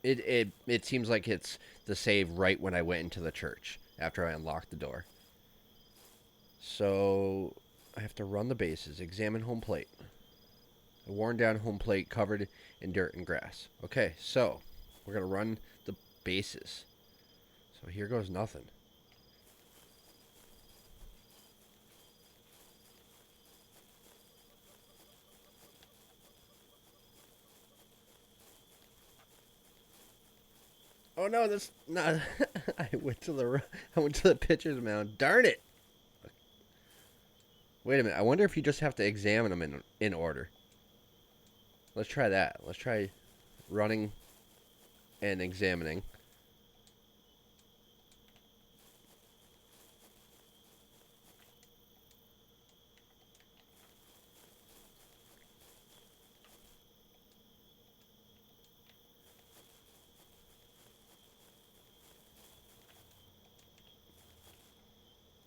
It seems like it's the save right when I went into the church after I unlocked the door. So I have to run the bases, examine home plate. A worn down home plate covered in dirt and grass. Okay, so we're going to run the bases. So here goes nothing. Oh no, that's not. I went to the pitcher's mound. Darn it! Wait a minute. I wonder if you just have to examine them in order. Let's try that. Let's try running and examining.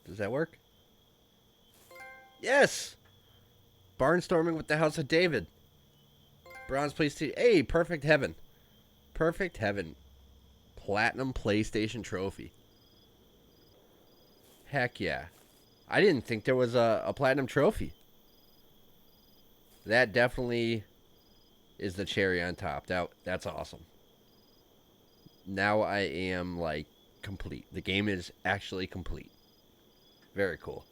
Does that work? Yes! Barnstorming with the House of David. Bronze PlayStation. Hey, perfect heaven. Perfect heaven. Platinum PlayStation trophy. Heck yeah. I didn't think there was a platinum trophy. That definitely is the cherry on top. That's awesome. Now I am, like, complete. The game is actually complete. Very cool.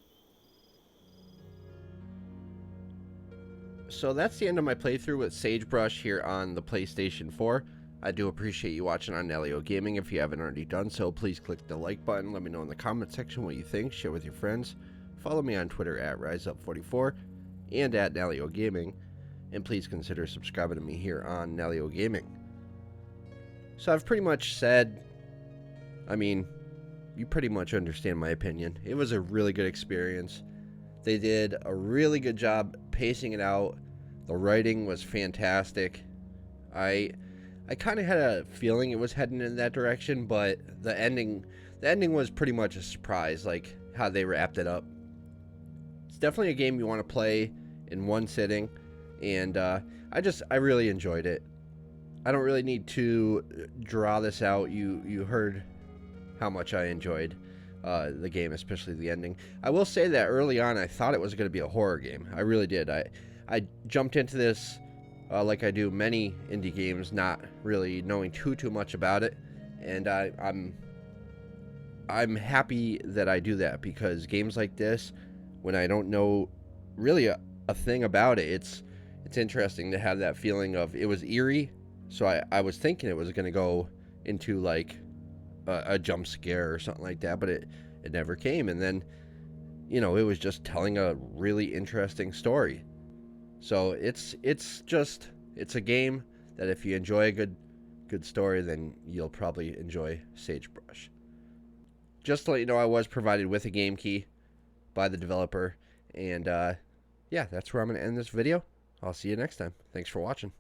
So that's the end of my playthrough with Sagebrush here on the PlayStation 4. I do appreciate you watching on Nalyo Gaming. If you haven't already done so, please click the like button. Let me know in the comment section what you think. Share with your friends. Follow me on Twitter at RiseUp44 and at Nalyo Gaming. And please consider subscribing to me here on Nalyo Gaming. So I've pretty much said, you pretty much understand my opinion. It was a really good experience. They did a really good job pacing it out. The writing was fantastic. I kind of had a feeling it was heading in that direction, but the ending was pretty much a surprise, like how they wrapped it up. It's definitely a game you want to play in one sitting, and I really enjoyed it. I don't really need to draw this out. You heard how much I enjoyed the game, especially the ending. I will say that early on I thought it was going to be a horror game. I really did. I jumped into this like I do many indie games, not really knowing too much about it, and I'm happy that I do that, because games like this, when I don't know really a thing about it, it's interesting to have that feeling of, it was eerie, so I was thinking it was going to go into like a jump scare or something like that, but it never came. And then, you know, it was just telling a really interesting story. So it's a game that if you enjoy a good story, then you'll probably enjoy Sagebrush. Just to let you know, I was provided with a game key by the developer, and yeah, that's where I'm going to end this video. I'll see you next time. Thanks for watching.